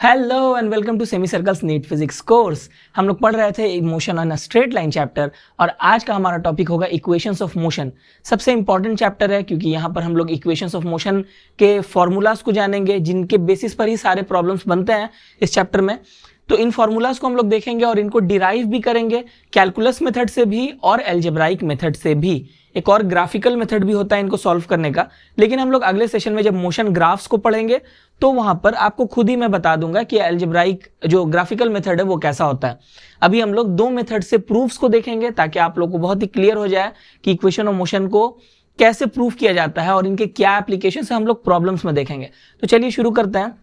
Hello and welcome to semi circles NEET physics course. हम लोग पढ़ रहे थे motion on a straight line chapter और आज का हमारा टॉपिक होगा इक्वेशंस ऑफ मोशन। सबसे इंपॉर्टेंट चैप्टर है क्योंकि यहाँ पर हम लोग इक्वेशंस ऑफ मोशन के फॉर्मूलाज को जानेंगे जिनके बेसिस पर ही सारे प्रॉब्लम्स बनते हैं इस चैप्टर में। तो इन फॉर्मूलाज को हम लोग देखेंगे और इनको डिराइव भी करेंगे कैलकुलस मेथड से भी और एल्जेब्राइक मेथड से भी। एक और ग्राफिकल मेथड भी होता है इनको सॉल्व करने का, लेकिन हम लोग अगले सेशन में जब मोशन ग्राफ्स को पढ़ेंगे तो वहां पर आपको खुद ही मैं बता दूंगा कि एल्जेब्राइक जो ग्राफिकल मेथड है वो कैसा होता है। अभी हम लोग दो मेथड से प्रूफ्स को देखेंगे ताकि आप लोग को बहुत ही क्लियर हो जाए कि इक्वेशन ऑफ मोशन को कैसे प्रूफ किया जाता है और इनके क्या एप्लीकेशन है हम लोग प्रॉब्लम्स में देखेंगे। तो चलिए शुरू करते हैं।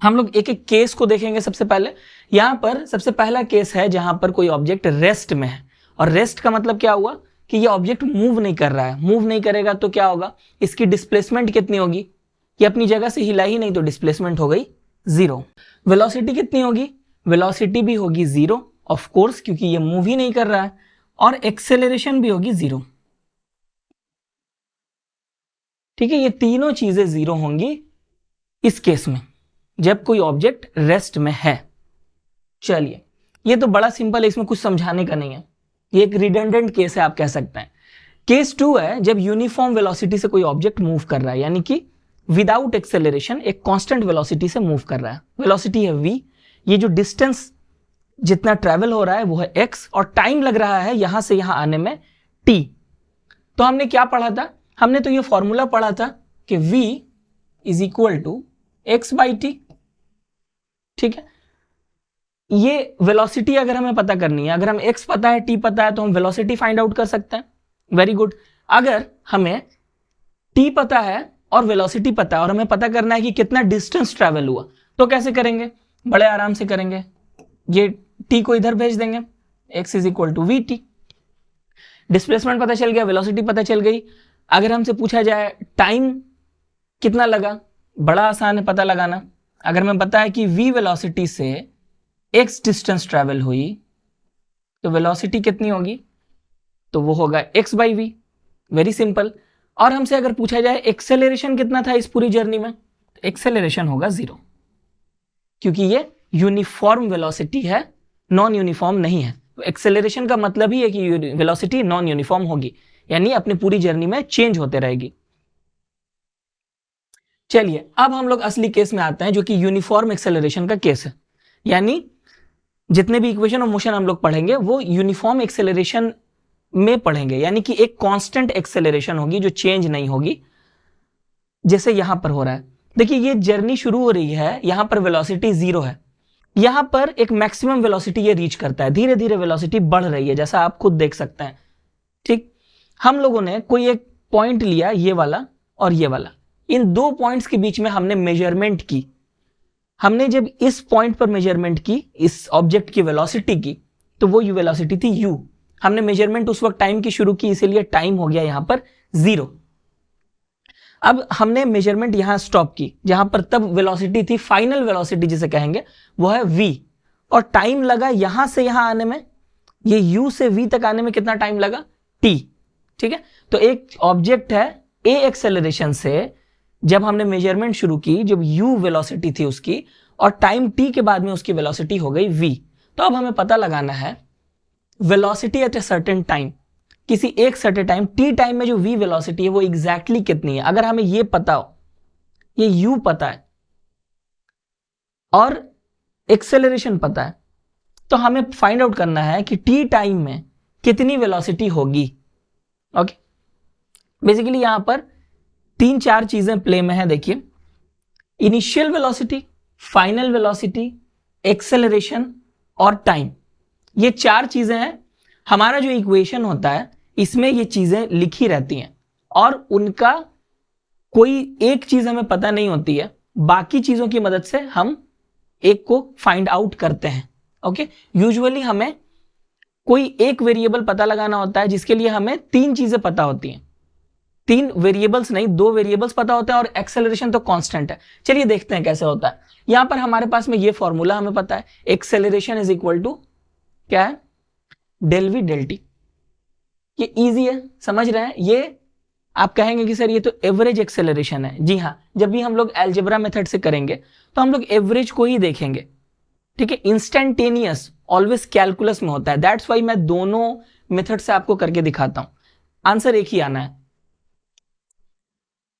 हम लोग एक एक केस को देखेंगे। सबसे पहले यहाँ पर सबसे पहला केस है जहां पर कोई ऑब्जेक्ट रेस्ट में है, और रेस्ट का मतलब क्या हुआ कि ये ऑब्जेक्ट मूव नहीं कर रहा है। मूव नहीं करेगा तो क्या होगा, इसकी डिस्प्लेसमेंट कितनी होगी, ये अपनी जगह से हिला ही नहीं तो डिस्प्लेसमेंट हो गई 0। वेलोसिटी कितनी होगी, वेलोसिटी भी होगी 0 ऑफ कोर्स क्योंकि ये मूव ही नहीं कर रहा है, और एक्सेलरेशन भी होगी 0। ठीक है, ये तीनों चीजें 0 होंगी इस केस में जब कोई ऑब्जेक्ट रेस्ट में है। चलिए, ये तो बड़ा सिंपल है, इसमें कुछ समझाने का नहीं है, ये एक रिडंडेंट केस है आप कह सकते हैं। केस 2 है जब यूनिफॉर्म वेलोसिटी से कोई ऑब्जेक्ट मूव कर रहा है, यानी कि विदाउट एक्सेलरेशन एक कांस्टेंट वेलोसिटी से मूव कर रहा है। वेलोसिटी है v, ये जो डिस्टेंस जितना ट्रेवल हो रहा है वो है x और टाइम लग रहा है यहां से यहां आने में t। तो हमने क्या पढ़ा था, हमने तो ये फॉर्मूला पढ़ा था कि v is equal to x by t. ठीक है, ये वेलोसिटी अगर हमें पता करनी है, अगर हम x पता है t पता है तो हम वेलोसिटी फाइंड आउट कर सकते हैं। Very good. अगर हमें t पता है और वेलोसिटी पता है और हमें पता करना है कि कितना डिस्टेंस ट्रैवल हुआ तो कैसे करेंगे, बड़े आराम से करेंगे। ये t को इधर भेज देंगे, x is equal to v t. Displacement पता चल गया, वेलोसिटी पता चल गई। अगर हमसे पूछा जाए टाइम कितना लगा, बड़ा आसान है पता लगाना। अगर हमें पता है कि v वेलोसिटी से x डिस्टेंस ट्रैवल हुई तो वेलोसिटी कितनी होगी, तो वो होगा x by v. Very simple. और हमसे अगर पूछा जाए एक्सेलरेशन कितना था इस पूरी जर्नी में, तो एक्सेलरेशन होगा 0 क्योंकि ये यूनिफॉर्म वेलोसिटी है, नॉन यूनिफॉर्म नहीं है। तो एक्सेलरेशन का मतलब ही है कि वेलोसिटी नॉन यूनिफॉर्म होगी, यानी अपनी पूरी जर्नी में चेंज होते रहेगी। चलिए, अब हम लोग असली केस में आते हैं जो कि यूनिफॉर्म एक्सेलरेशन का केस है। यानी जितने भी इक्वेशन ऑफ मोशन हम लोग पढ़ेंगे वो यूनिफॉर्म एक्सेलरेशन में पढ़ेंगे, यानी कि एक कांस्टेंट एक्सेलरेशन होगी जो चेंज नहीं होगी, जैसे यहां पर हो रहा है। देखिए, ये जर्नी शुरू हो रही है, यहां पर वेलोसिटी 0 है, यहां पर एक मैक्सिमम वेलोसिटी ये रीच करता है, धीरे धीरे वेलोसिटी बढ़ रही है जैसा आप खुद देख सकते हैं। ठीक, हम लोगों ने कोई एक पॉइंट लिया, ये वाला और ये वाला, इन दो पॉइंट्स के बीच में हमने मेजरमेंट की। हमने जब इस पॉइंट पर मेजरमेंट की इस ऑब्जेक्ट की वेलोसिटी की तो वो वेलोसिटी थी u। हमने मेजरमेंट उस वक्त टाइम की शुरू की, इसीलिए टाइम हो गया यहां पर 0। अब हमने मेजरमेंट यहां स्टॉप की जहां पर तब वेलोसिटी थी, फाइनल वेलोसिटी जिसे कहेंगे वो है v, और टाइम लगा यहां से यहां आने में, ये u से v तक आने में कितना टाइम लगा, t। ठीक है, तो एक ऑब्जेक्ट है a एक्सेलरेशन से जब हमने मेजरमेंट शुरू की, जब u वेलोसिटी थी उसकी और टाइम t के बाद में उसकी वेलोसिटी हो गई v। तो अब हमें पता लगाना है velocity at a certain time, किसी एक सर्टेन टाइम t टाइम में जो v वेलोसिटी है वो एग्जैक्टली कितनी है। अगर हमें ये पता हो, ये u पता है और एक्सेलरेशन पता है, तो हमें फाइंड आउट करना है कि t टाइम में कितनी वेलोसिटी होगी। ओके, बेसिकली यहां पर 3-4 चीजें प्ले में है। देखिए, initial velocity, final velocity, acceleration और टाइम, ये 4 चीजें हैं। हमारा जो इक्वेशन होता है इसमें ये चीजें लिखी रहती हैं और उनका कोई एक चीज हमें पता नहीं होती है, बाकी चीजों की मदद से हम एक को फाइंड आउट करते हैं। ओके, यूजुअली हमें कोई एक वेरिएबल पता लगाना होता है जिसके लिए हमें 3 चीजें पता होती हैं। 3 वेरिएबल्स नहीं, 2 वेरिएबल्स पता होते हैं और एक्सेलरेशन तो कांस्टेंट है। चलिए देखते हैं कैसे होता है। यहां पर हमारे पास में ये फॉर्मूला हमें पता है, एक्सेलरेशन इज इक्वल टू क्या है, डेल वी डेल टी। ये इजी है, समझ रहे हैं, ये आप कहेंगे कि सर ये तो एवरेज एक्सेलरेशन है। जी हाँ, जब भी हम लोग अलजेब्रा मेथड से करेंगे तो हम लोग एवरेज को ही देखेंगे, ठीक है। इंस्टेंटेनियस ऑलवेज कैलकुलस में होता है, दैट्स वाई मैं दोनों मेथड से आपको करके दिखाता हूं, आंसर एक ही आना है।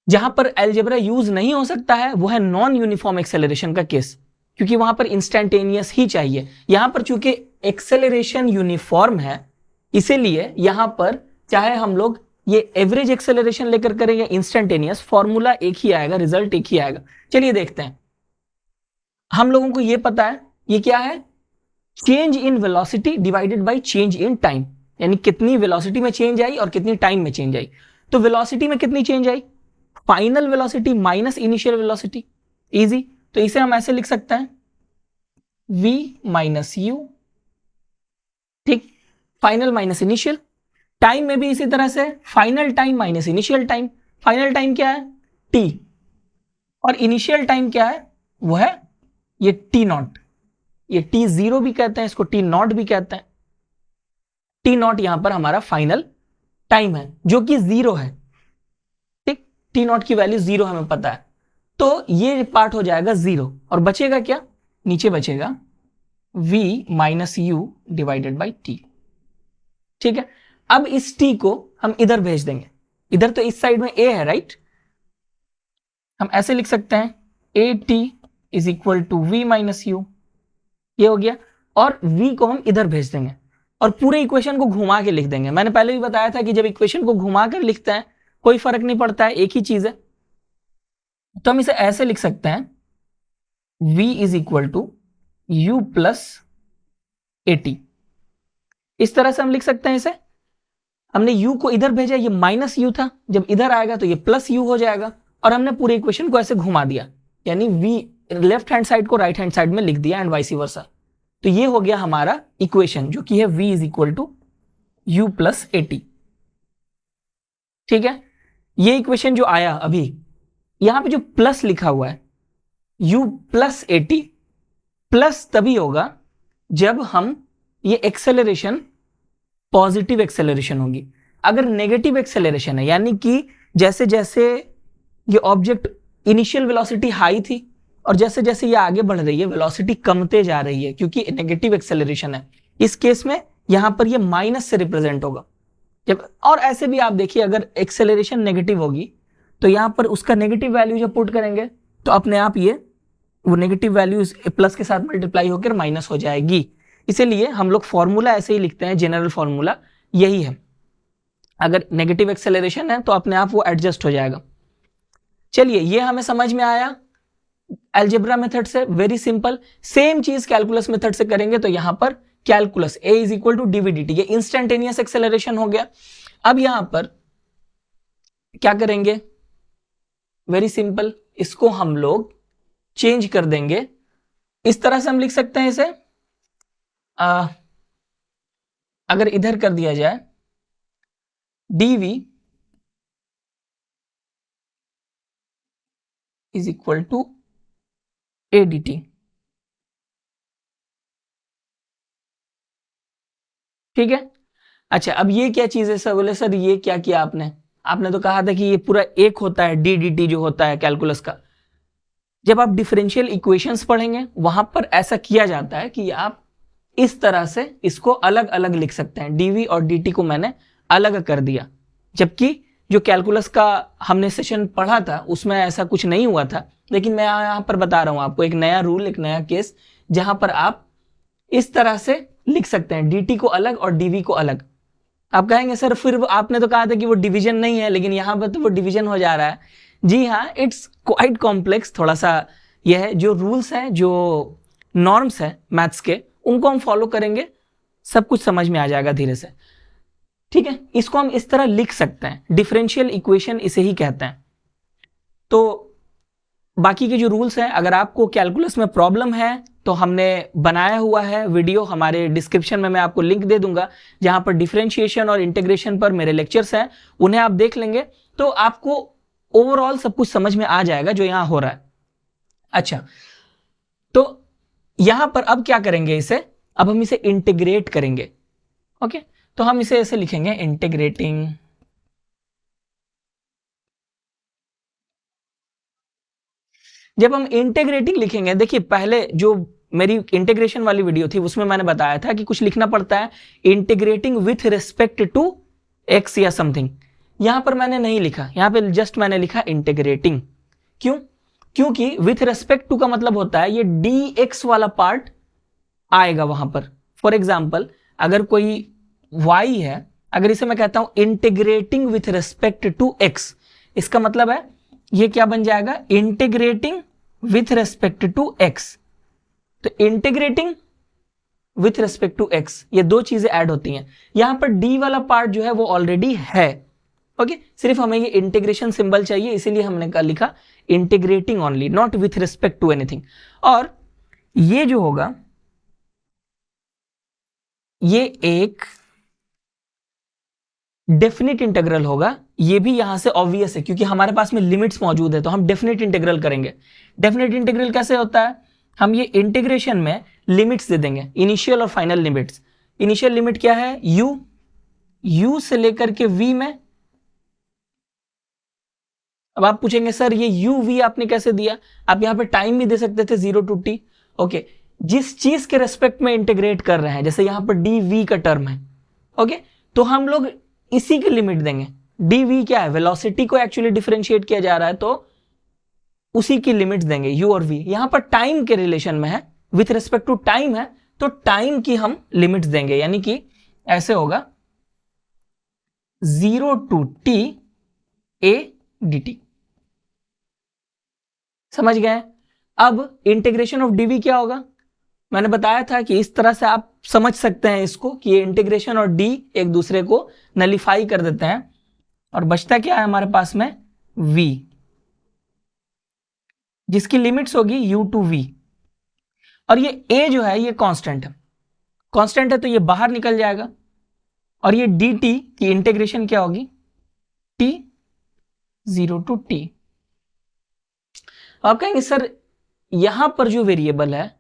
जहां पर अलजेब्रा यूज नहीं हो सकता है वो है नॉन यूनिफॉर्म एक्सेलरेशन का केस, क्योंकि वहां पर इंस्टेंटेनियस ही चाहिए। यहां पर चूंकि एक्सेलरेशन यूनिफॉर्म है, इसीलिए यहां पर चाहे हम लोग ये एवरेज एक्सेलरेशन लेकर करें या इंस्टेंटेनियस, फॉर्मूला एक ही आएगा, रिजल्ट एक ही आएगा। चलिए देखते हैं। हम लोगों को ये पता है ये क्या है, change in velocity divided by change in time, यानी कितनी वेलोसिटी में चेंज आई और कितनी टाइम में चेंज आई। तो वेलोसिटी में कितनी चेंज आई, final velocity minus initial velocity, easy. तो इसे हम ऐसे लिख सकते हैं v माइनस यू, ठीक, फाइनल माइनस इनिशियल। टाइम में भी इसी तरह से final time minus initial time. Final time क्या है, t, और इनिशियल टाइम क्या है, वो है ये t नॉट। ये t0 भी कहते हैं, इसको t नॉट भी कहते हैं। t नॉट यहां पर हमारा फाइनल टाइम है जो कि 0 है, ठीक। t नॉट की वैल्यू 0 हमें पता है, तो ये पार्ट हो जाएगा 0 और बचेगा क्या, नीचे बचेगा v minus you divided by t, ठीक है। अब इस t को हम इधर भेज देंगे, इधर तो इस साइड में a है, राइट। हम ऐसे लिख सकते हैं a t is equal to v minus u, ये हो गया। और v को हम इधर भेज देंगे और पूरे इक्वेशन को घुमा के लिख देंगे। मैंने पहले भी बताया था कि जब इक्वेशन को घुमा कर लिखते हैं कोई फर्क नहीं पड़ता है, एक ही चीज है। तो हम इसे ऐसे लिख सकते हैं v is equal to u plus a t, इस तरह से हम लिख सकते हैं इसे। हमने u को इधर भेजा, ये माइनस यू था, जब इधर आएगा तो ये प्लस यू हो जाएगा, और हमने पूरे इक्वेशन को ऐसे घुमा दिया, यानी v लेफ्ट हैंड साइड को राइट हैंड साइड में लिख दिया एंड वाइस वर्सा। तो ये हो गया हमारा इक्वेशन जो कि है v is equal to u plus a t, ठीक है। ये इक्वेशन जो आया अभी, यहां पे जो प्लस लिखा हुआ है u plus a T, plus तभी होगा जब हम ये एक्सेलरेशन पॉजिटिव एक्सेलरेशन होगी। अगर नेगेटिव एक्सेलरेशन है, यानी कि जैसे जैसे ये ऑब्जेक्ट इनिशियल वेलोसिटी हाई थी और जैसे जैसे ये आगे बढ़ रही है वेलोसिटी कमते जा रही है, क्योंकि नेगेटिव एक्सेलरेशन है, इस केस में यहां पर ये माइनस से रिप्रेजेंट होगा। जब और ऐसे भी आप देखिए, अगर एक्सेलरेशन नेगेटिव होगी तो यहां पर उसका नेगेटिव वैल्यू जब पुट करेंगे तो अपने आप ये वो नेगेटिव वैल्यू प्लस के साथ मल्टीप्लाई होकर माइनस हो जाएगी। इसीलिए हम लोग फॉर्मूला ऐसे ही लिखते हैं, जनरल फॉर्मूला यही है। अगर नेगेटिव एक्सेलरेशन है तो अपने आप वो एडजस्ट हो जाएगा। चलिए, ये हमें समझ में आया अलजेब्रा मेथड से, वेरी सिंपल। सेम चीज कैलकुलस मेथड से करेंगे तो यहां पर calculus a is equal to d v d t, ये इंस्टेंटेनियस एक्सेलरेशन हो गया। अब यहां पर क्या करेंगे, वेरी सिंपल, इसको हम लोग चेंज कर देंगे। इस तरह से हम लिख सकते हैं इसे, अगर इधर कर दिया जाए dv is equal to a d t, ठीक है। अच्छा, अब ये क्या चीज है सर, बोले सर ये क्या किया आपने, आपने तो कहा था कि ये पूरा एक होता है डी डी टी जो होता है कैलकुलस का। जब आप डिफरेंशियल इक्वेशंस पढ़ेंगे वहां पर ऐसा किया जाता है कि आप इस तरह से इसको अलग अलग लिख सकते हैं। डीवी और डी टी को मैंने अलग कर दिया, जबकि जो कैलकुलस का हमने सेशन पढ़ा था उसमें ऐसा कुछ नहीं हुआ था। लेकिन मैं यहाँ पर बता रहा हूं आपको एक नया रूल, एक नया केस, जहां पर आप इस तरह से लिख सकते हैं, dt को अलग और dv को अलग। आप कहेंगे सर फिर आपने तो कहा था कि वो डिवीजन नहीं है, लेकिन यहां पर तो वो डिवीजन हो जा रहा है। जी हाँ, इट्स क्वाइट कॉम्प्लेक्स थोड़ा सा। यह है जो रूल्स हैं, जो नॉर्म्स हैं मैथ्स के, उनको हम फॉलो करेंगे, सब कुछ समझ में आ जाएगा धीरे से, ठीक है। इसको हम इस तरह लिख सकते हैं, डिफरेंशियल इक्वेशन इसे ही कहते हैं। तो बाकी के जो रूल्स हैं, अगर आपको कैलकुलस में प्रॉब्लम है तो हमने बनाया हुआ है वीडियो, हमारे डिस्क्रिप्शन में मैं आपको लिंक दे दूंगा, जहां पर डिफरेंशिएशन और इंटीग्रेशन पर मेरे लेक्चर्स हैं, उन्हें आप देख लेंगे तो आपको ओवरऑल सब कुछ समझ में आ जाएगा जो यहां हो रहा है। अच्छा, तो यहां पर अब क्या करेंगे, इसे अब हम इसे इंटीग्रेट करेंगे। ओके, तो हम इसे ऐसे लिखेंगे, इंटीग्रेटिंग जब हम इंटीग्रेटिंग लिखेंगे, देखिए पहले जो मेरी इंटीग्रेशन वाली वीडियो थी उसमें मैंने बताया था कि कुछ लिखना पड़ता है integrating with respect to x या समथिंग। यहां पर मैंने नहीं लिखा, यहां पे जस्ट मैंने लिखा इंटीग्रेटिंग। क्यों? क्योंकि विथ रिस्पेक्ट टू का मतलब होता है ये डी एक्स वाला पार्ट आएगा वहां पर। फॉर एग्जाम्पल अगर कोई y है, अगर इसे मैं कहता हूं integrating with respect to x, इसका मतलब है ये क्या बन जाएगा, integrating with respect to x। तो integrating with respect to x, ये दो चीजें ऐड होती हैं। यहां पर d वाला पार्ट जो है वो ऑलरेडी है। ओके, सिर्फ हमें ये इंटीग्रेशन सिंबल चाहिए, इसीलिए हमने लिखा integrating only, not with respect to anything. और ये जो होगा ये एक डेफिनेट इंटीग्रल होगा। ये भी यहां से ऑब्वियस है क्योंकि हमारे पास में लिमिट्स मौजूद है, तो हम डेफिनेट इंटीग्रल करेंगे। डेफिनेट इंटीग्रल कैसे होता है, हम ये इंटीग्रेशन में लिमिट्स दे देंगे, इनिशियल और फाइनल लिमिट्स। इनिशियल लिमिट क्या है, u से लेकर के v में। अब आप पूछेंगे सर ये u v आपने कैसे दिया, आप यहां पे टाइम भी दे सकते थे 0 to t। ओके, जिस चीज के रेस्पेक्ट में इंटीग्रेट कर रहे हैं, जैसे यहां पर dv का टर्म है, ओके, तो हम लोग इसी की लिमिट देंगे। dv क्या है, वेलोसिटी को एक्चुअली डिफरेंशिएट किया जा रहा है, तो उसी की लिमिट्स देंगे u और v। यहां पर टाइम के रिलेशन में है, विथ रिस्पेक्ट टू टाइम है, तो टाइम की हम लिमिट्स देंगे, यानी कि ऐसे होगा 0 to t a dt। समझ गए? अब इंटीग्रेशन ऑफ dv क्या होगा, मैंने बताया था कि इस तरह से आप समझ सकते हैं इसको कि ये इंटीग्रेशन और d एक दूसरे को नलिफाई कर देते हैं, और बचता क्या है हमारे पास में, v, जिसकी लिमिट्स होगी u to v। और ये a जो है ये कांस्टेंट है, कांस्टेंट है तो ये बाहर निकल जाएगा। और ये dt की इंटीग्रेशन क्या होगी, t 0 to t। आप कहेंगे सर यहां पर जो वेरिएबल है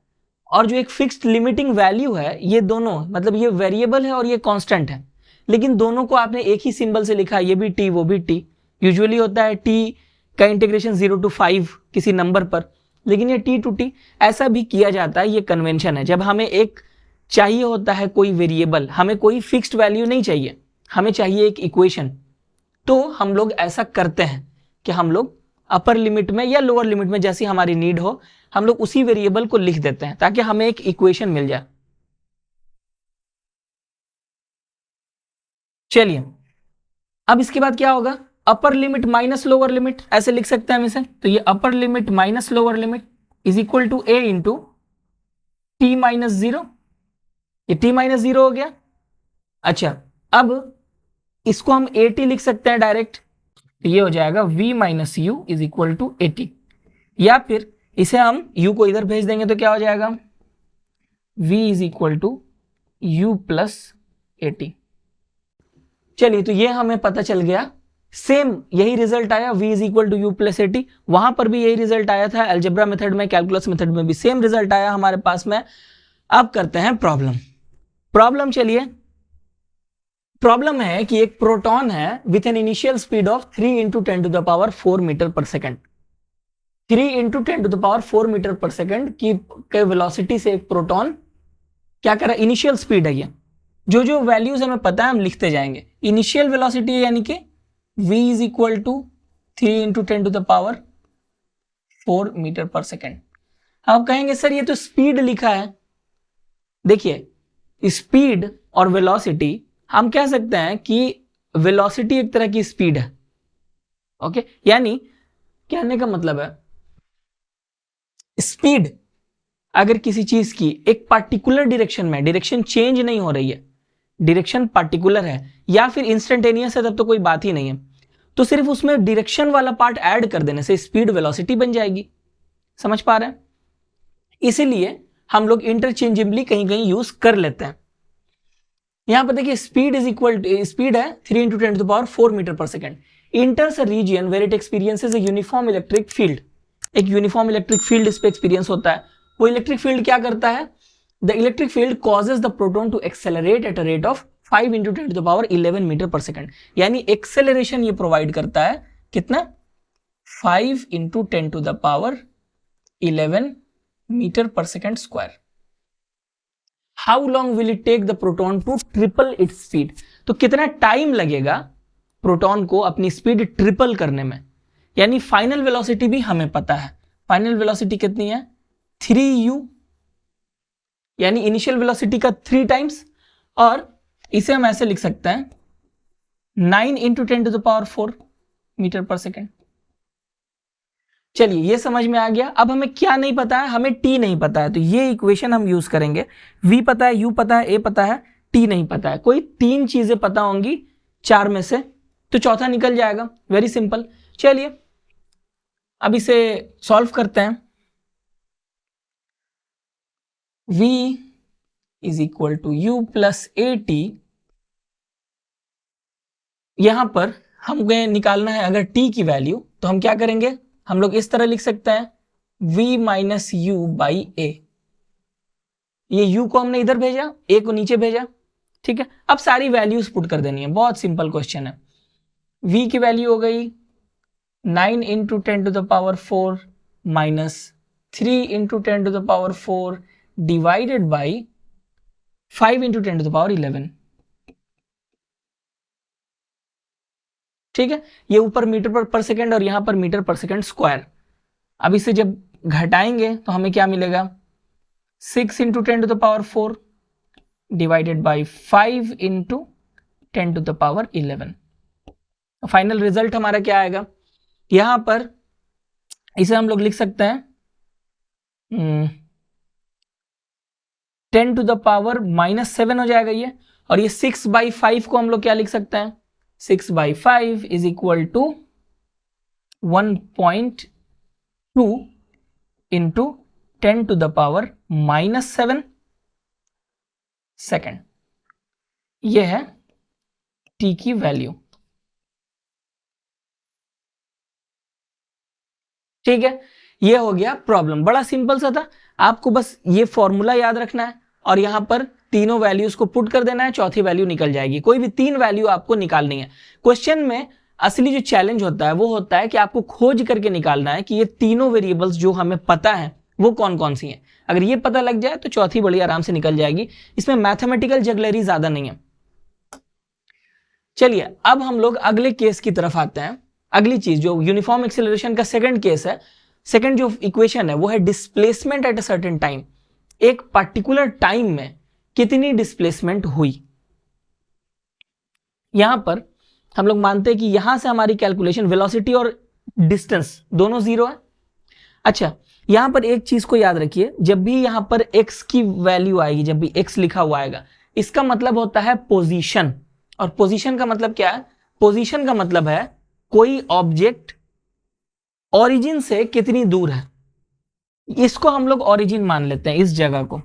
और जो एक फिक्स्ड लिमिटिंग वैल्यू है, ये दोनों मतलब ये वेरिएबल है और ये कांस्टेंट है, लेकिन दोनों को आपने एक ही सिंबल से लिखा है, ये भी t वो भी t। यूजुअली होता है t का इंटीग्रेशन 0 to 5 किसी नंबर पर, लेकिन ये t to t ऐसा भी किया जाता है। ये कन्वेंशन है, जब हमें एक चाहिए होता है कोई वेरिएबल, हमें कोई फिक्स्ड वैल्यू नहीं चाहिए, हमें चाहिए एक इक्वेशन, तो हम लोग ऐसा करते हैं कि हम लोग अपर लिमिट में या लोअर लिमिट में जैसी हमारी नीड हो, हम लोग उसी वेरिएबल को लिख देते हैं ताकि हमें एक इक्वेशन मिल जाए। चलिए, अब इसके बाद क्या होगा, upper limit minus lower limit, ऐसे लिख सकते हैं हम इसे। तो ये upper limit minus lower limit is equal to a into t minus 0। ये t माइनस 0 हो गया। अच्छा, अब इसको हम at लिख सकते हैं डायरेक्ट, तो ये हो जाएगा v minus u is equal to at। या फिर इसे हम u को इधर भेज देंगे तो क्या हो जाएगा, v is equal to u plus at। चलिए, तो ये हमें पता चल गया, सेम यही रिजल्ट आया, v is equal to u plus at। वहां पर भी यही रिजल्ट आया था, अलजेब्रा मेथड में, कैलकुलस मेथड में भी सेम रिजल्ट आया हमारे पास में। अब करते हैं प्रॉब्लम। चलिए, प्रॉब्लम है कि एक प्रोटॉन है with an initial speed of 3 into 10 to the power 4 metre per second. 3 into 10 to the power 4 metre per second की वेलोसिटी से एक प्रोटॉन क्या कर रहा है, इनिशियल स्पीड है ये। जो जो वैल्यूज हमें पता है हम लिखते जाएंगे। इनिशियल वेलोसिटी यानी कि v is equal to 3 into 10 to the power 4 metre per second. आप कहेंगे सर ये तो स्पीड लिखा है। देखिए, स्पीड और वेलोसिटी हम कह सकते हैं कि वेलोसिटी एक तरह की स्पीड है। ओके, यानी कहने का मतलब है स्पीड अगर किसी चीज की एक पार्टिकुलर डायरेक्शन में, डायरेक्शन चेंज नहीं हो रही है, डायरेक्शन पार्टिकुलर है या फिर इंस्टेंटेनियस है, तब तो कोई बात ही नहीं है, तो सिर्फ उसमें डायरेक्शन वाला पार्ट ऐड कर देने से स्पीड वेलोसिटी बन जाएगी। समझ पा रहे हैं? इसीलिए हम लोग इंटरचेंजेबली कहीं कहीं यूज कर लेते हैं। यहां पर देखिए, speed is equal to, speed है 3 into 10 to the power 4 metre per second, enters a region where it experiences a uniform electric field. एक यूनिफॉर्म इलेक्ट्रिक फील्ड इस पे एक्सपीरियंस होता है। वो इलेक्ट्रिक फील्ड क्या करता है, the electric field causes the proton to accelerate at a rate of 5 into 10 to the power 11 metre per second. यानी एक्सेलरेशन ये प्रोवाइड करता है कितना, 5 into 10 to the power 11 metre per second square. How long will it take the proton to triple its speed, तो कितना time लगेगा proton को अपनी स्पीड ट्रिपल करने में। यानी फाइनल वेलोसिटी भी हमें पता है, फाइनल वेलोसिटी कितनी है 3u, यानी इनिशियल वेलोसिटी का 3 टाइम्स, और इसे हम ऐसे लिख सकते हैं 9 × 10⁴ मीटर पर सेकेंड। चलिए ये समझ में आ गया। अब हमें क्या नहीं पता है, हमें t नहीं पता है, तो ये इक्वेशन हम यूज करेंगे। v पता है, u पता है, a पता है, t नहीं पता है। कोई 3 चीजें पता होंगी 4 में से, तो चौथा निकल जाएगा। Very simple. चलिए अब इसे सॉल्व करते हैं। v = u + at, यहां पर हमें निकालना है अगर t की वैल्यू, तो हम क्या करेंगे, हम लोग इस तरह लिख सकते हैं v - u/a। ये u को हमने इधर भेजा, a को नीचे भेजा, ठीक है। अब सारी वैल्यूज पुट कर देनी है, बहुत सिंपल क्वेश्चन है। v की वैल्यू हो गई 9 × 10⁴ - 3 × 10⁴ डिवाइडेड बाई 5 × 10⁻11, ठीक है। ये ऊपर मीटर पर सेकेंड और यहां पर मीटर पर सेकेंड स्क्वायर। अब इसे जब घटाएंगे तो हमें क्या मिलेगा, 6 × 10⁴ डिवाइडेड बाई 5 × 10⁻11। फाइनल रिजल्ट हमारा क्या आएगा, यहां पर इसे हम लोग लिख सकते हैं 10⁻⁻7 हो जाएगा ये, और ये 6/5 को हम लोग क्या लिख सकते हैं, 6/5 = 1.2 × 10⁻⁻7 सेकेंड। ये है t की वैल्यू, ठीक है। ये हो गया प्रॉब्लम, बड़ा सिंपल सा था। आपको बस ये फॉर्मूला याद रखना है और यहां पर तीनों वैल्यूज को पुट कर देना है, चौथी वैल्यू निकल जाएगी। कोई भी 3 वैल्यू आपको निकालनी है। क्वेश्चन में असली जो चैलेंज होता है वो होता है कि आपको खोज करके निकालना है कि ये तीनों वेरिएबल्स जो हमें पता है वो कौन कौन सी हैं। अगर ये पता लग जाए तो चौथी बड़ी आराम से निकल जाएगी। इसमें मैथमेटिकल जगलरी ज्यादा नहीं है। चलिए अब हम लोग अगले केस की तरफ आते हैं। अगली चीज जो यूनिफॉर्म एक्सेलरेशन का सेकंड केस है, सेकंड जो इक्वेशन है वो है displacement at a certain time. एक पर्टिकुलर टाइम में कितनी डिस्प्लेसमेंट हुई। यहां पर हम लोग मानते हैं कि यहां से हमारी कैलकुलेशन वेलोसिटी और डिस्टेंस दोनों 0 है। अच्छा, यहां पर एक चीज को याद रखिए, जब भी यहां पर x की वैल्यू आएगी, जब भी x लिखा हुआ आएगा, इसका मतलब होता है पोजीशन। और पोजीशन का मतलब क्या है, पोजीशन का मतलब है कोई ऑब्जेक्ट ओरिजिन से कितनी दूर है। इसको हम लोग ओरिजिन मान लेते हैं, इस जगह को,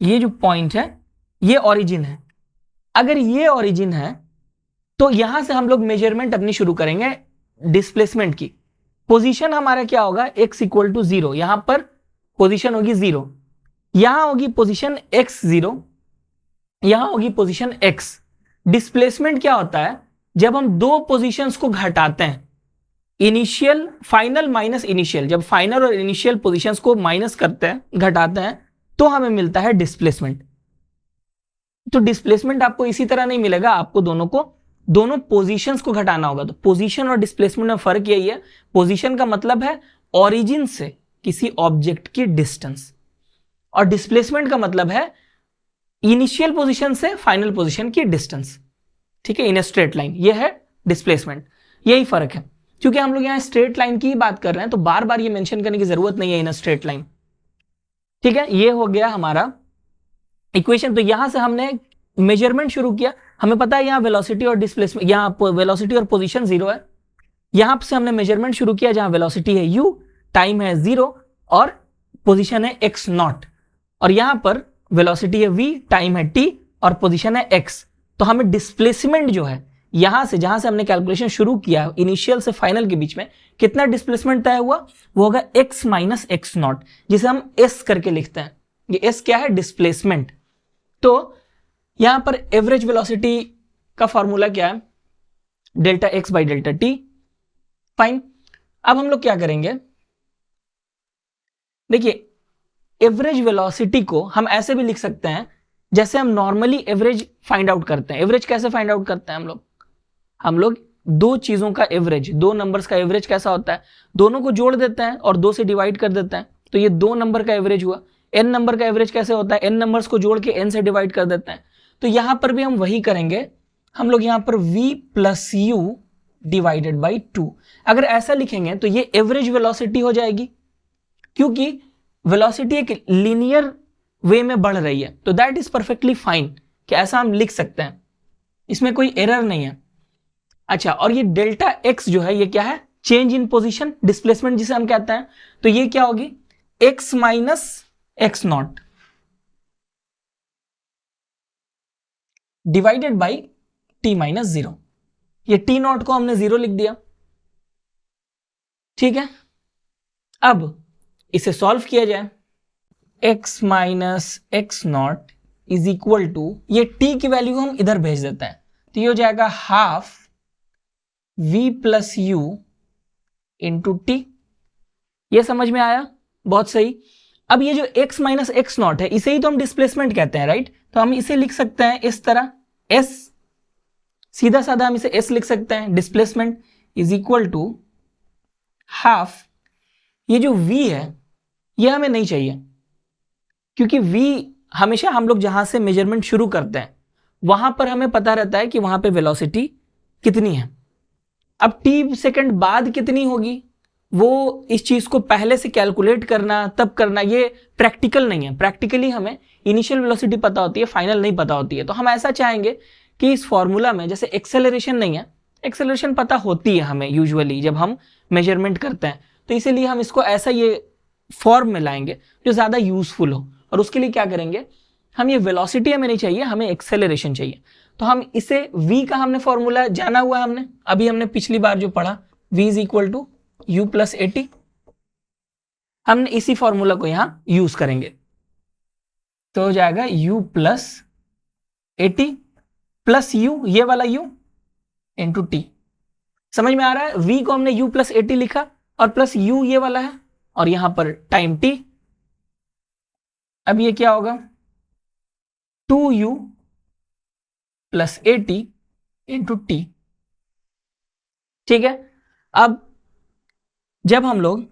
ये जो पॉइंट है ये ओरिजिन है। अगर ये ओरिजिन है तो यहां से हम लोग मेजरमेंट अपनी शुरू करेंगे डिस्प्लेसमेंट की। पोजीशन हमारा क्या होगा, x = 0, यहां पर पोजीशन होगी 0, यहां होगी पोजीशन x 0, यहां होगी पोजीशन x। डिस्प्लेसमेंट क्या होता है, जब हम दो पोजीशंस को घटाते हैं, इनिशियल फाइनल माइनस इनिशियल, जब फाइनल और इनिशियल पोजीशंस को माइनस करते हैं, घटाते हैं, तो हमें मिलता है डिस्प्लेसमेंट। तो डिस्प्लेसमेंट आपको इसी तरह नहीं मिलेगा, आपको दोनों पोजीशंस को घटाना होगा। तो पोजीशन और डिस्प्लेसमेंट में फर्क यही है, पोजीशन का मतलब है ओरिजिन से किसी ऑब्जेक्ट की डिस्टेंस, और डिस्प्लेसमेंट का मतलब है इनिशियल पोजीशन से फाइनल पोजीशन की डिस्टेंस, ठीक है, इन स्ट्रेट लाइन। ये है डिस्प्लेसमेंट, यही फर्क है। क्योंकि हम लोग यहाँ स्ट्रेट लाइन की बात कर रहे हैं तो बार बार ये मेंशन करने की जरूरत नहीं है, इन स्ट्रेट लाइन, ठीक है। ये हो गया हमारा इक्वेशन। तो यहां से हमने मेजरमेंट शुरू किया, हमें पता है यहाँ वेलोसिटी और डिस्प्लेसमेंट, यहाँ वेलोसिटी और पोजीशन 0 है। यहां से हमने मेजरमेंट शुरू किया जहां वेलोसिटी है u, टाइम है 0 और पोजीशन है x0, और यहां पर वेलोसिटी है v, टाइम है t और पोजीशन है x। तो हमें डिस्प्लेसमेंट जो है यहां से, जहां से हमने कैलकुलेशन शुरू किया इनिशियल से फाइनल के बीच में, कितना डिस्प्लेसमेंट तय हुआ, वो होगा x - x0, जिसे हम s करके लिखते हैं। ये s क्या है, डिस्प्लेसमेंट। तो यहां पर एवरेज वेलोसिटी का फॉर्मूला क्या है, डेल्टा x/डेल्टा t। फाइन। अब हम लोग क्या करेंगे, देखिए एवरेज वेलोसिटी को हम ऐसे भी लिख सकते हैं जैसे हम नॉर्मली एवरेज फाइंड आउट करते हैं। एवरेज कैसे फाइंड आउट करते हैं हम लोग दो चीजों का एवरेज, दो नंबर्स का एवरेज कैसा होता है, दोनों को जोड़ देते हैं और 2 से डिवाइड कर देते हैं, तो ये 2 नंबर का एवरेज हुआ। n नंबर का एवरेज कैसे होता है, n नंबर्स को जोड़ के n से डिवाइड कर देते हैं। तो यहां पर भी हम वही करेंगे, हम लोग यहां पर v plus you divided by 2। अगर ऐसा लिखेंगे तो ये एवरेज वेलोसिटी हो जाएगी, क्योंकि वेलोसिटी एक लीनियर वे में बढ़ रही है, तो दैट इज परफेक्टली फाइन कि ऐसा हम लिख सकते हैं, इसमें कोई एरर नहीं है। अच्छा, और ये डेल्टा एक्स जो है ये क्या है, चेंज इन पोजीशन, डिस्प्लेसमेंट जिसे हम कहते हैं, तो ये क्या होगी, x minus x not divided by t minus 0। ये t नॉट को हमने 0 लिख दिया, ठीक है। अब इसे सॉल्व किया जाए, x minus x naught is equal to, ये t की वैल्यू हम इधर भेज देते हैं, तो ये हो जाएगा half v plus u into t. ये समझ में आया, बहुत सही। अब ये जो x माइनस एक्स नॉट है इसे ही तो हम डिस्प्लेसमेंट कहते हैं, राइट। तो हम इसे लिख सकते हैं इस तरह, s, सीधा साधा हम इसे s लिख सकते हैं, displacement is equal to half, ये जो v है ये हमें नहीं चाहिए, क्योंकि v हमेशा हम लोग जहां से मेजरमेंट शुरू करते हैं वहां पर हमें पता रहता है कि वहां पे वेलोसिटी कितनी है। अब t सेकंड बाद कितनी होगी, वो इस चीज को पहले से कैलकुलेट करना तब करना, ये प्रैक्टिकल नहीं है। प्रैक्टिकली हमें इनिशियल वेलोसिटी पता होती है, फाइनल नहीं पता होती है। तो हम ऐसा चाहेंगे कि इस फॉर्मूला में जैसे एक्सेलरेशन नहीं है, एक्सेलरेशन पता होती है हमें यूजुअली जब हम मेजरमेंट करते हैं, तो इसीलिए हम इसको ऐसा ये फॉर्म में लाएंगे जो ज्यादा यूजफुल हो। और उसके लिए क्या करेंगे, हम ये वेलोसिटी हमें नहीं चाहिए, हमें एक्सेलरेशन चाहिए। तो हम इसे v का हमने फॉर्मूला जाना हुआ, हमने अभी हमने पिछली बार जो पढ़ा, v is equal to u plus a t, हमने इसी फॉर्मूला को यहां यूज करेंगे, तो हो जाएगा u plus a T plus you, ये वाला u इंटू टी। समझ में आ रहा है, v को हमने u प्लस ए टी लिखा और प्लस u ये वाला है, और यहां पर टाइम t। अब ये क्या होगा, 2u plus a T into T, ठीक है। अब जब हम लोग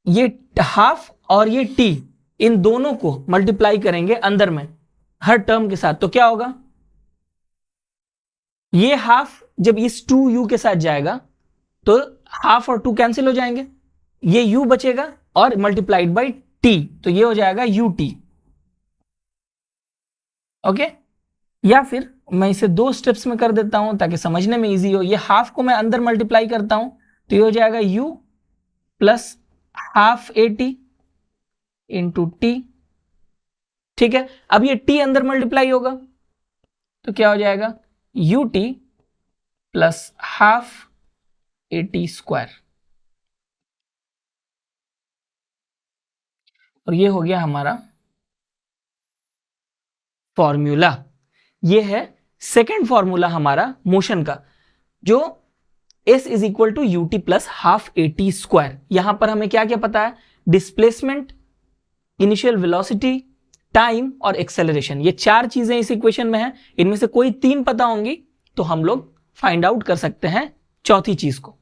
ये हाफ और ये t इन दोनों को मल्टीप्लाई करेंगे अंदर में हर टर्म के साथ, तो क्या होगा, ये हाफ जब इस 2u के साथ जाएगा तो हाफ और 2 कैंसिल हो जाएंगे, ये u बचेगा और मल्टीप्लाइड बाई t, तो ये हो जाएगा ut। ओके, या फिर मैं इसे 2 स्टेप्स में कर देता हूं ताकि समझने में इजी हो। ये हाफ को मैं अंदर मल्टीप्लाई करता हूं, तो ये हो जाएगा u plus half a T into T, ठीक है। अब ये t अंदर मल्टीप्लाई होगा तो क्या हो जाएगा, you t plus half a t square, और ये हो गया हमारा फॉर्मूला। ये है सेकेंड फॉर्मूला हमारा मोशन का, जो s is equal to u t plus half a t square. यहां पर हमें क्या क्या पता है, डिस्प्लेसमेंट, इनिशियल वेलोसिटी, टाइम और एक्सेलरेशन, ये 4 चीजें इस इक्वेशन में है। इनमें से कोई 3 पता होंगी तो हम लोग फाइंड आउट कर सकते हैं चौथी चीज को।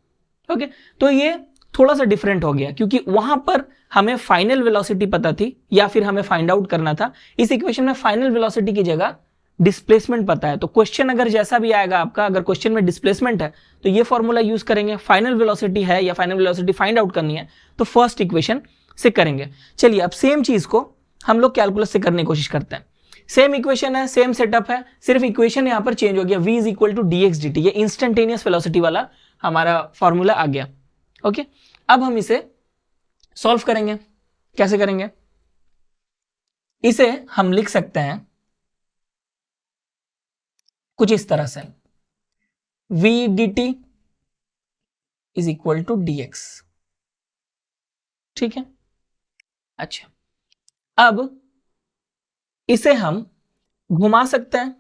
ओके, तो ये थोड़ा सा डिफरेंट हो गया क्योंकि वहां पर हमें फाइनल वेलोसिटी पता थी या फिर हमें फाइंड आउट करना था। इस इक्वेशन में फाइनल वेलोसिटी की जगह डिस्प्लेसमेंट पता है, तो क्वेश्चन अगर जैसा भी आएगा आपका, अगर क्वेश्चन में डिस्प्लेसमेंट है तो ये फॉर्मूला यूज करेंगे। फाइनल वेलोसिटी है या फाइनल वेलोसिटी फाइंड आउट करनी है तो फर्स्ट इक्वेशन से करेंगे। चलिए अब सेम चीज को हम लोग कैलकुलस से करने की कोशिश करते हैं। सेम इक्वेशन है, सेम सेटअप है, सिर्फ इक्वेशन यहां पर चेंज हो गया, v is equal to d x d t, ये इंस्टेंटेनियस वेलोसिटी वाला हमारा फॉर्मूला आ गया। ओके, अब हम इसे सॉल्व करेंगे। कैसे करेंगे, इसे हम लिख सकते हैं कुछ इस तरह से, v d t is equal to d x, ठीक है। अच्छा, अब इसे हम घुमा सकते हैं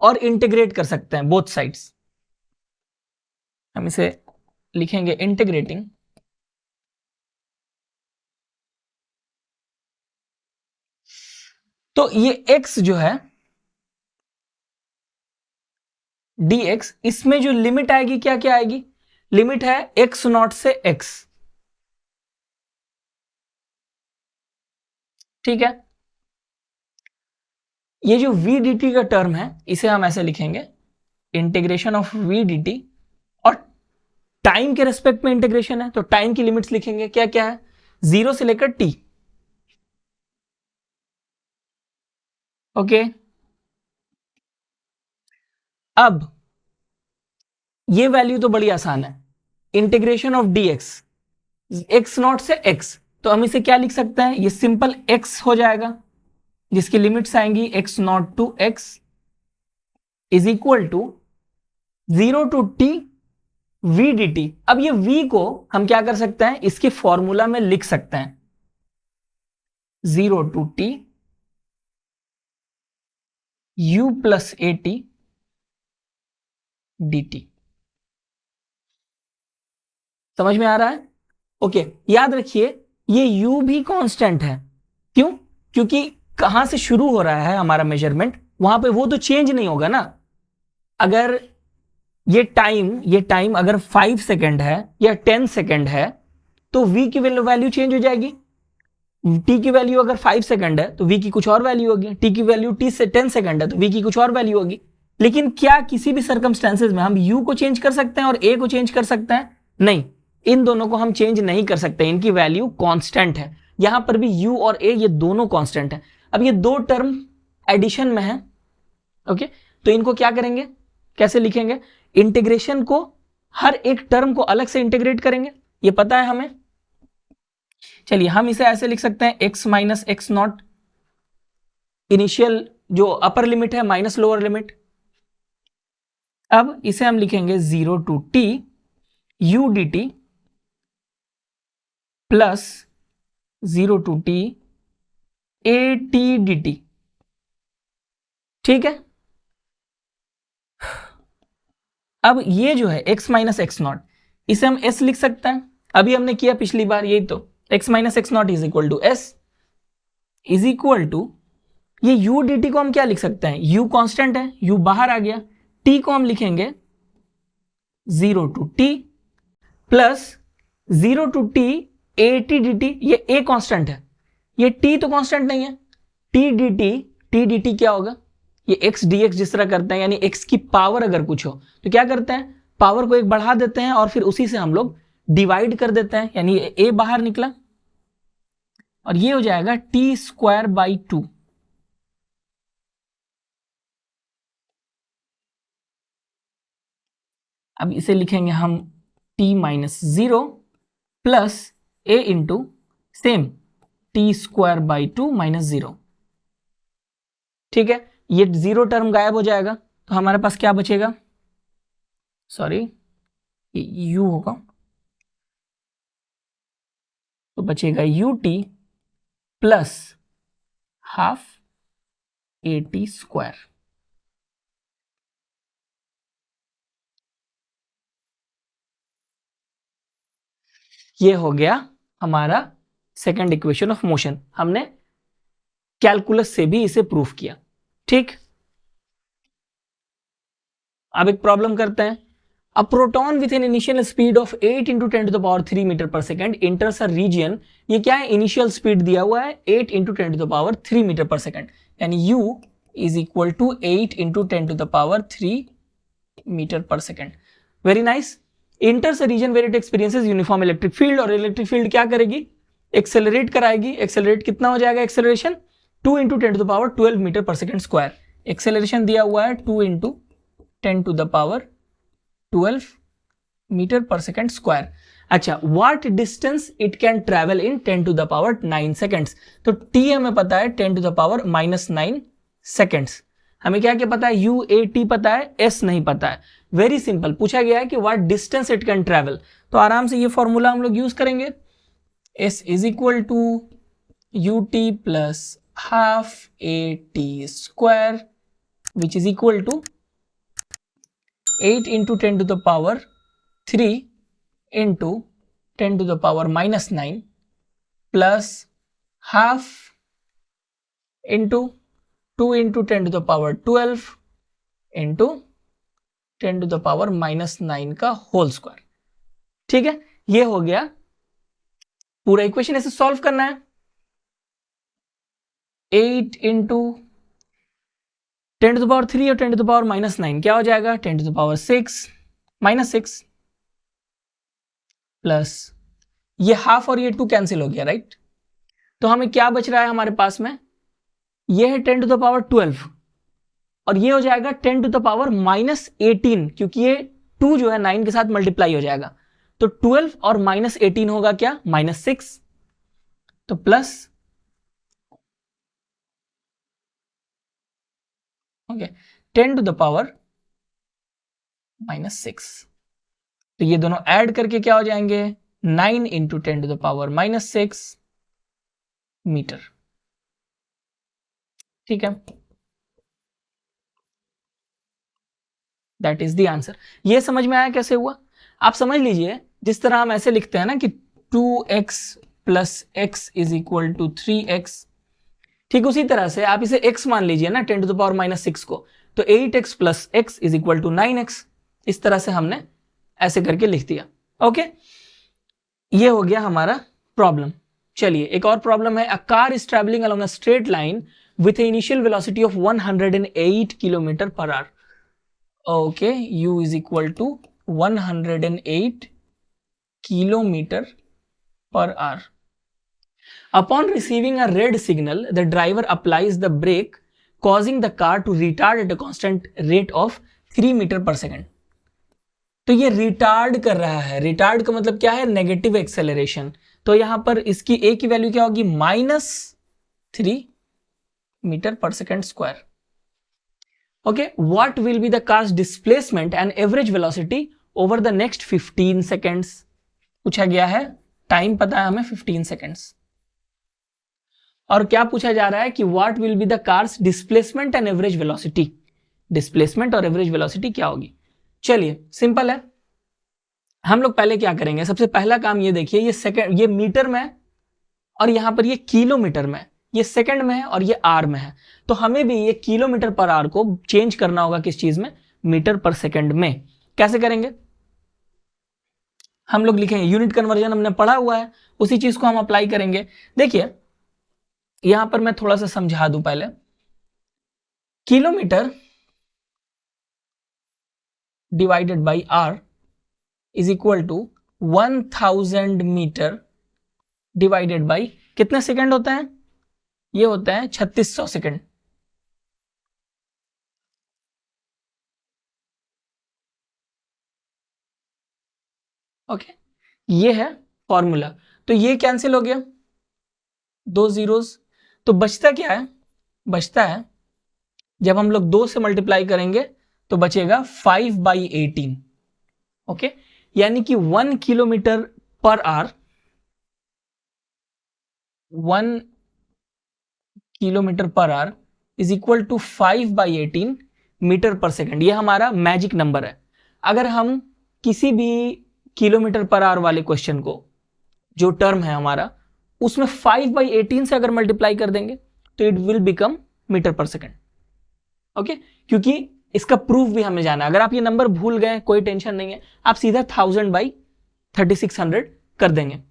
और इंटीग्रेट कर सकते हैं बोथ साइड्स। हम इसे लिखेंगे इंटीग्रेटिंग तो ये x जो है dx, इसमें जो लिमिट आएगी क्या क्या आएगी? लिमिट है x नॉट से x, ठीक है। ये जो v dt का टर्म है इसे हम ऐसे लिखेंगे, इंटीग्रेशन ऑफ v dt, और टाइम के रेस्पेक्ट में इंटीग्रेशन है तो टाइम की लिमिट्स लिखेंगे, क्या क्या है? 0 से लेकर t, ओके। अब ये वैल्यू तो बड़ी आसान है, integration of dx, x not से x, तो हम इसे क्या लिख सकते हैं? ये सिंपल x हो जाएगा, जिसकी लिमिट्स आएंगी x naught to x is equal to 0 to t v dt। अब ये v को हम क्या कर सकते हैं? इसके फॉर्मूला में लिख सकते हैं, 0 to t u plus at dt। समझ में आ रहा है? ओके, याद रखिए ये u भी कांस्टेंट है। क्यों? क्योंकि कहां से शुरू हो रहा है हमारा मेजरमेंट, वहां पे वो तो चेंज नहीं होगा ना। अगर ये टाइम अगर 5 सेकंड है या 10 सेकंड है तो v की वैल्यू चेंज हो जाएगी। t की वैल्यू अगर 5 सेकंड है तो v की कुछ और वैल्यू होगी, t की वैल्यू 10 सेकंड है तो v की कुछ और वैल्यू होगी। लेकिन क्या किसी भी सर्कमस्टेंसेज में हम u को चेंज कर सकते हैं और a को चेंज कर सकते हैं? नहीं, इन दोनों को हम चेंज नहीं कर सकते, इनकी वैल्यू कांस्टेंट है। यहां पर भी u और a ये दोनों कांस्टेंट है। अब ये दो टर्म एडिशन में है, ओके, तो इनको क्या करेंगे, कैसे लिखेंगे? इंटीग्रेशन को हर एक टर्म को अलग से इंटीग्रेट करेंगे, ये पता है हमें। चलिए हम इसे ऐसे लिख सकते हैं, x minus x naught, initial जो अपर लिमिट है माइनस लोअर लिमिट। अब इसे हम लिखेंगे 0 to t u dt plus 0 to t at dt, ठीक है। अब ये जो है x माइनस एक्स नॉट, इसे हम s लिख सकते हैं, अभी हमने किया पिछली बार यही तो, x minus x naught is equal to s is equal to, ये u dt को हम क्या लिख सकते हैं? u कांस्टेंट है, u बाहर आ गया, t को हम लिखेंगे 0 to t plus 0 to t at dt, ये a कांस्टेंट है, ये t तो कांस्टेंट नहीं है, t dt क्या होगा? ये x dx जिस तरह करते हैं, यानी x की पावर अगर कुछ हो तो क्या करते हैं? पावर को एक बढ़ा देते हैं और फिर उसी से हम लोग डिवाइड कर देते हैं, यानी a बाहर निकला और ये हो जाएगा t स्क्वायर बाई 2। अब इसे लिखेंगे हम t minus 0 plus a into same t square by 2 minus 0, ठीक है। ये 0 टर्म गायब हो जाएगा तो हमारे पास क्या बचेगा? सॉरी, ये u होगा, तो बचेगा ut plus half at square. ये हो गया हमारा सेकंड इक्वेशन ऑफ मोशन, हमने कैलकुलस से भी इसे प्रूफ किया, ठीक। अब एक प्रॉब्लम करते हैं। A proton with an initial speed of 8 into 10 to the power 3 metre per second enters a region, ये क्या है? इनिशियल स्पीड दिया हुआ है 8 into 10 to the power 3 metre per second, यानी u is equal to 8 into 10 to the power 3 metre per second. Very nice. Enters a region where it experiences uniform electric field, और electric field क्या करेगी? Accelerate कराएगी। Accelerate कितना हो जाएगा acceleration? 2 into 10 to the power 12 metre per second square. Acceleration दिया हुआ है 2 into 10 to the power 12 metre per second square. अच्छा, what distance it can travel in 10 to the power 9 seconds. तो t हमें पता है 10 टू द पावर -9 सेकंड्स। हमें क्या क्या पता है? u a t पता है, s नहीं पता है। वेरी सिंपल, पूछा गया है कि what distance it can travel, तो आराम से ये फॉर्मूला हम लोग यूज करेंगे, s is equal to u t plus half a t square which is equal to 8 into 10 to the power 3 into 10 to the power -9 plus half into 2 into 10⁻12 into 10⁻⁻9 का whole square. ठीक है, ये हो गया पूरा equation. ऐसे solve करना है। 8 इंटू 10⁻³ और 10⁻⁻9 क्या हो जाएगा? 10⁻6 -6 प्लस ये हाफ और ये 2 कैंसिल हो गया, राइट? तो हमें क्या बच रहा है हमारे पास में? ये है 10⁻12 और ये हो जाएगा 10⁻−18, क्योंकि ये 2 जो है 9 के साथ मल्टीप्लाई हो जाएगा। तो 12 और -18 होगा क्या? -6। तो प्लस ओके 10⁻−6। तो ये दोनों ऐड करके क्या हो जाएंगे? 9 इंटू 10⁻−6 मीटर। ठीक है, दैट इज द आंसर। ये समझ में आया कैसे हुआ? आप समझ लीजिए, जिस तरह हम ऐसे लिखते हैं ना कि 2x + x = 3x, ठीक उसी तरह से आप इसे x मान लीजिए ना 10⁻−6 को, तो 8x + x = 9x। इस तरह से हमने ऐसे करके लिख दिया। ओके, ये हो गया हमारा प्रॉब्लम। चलिए एक और प्रॉब्लम है। A car is travelling along a straight line with initial velocity of 108 km/h। Okay, u = 108 km/h. Upon receiving a red signal, the driver applies the brake, causing the car to retard at a constant rate of 3 m/s. तो ये retard कर रहा है। Retard का मतलब क्या है? Negative acceleration. तो यहां पर इसकी ए की वैल्यू क्या होगी? -3 m/s²। Okay, what will be the cars displacement and average velocity over the next 15 seconds? पूछा गया है, टाइम पता है हमें 15 सेकेंड्स। और क्या पूछा जा रहा है कि what will be the cars displacement and average velocity. Displacement और एवरेज वेलोसिटी क्या होगी? चलिए सिंपल है। हम लोग पहले क्या करेंगे? सबसे पहला काम ये देखिए, ये सेकंड, ये मीटर में और यहां पर ये किलोमीटर में, ये सेकंड में है और ये आर में है। तो हमें भी ये km/h को चेंज करना होगा किस चीज में? मीटर/सेकंड में। कैसे करेंगे? हम लोग लिखेंगे, यूनिट कन्वर्जन हमने पढ़ा हुआ है, उसी चीज को हम अप्लाई करेंगे। देखिए यहां पर मैं थोड़ा सा समझा दूं पहले। Kilometre divided by r is equal to 1000 metre divided by कितने सेकंड होता है? ये होता है 3600 सेकंड। ओके, ये है फॉर्मूला। तो ये कैंसिल हो गया, 2 जीरोस। तो बचता क्या है? बचता है, जब हम लोग 2 से मल्टीप्लाई करेंगे तो बचेगा 5/18। ओके, यानी कि 1 km/h 1 km/h is equal to 5/18 metre per second. ये हमारा मैजिक नंबर है। अगर हम किसी भी km/h वाले क्वेश्चन को, जो टर्म है हमारा, उसमें 5/18 से अगर मल्टीप्लाई कर देंगे तो it will become metre per second. Okay, क्योंकि इसका प्रूफ भी हमें जाना है। अगर आप ये नंबर भूल गए कोई टेंशन नहीं है, आप सीधा 1000/3600 कर देंगे।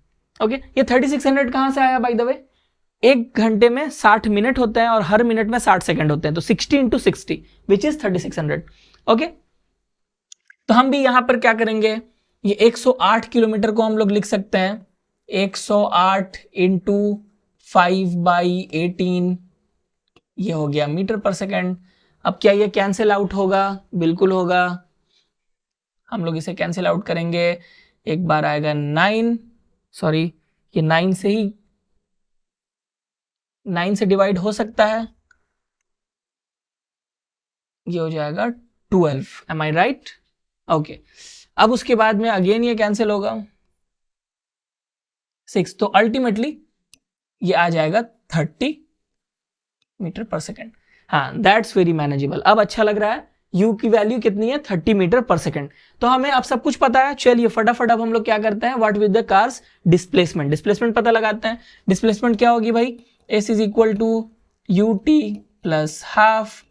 ओके, ये 3600 कहां से आया बाय द वे? एक घंटे में 60 मिनट होते हैं और हर मिनट में 60 सेकंड होते हैं, तो 60 × 60 विच इज 3600। ओके, तो हम भी यहां पर क्या करेंगे? ये 108 किलोमीटर को हम लोग लिख सकते हैं 108 × 5/18, ये हो गया मीटर/सेकंड। अब क्या ये कैंसिल आउट होगा? बिल्कुल होगा। हम लोग इसे कैंसिल आउट करेंगे। एक बार आएगा 9, सॉरी ये 9 से ही 9 से डिवाइड हो सकता है, ये हो जाएगा 12। M I right? ओके, अब उसके बाद में अगेन ये कैंसिल होगा 6, तो अल्टीमेटली ये आ जाएगा 30 मीटर/सेकंड। हाँ, दैट्स वेरी मैनेजेबल। अब अच्छा लग रहा है। u की वैल्यू कितनी है? 30 मीटर/सेकंड। तो हमें अब सब कुछ पता है। चलिए फटाफट अब हम लोग क्या करते हैं? What with the cars displacement पता लगाते हैं। डिस्प्लेसमेंट क्या होगी भाई? s is equal to ut plus half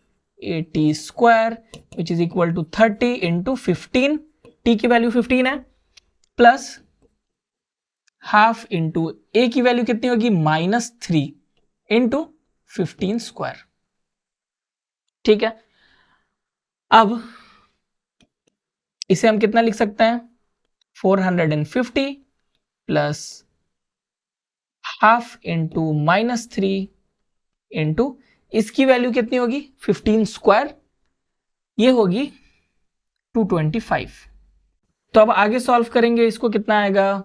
AT square which is equal to 30 into 15, t की वैल्यू 15 है, प्लस हाफ इंटू a की वैल्यू कितनी होगी -3 इंटू 15 स्क्वायर। ठीक है, अब इसे हम कितना लिख सकते हैं 450 प्लस हाफ इंटू -3 इंटू इसकी वैल्यू कितनी होगी 15 स्क्वायर, ये होगी 225। तो अब आगे सॉल्व करेंगे, इसको कितना आएगा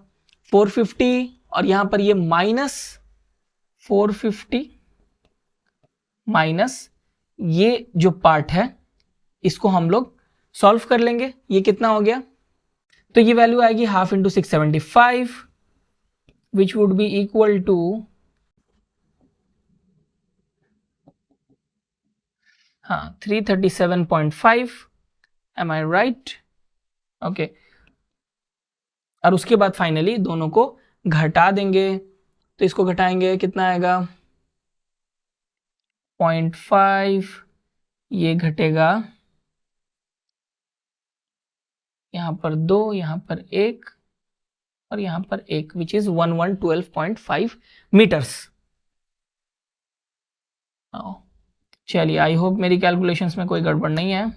450 और यहां पर ये -450 माइनस ये जो पार्ट है इसको हम लोग सॉल्व कर लेंगे। ये कितना हो गया, तो ये वैल्यू आएगी half into 675 which would be equal to 337.5। Am I right? Okay, और उसके बाद फाइनली दोनों को घटा देंगे, तो इसको घटाएंगे कितना आएगा 0.5, ये घटेगा यहां पर 2, यहां पर 1 और यहां पर 1 विच इज 1112.5 मीटर्स। चलिए, आई होप मेरी कैलकुलेशंस में कोई गड़बड़ नहीं है।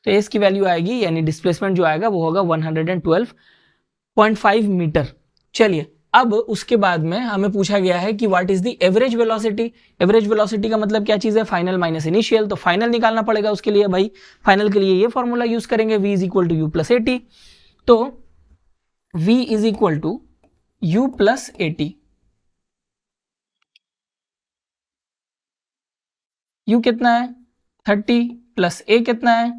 तो इसकी वैल्यू आएगी, यानी डिस्प्लेसमेंट जो आएगा वो होगा 112.5 मीटर। चलिए, अब उसके बाद में हमें पूछा गया है कि what is the average velocity. Average velocity का मतलब क्या चीज है, फाइनल माइनस इनिशियल। तो फाइनल निकालना पड़ेगा उसके लिए भाई, फाइनल के लिए ये फॉर्मूला यूज करेंगे, v is equal to u plus a t. तो v is equal to u plus a t. U कितना है 30 प्लस ए कितना है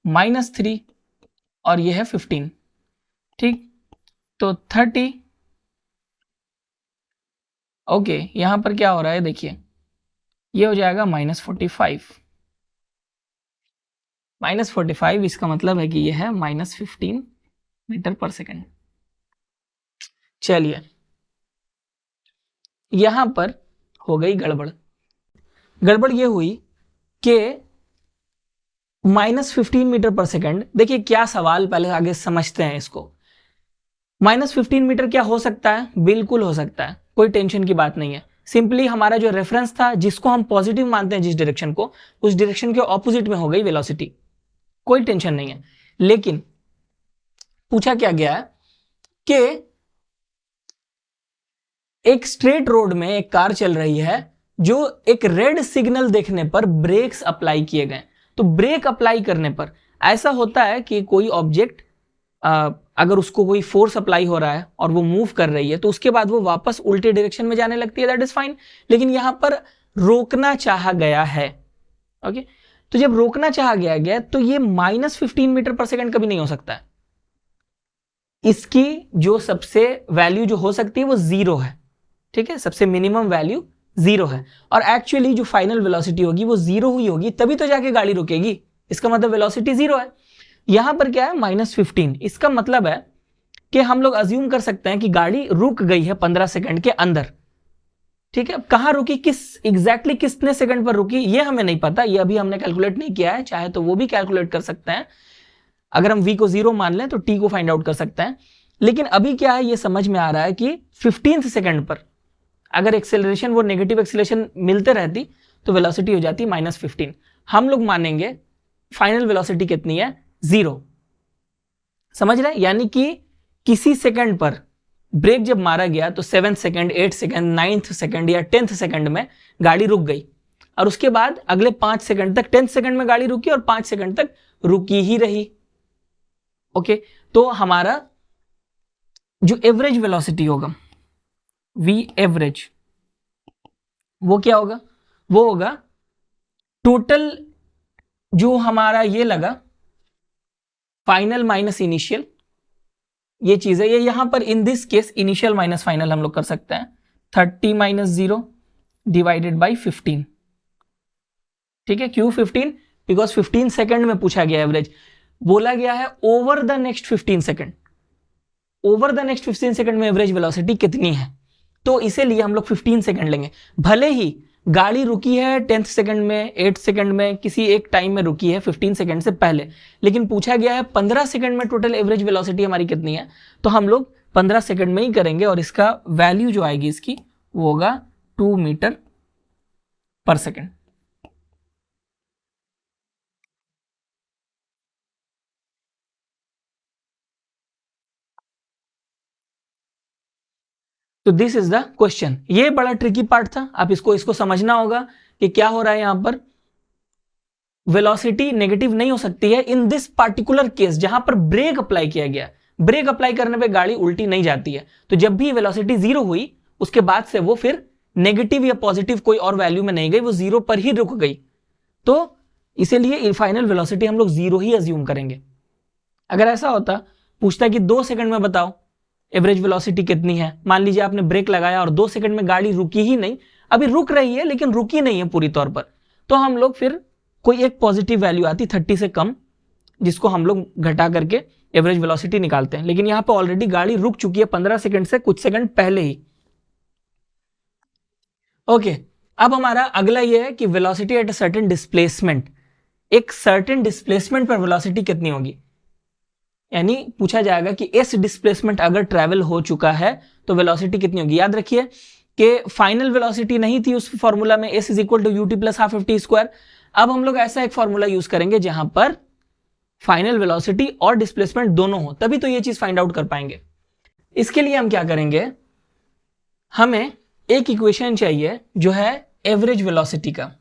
-3 और ये है 15। ठीक, तो 30, ओके, यहां पर क्या हो रहा है देखिए, ये हो जाएगा -45। -45 इसका मतलब है कि ये है -15 मीटर पर सेकेंड। चलिए, यहां पर हो गई गड़बड़। गड़बड़ ये हुई कि -15 मीटर पर सेकेंड, देखिए क्या सवाल, पहले आगे समझते हैं इसको। -15 मीटर क्या हो सकता है, बिल्कुल हो सकता है, कोई टेंशन की बात नहीं है। सिंपली हमारा जो रेफरेंस था, जिसको हम पॉजिटिव मानते हैं जिस डायरेक्शन को, उस डायरेक्शन के ऑपोजिट में हो गई वेलोसिटी, कोई टेंशन नहीं है। लेकिन पूछा क्या गया है कि एक स्ट्रेट रोड में एक कार चल रही है, जो एक रेड सिग्नल देखने पर ब्रेक्स अप्लाई किए गए। तो ब्रेक अप्लाई करने पर ऐसा होता है कि कोई ऑब्जेक्ट अगर उसको कोई फोर्स अप्लाई हो रहा है और वो मूव कर रही है, तो उसके बाद वो वापस उल्टे डायरेक्शन में जाने लगती है, दैट इज फाइन। लेकिन यहां पर रोकना चाहा गया है। ओके, तो जब रोकना चाहा गया तो ये -15 मीटर पर सेकंड कभी नहीं हो सकता है। इसकी जो सबसे वैल्यू जो हो सकती है वो 0 है। ठीक है, सबसे मिनिमम वैल्यू 0 है, और एक्चुअली जो फाइनल वेलोसिटी होगी वो 0 हुई होगी, तभी तो जाके गाड़ी रुकेगी। इसका मतलब वेलोसिटी 0 है। यहां पर क्या है -15, इसका मतलब है कि हम लोग अज्यूम कर सकते हैं कि गाड़ी रुक गई है 15 सेकंड के अंदर। ठीक है, कहां रुकी, एग्जैक्टली कितने सेकंड पर रुकी, ये हमें नहीं पता, ये अभी हमने कैलकुलेट नहीं किया है। चाहे तो वो भी कैलकुलेट कर सकते हैं, अगर हम v को 0 मान लें तो t को फाइंड आउट कर सकते हैं। लेकिन अभी क्या है, ये समझ में आ रहा है कि 15th सेकंड पर अगर एक्सेलरेशन, वो नेगेटिव एक्सेलरेशन मिलते रहती तो वेलोसिटी हो जाती -15। हम लोग मानेंगे फाइनल वेलोसिटी कितनी है 0। समझ रहे हैं, यानी कि किसी सेकंड पर ब्रेक जब मारा गया तो 7th second, 8th second, 9th second या 10th सेकंड में गाड़ी रुक गई, और उसके बाद अगले 5 सेकंड तक, 10th सेकंड में गाड़ी रुकी और 5 सेकंड तक रुकी ही रही। ओके, तो हमारा जो एवरेज वेलोसिटी होगा v एवरेज, वो क्या होगा, वो होगा टोटल जो हमारा ये लगा फाइनल माइनस इनिशियल, ये चीज है। ये यहां पर in this case initial minus final हम लोग कर सकते हैं, 30 - 0 डिवाइडेड बाई 15। ठीक है, क्यों 15, बिकॉज 15 सेकंड में पूछा गया एवरेज, बोला गया है over the next 15 second. Over the next 15 second में एवरेज वेलोसिटी कितनी है, तो इसीलिए हम लोग 15 सेकंड लेंगे। भले ही गाड़ी रुकी है 10th सेकंड में, 8th सेकंड में, किसी एक टाइम में रुकी है 15 सेकंड से पहले, लेकिन पूछा गया है 15 सेकंड में टोटल एवरेज वेलोसिटी हमारी कितनी है, तो हम लोग 15 सेकंड में ही करेंगे और इसका वैल्यू जो आएगी इसकी वो होगा 2 मीटर पर सेकंड। तो दिस इज द क्वेश्चन। ये बड़ा ट्रिकी पार्ट था, आप इसको समझना होगा कि क्या हो रहा है यहां पर। वेलोसिटी नेगेटिव नहीं हो सकती है इन दिस पार्टिकुलर केस जहां पर ब्रेक अप्लाई किया गया। ब्रेक अप्लाई करने पे गाड़ी उल्टी नहीं जाती है, तो जब भी वेलोसिटी 0 हुई उसके बाद से वो फिर नेगेटिव या पॉजिटिव कोई और वैल्यू में नहीं गई, वो 0 पर ही रुक गई। तो इसीलिए फाइनल वेलोसिटी हम लोग 0 ही अज्यूम करेंगे। अगर ऐसा होता, पूछता कि 2 सेकंड में बताओ एवरेज वेलोसिटी कितनी है, मान लीजिए आपने ब्रेक लगाया और 2 सेकंड में गाड़ी रुकी ही नहीं, अभी रुक रही है लेकिन रुकी नहीं है पूरी तौर पर, तो हम लोग फिर कोई एक पॉजिटिव वैल्यू आती 30 से कम, जिसको हम लोग घटा करके एवरेज वेलोसिटी निकालते हैं। लेकिन यहां पर ऑलरेडी गाड़ी रुक चुकी है 15 सेकंड से कुछ सेकंड पहले ही। ओके, अब हमारा अगला यह है कि velocity at a certain displacement, एक सर्टेन डिस्प्लेसमेंट पर वेलोसिटी कितनी होगी, यानी पूछा जाएगा कि इस डिस्प्लेसमेंट अगर ट्रैवल हो चुका है तो वेलोसिटी कितनी होगी। याद रखिए कि फाइनल वेलोसिटी नहीं थी उस फॉर्मूला में, s = ut + ½ ft स्क्वायर। अब हम लोग ऐसा एक फॉर्मूला यूज करेंगे जहां पर फाइनल वेलोसिटी और डिस्प्लेसमेंट दोनों हो, तभी तो ये चीज फाइंड आउट कर पाएंगे। इसके लिए हम क्या करेंगे, हमें एक इक्वेशन चाहिए जो है एवरेज वेलोसिटी का।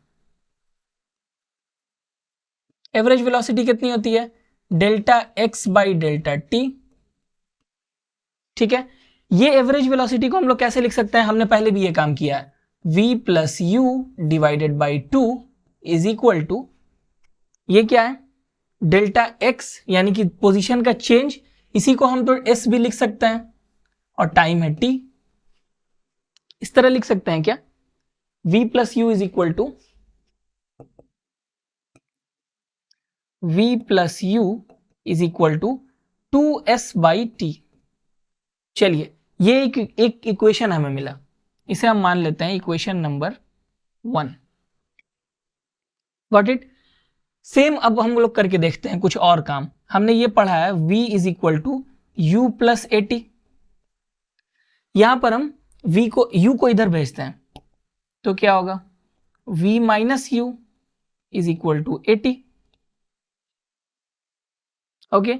एवरेज वेलोसिटी कितनी होती है, ΔX/ΔT। ठीक है, ये एवरेज वेलोसिटी को हम लोग कैसे लिख सकते हैं, हमने पहले भी ये काम किया है, v + u / 2 = ये क्या है, ΔX यानी कि पोजीशन का चेंज, इसी को हम तो s भी लिख सकते हैं, और टाइम है t। इस तरह लिख सकते हैं क्या, v + u = v + u = 2s/t। चलिए, ये एक इक्वेशन हमें मिला, इसे हम मान लेते हैं equation number 1। Got it. Same अब हम लोग करके देखते हैं कुछ और काम। हमने ये पढ़ा है v = u + at। यहां पर हम u को इधर भेजते हैं, तो क्या होगा, v - u = at। ओके,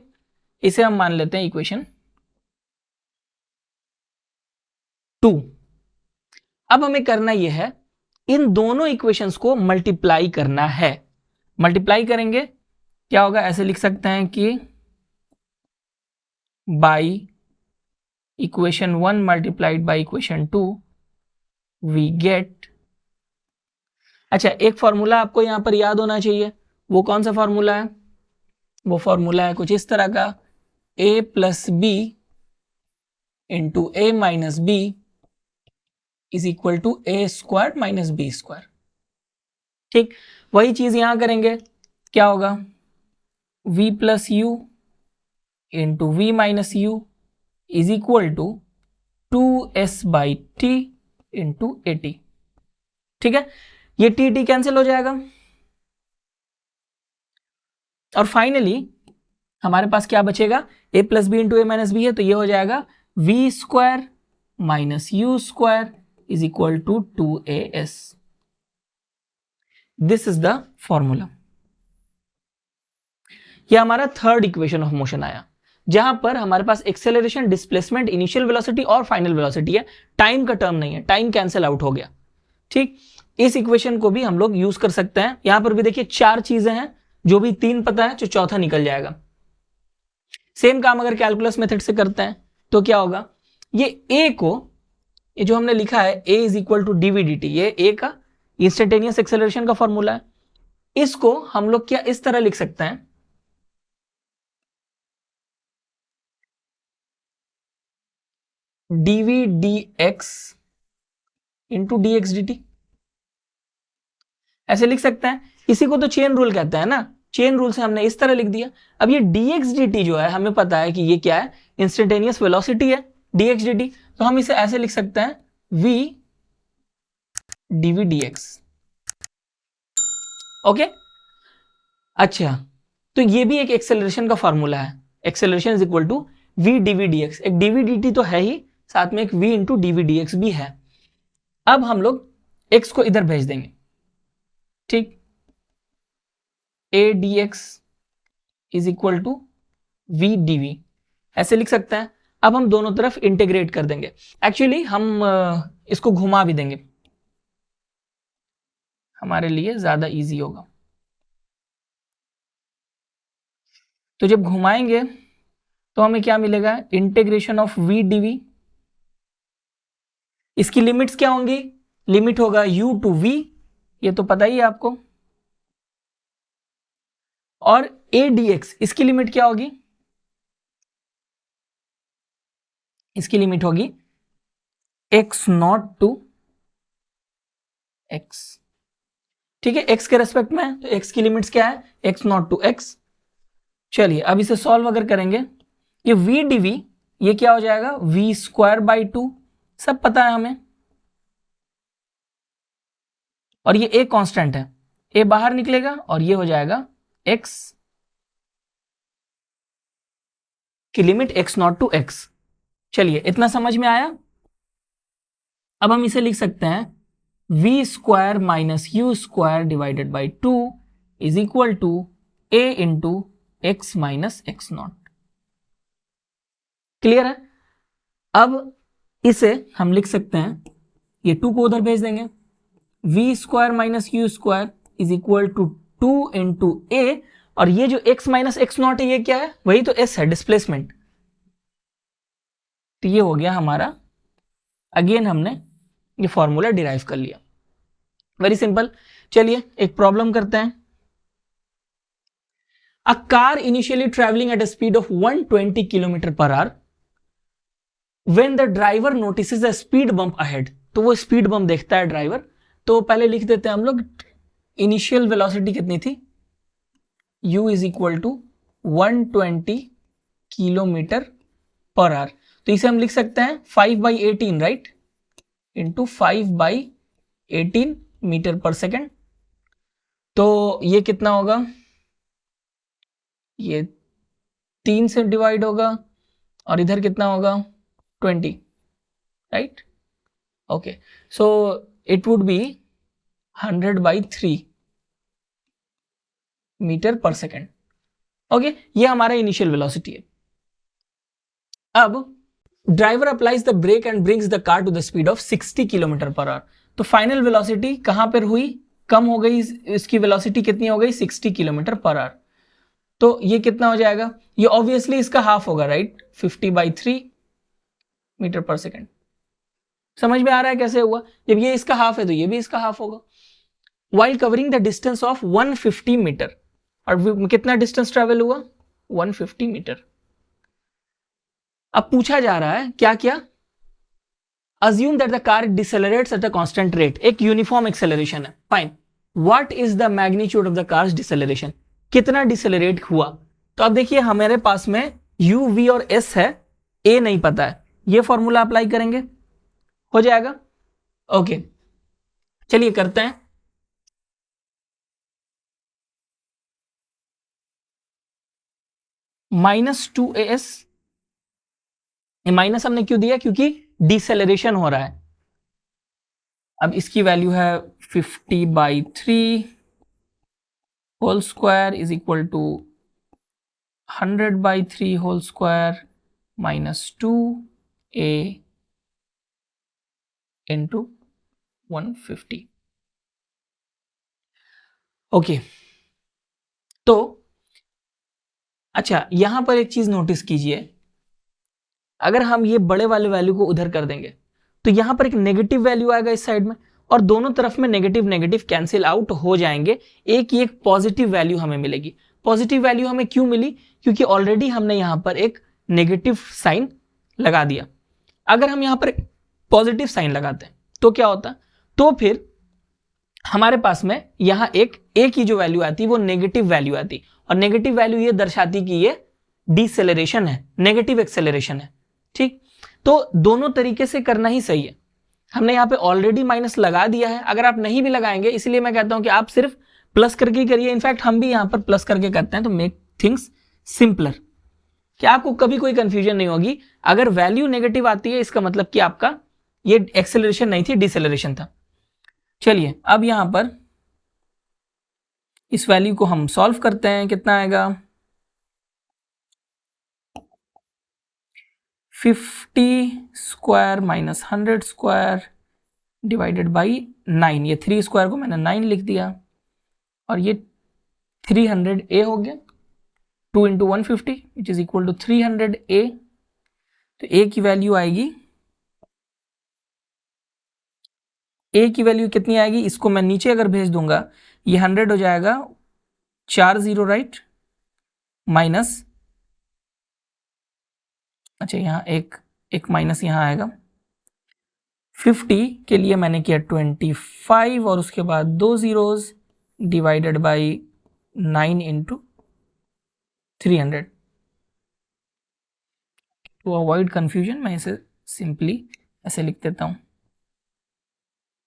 इसे हम मान लेते हैं इक्वेशन 2। अब हमें करना यह है, इन दोनों इक्वेशंस को मल्टीप्लाई करना है। मल्टीप्लाई करेंगे क्या होगा, ऐसे लिख सकते हैं कि by equation 1 multiplied by equation 2 we get. अच्छा, एक फॉर्मूला आपको यहां पर याद होना चाहिए, वो कौन सा फॉर्मूला है, वो फॉर्मूला है कुछ इस तरह का, a + b × a - b = a² - b²। ठीक, वही चीज यहां करेंगे, क्या होगा, v + u × v - u = 2s/t × at। ठीक है, ये t कैंसिल हो जाएगा, और फाइनली हमारे पास क्या बचेगा, a + b × a - b है, तो ये हो जाएगा v² - u² = 2as। This is the formula. यह हमारा थर्ड इक्वेशन ऑफ मोशन आया, जहां पर हमारे पास एक्सेलरेशन, डिस्प्लेसमेंट, इनिशियल वेलोसिटी और फाइनल वेलोसिटी है, टाइम का टर्म नहीं है, टाइम कैंसिल आउट हो गया। ठीक, इस इक्वेशन को भी हम लोग यूज कर सकते हैं। यहां पर भी देखिए 4 चीजें हैं, जो भी 3 पता है, जो चौथा निकल जाएगा। सेम काम अगर कैलकुलस मेथड से करते हैं तो क्या होगा, ये a को, ये जो हमने लिखा है a = dv/dt, ये a का इंस्टेंटेनियस एक्सेलरेशन का फॉर्मूला है। इसको हम लोग क्या इस तरह लिख सकते हैं, dv/dx × dx/dt, ऐसे लिख सकते हैं। इसी को तो चेन रूल कहते हैं ना, चेन रूल से हमने इस तरह लिख दिया। अब ये dx/dt जो है, हमें पता है कि ये क्या है, इंस्टेंटेनियस वेलोसिटी है dx/dt, तो हम इसे ऐसे लिख सकते हैं v dv dx। ओके, अच्छा, तो ये भी एक एक्सेलरेशन का फॉर्मूला है, acceleration is equal to v dv dx। एक dv dt तो है ही, साथ में एक v इंटू dv dx भी है। अब हम लोग x को इधर भेज देंगे, ठीक, a dx is equal to v dv, ऐसे लिख सकते हैं। अब हम दोनों तरफ इंटीग्रेट कर देंगे, एक्चुअली हम इसको घुमा भी देंगे, हमारे लिए ज्यादा इजी होगा। तो जब घुमाएंगे तो हमें क्या मिलेगा, इंटीग्रेशन ऑफ v dv। इसकी लिमिट्स क्या होंगी, लिमिट होगा u टू v, ये तो पता ही है आपको, और a dx इसकी लिमिट क्या होगी, इसकी लिमिट होगी x नॉट टू x। ठीक है, x के रेस्पेक्ट में, तो x की लिमिट्स क्या है, x नॉट टू x। चलिए अब इसे सॉल्व अगर करेंगे, ये v dv ये क्या हो जाएगा, v स्क्वायर बाई 2, सब पता है हमें, और ये a कांस्टेंट है, a बाहर निकलेगा और ये हो जाएगा x की limit x naught to x। चलिए इतना समझ में आया। अब हम इसे लिख सकते हैं v square minus u square divided by 2 is equal to a into x minus x naught. Clear है। अब इसे हम लिख सकते हैं, ये 2 को उधर भेज देंगे, v square minus u square is equal to 2 into a, और ये जो x माइनस एक्स नॉट है ये क्या है, वही तो s है, डिस्प्लेसमेंट। तो ये हो गया हमारा, अगेन हमने ये फॉर्मूला डिराइव कर लिया, वेरी सिंपल। चलिए एक प्रॉब्लम करते हैं। A car initially travelling at a speed of 120 kilometre per our, when the driver notices a speed bump ahead, तो वो स्पीड बम्प देखता है ड्राइवर। तो पहले लिख देते हैं हम लोग, इनिशियल वेलोसिटी कितनी थी, u is equal to 120 kilometre per hour. तो इसे हम लिख सकते हैं 5/18, right, into 5/18 metre per second. तो ये कितना होगा, ये 3 से डिवाइड होगा, और इधर कितना होगा 20, right. Okay, so it would be 100/3 metre per second. Okay, ये हमारा इनिशियल वेलोसिटी है। अब driver applies the brake and brings the car to the speed of 60 kilometre per hour. तो फाइनल वेलोसिटी कहां पर हुई, कम हो गई, इसकी वेलोसिटी कितनी हो गई, 60 किलोमीटर पर आवर। तो ये कितना हो जाएगा, ये ऑब्वियसली इसका हाफ होगा, राइट, 50/3 मीटर पर सेकेंड। समझ में आ रहा है कैसे हुआ, जब ये इसका हाफ है तो ये भी इसका हाफ होगा। While covering the distance of 150 metre, और कितना डिस्टेंस ट्रेवल हुआ, 150 मीटर। अब पूछा जा रहा है क्या क्या, assume that the car decelerates at a constant rate, एक यूनिफॉर्म एक्सेलरेशन है, fine. What is the magnitude of the cars deceleration, कितना डिसेलरेट हुआ। तो अब देखिए हमारे पास में u, v और s है, a नहीं पता है, ये फॉर्मूला अप्लाई करेंगे, हो जाएगा। ओके, चलिए करते हैं। -2as, माइनस हमने क्यों दिया, क्योंकि डिसेलरेशन हो रहा है। अब इसकी वैल्यू है 50/3 whole square is equal to 100/3 whole square minus 2a into 150। Okay, तो अच्छा यहां पर एक चीज नोटिस कीजिए, अगर हम ये बड़े वाले वैल्यू को उधर कर देंगे तो यहां पर एक नेगेटिव वैल्यू आएगा इस साइड में, और दोनों तरफ में नेगेटिव नेगेटिव कैंसिल आउट हो जाएंगे, एक ही एक पॉजिटिव वैल्यू हमें मिलेगी। पॉजिटिव वैल्यू हमें क्यों मिली, क्योंकि ऑलरेडी हमने यहां पर एक नेगेटिव साइन लगा दिया। अगर हम यहां पर पॉजिटिव साइन लगाते हैं तो क्या होता, तो फिर हमारे पास में यहां एक की जो वैल्यू आती वो नेगेटिव वैल्यू आती, और नेगेटिव वैल्यू ये दर्शाती कि ये डिसेलरेशन है, नेगेटिव एक्सेलरेशन है, ठीक। तो दोनों तरीके से करना ही सही है। हमने यहाँ पे ऑलरेडी माइनस लगा दिया है, अगर आप नहीं भी लगाएंगे, इसलिए मैं कहता हूं कि आप सिर्फ प्लस करके ही करिए। इनफैक्ट हम भी यहाँ पर प्लस करके करते हैं, तो मेक थिंग्स सिंपलर, कि आपको कभी कोई कंफ्यूजन नहीं होगी। अगर वैल्यू नेगेटिव आती है इसका मतलब कि आपका ये एक्सेलरेशन नहीं थी, डिसेलरेशन था। चलिए अब यहां पर इस वैल्यू को हम सॉल्व करते हैं। कितना आएगा? 50 square minus 100 square divided by 9। ये 3 स्क्वायर को मैंने 9 लिख दिया, और ये 300A हो गया। 2 into 150 which is equal to 300A। तो A की वैल्यू आएगी, A की वैल्यू कितनी आएगी? इसको मैं नीचे अगर भेज दूंगा, ये 100 हो जाएगा, 4 0 राइट, माइनस, अच्छा यहाँ एक माइनस यहाँ आएगा। 50 के लिए मैंने किया 25 और उसके बाद 2 zeros divided by 9 into 300। To avoid confusion मैं इसे सिंपली ऐसे लिख देता हूं।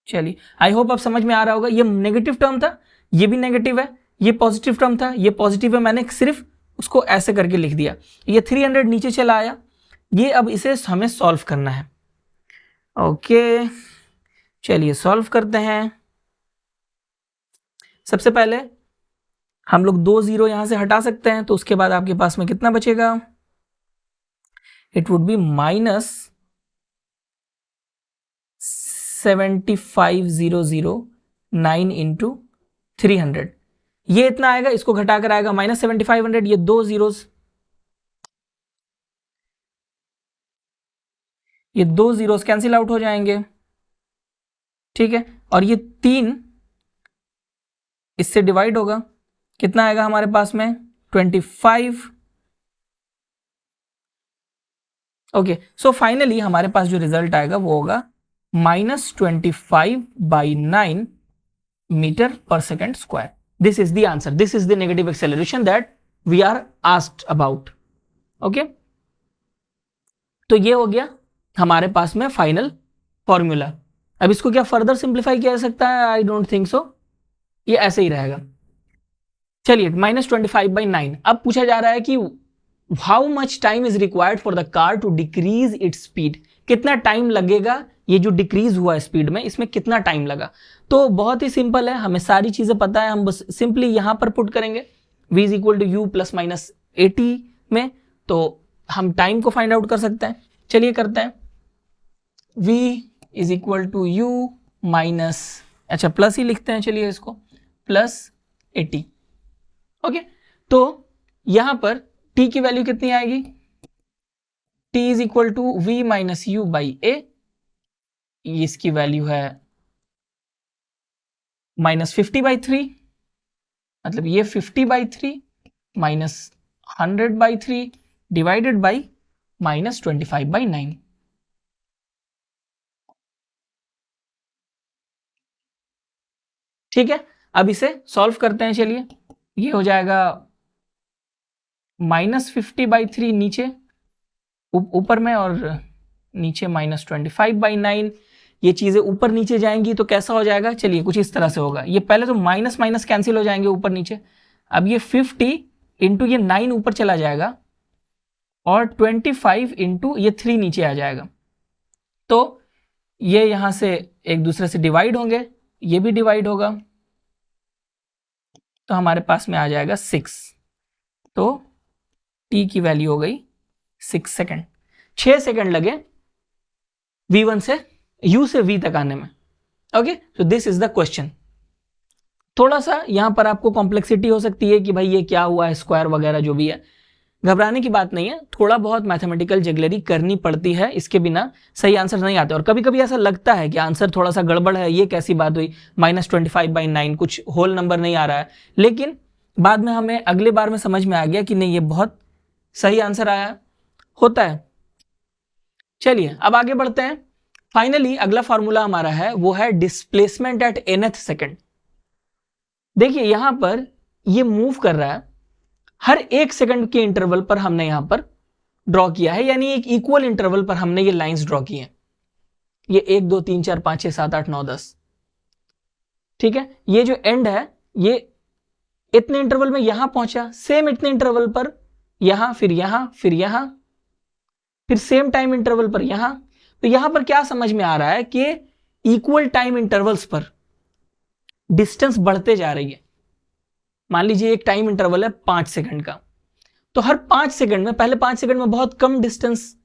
चलिए, आई होप आप समझ में आ रहा होगा। ये नेगेटिव टर्म था, ये भी नेगेटिव है, ये पॉजिटिव टर्म था, ये पॉजिटिव है, मैंने सिर्फ उसको ऐसे करके लिख दिया। ये 300 नीचे चला आया, ये अब इसे हमें सॉल्व करना है। ओके, चलिए सॉल्व करते हैं। सबसे पहले हम लोग 2 0 यहां से हटा सकते हैं, तो उसके बाद आपके पास में कितना बचेगा? It would B minus 75,009 into 300। ये इतना आएगा, इसको घटाकर आएगा माइनस 7500। ये 2 zeros, ये 2 zeros कैंसिल आउट हो जाएंगे, ठीक है। और ये 3 इससे डिवाइड होगा, कितना आएगा हमारे पास में? 25। ओके, सो फाइनली हमारे पास जो रिजल्ट आएगा वो होगा -25/9 metre per second square. This is the answer, this is the negative acceleration that we are asked about. Okay, तो ये हो गया हमारे पास में फाइनल फॉर्मूला। अब इसको क्या फर्दर सिंप्लीफाई किया जा सकता है? आई डोंट थिंक सो, ये ऐसे ही रहेगा। चलिए, -25/9। अब पूछा जा रहा है कि how much time is required for the car to decrease its speed. कितना टाइम लगेगा, ये जो डिक्रीज हुआ स्पीड में, इसमें कितना टाइम लगा? तो बहुत ही सिंपल है, हमें सारी चीजें पता है, हम बस सिंपली यहां पर पुट करेंगे v is equal to u plus minus 80 में, तो हम टाइम को फाइंड आउट कर सकते हैं। चलिए करते हैं। v is equal to u minus, अच्छा प्लस ही लिखते हैं, चलिए इसको प्लस 80। ओके, तो यहां पर t की वैल्यू कितनी आएगी? t is equal to v minus u by a, इसकी वैल्यू है -50/3, मतलब ये 50/3 माइनस 100/3 डिवाइडेड बाई -25/9। ठीक है, अब इसे सॉल्व करते हैं। चलिए, ये हो जाएगा -50/3 नीचे ऊपर में, और नीचे -25/9। ये चीजें ऊपर नीचे जाएंगी तो कैसा हो जाएगा? चलिए कुछ इस तरह से होगा। ये पहले तो माइनस माइनस कैंसिल हो जाएंगे ऊपर नीचे। अब ये 50 इंटू ये 9 ऊपर चला जाएगा, और 25 इंटू ये 3 नीचे आ जाएगा। तो ये यहां से एक दूसरे से डिवाइड होंगे, ये भी डिवाइड होगा, तो हमारे पास में आ जाएगा 6। तो t की वैल्यू हो गई 6 सेकेंड। 6 सेकेंड लगे v1 से u से v तक आने में। Okay, so this is the question. थोड़ा सा यहां पर आपको कॉम्प्लेक्सिटी हो सकती है कि भाई ये क्या हुआ है, स्क्वायर वगैरह जो भी है, घबराने की बात नहीं है। थोड़ा बहुत मैथमेटिकल जगलरी करनी पड़ती है, इसके बिना सही आंसर नहीं आते। और कभी कभी ऐसा लगता है कि आंसर थोड़ा सा गड़बड़ है, ये कैसी बात हुई, -25/9 कुछ होल नंबर नहीं आ रहा है, लेकिन बाद में हमें अगले बार में समझ में आ गया कि नहीं, ये बहुत सही आंसर आया होता है। चलिए अब आगे बढ़ते हैं। फाइनली अगला फॉर्मूला हमारा है वो है डिस्प्लेसमेंट एट nth सेकेंड। देखिए यहां पर ये मूव कर रहा है, हर 1 सेकंड के इंटरवल पर हमने यहां पर ड्रॉ किया है, यानी एक इक्वल इंटरवल पर हमने ये लाइंस ड्रॉ की हैं। ये 1 2 3 4 5 6 7 8 9 10, ठीक है। ये जो एंड है ये इतने इंटरवल में यहां पहुंचा, सेम इतने इंटरवल पर यहां, फिर यहां, फिर यहां, फिर सेम टाइम इंटरवल पर यहां। तो यहां पर क्या समझ में आ रहा है कि इक्वल टाइम इंटरवल्स पर डिस्टेंस बढ़ते जा रही है। मान लीजिए एक टाइम इंटरवल है 5 सेकंड का, तो हर 5 सेकंड में, पहले 5 सेकंड में बहुत कम डिस्टेंस,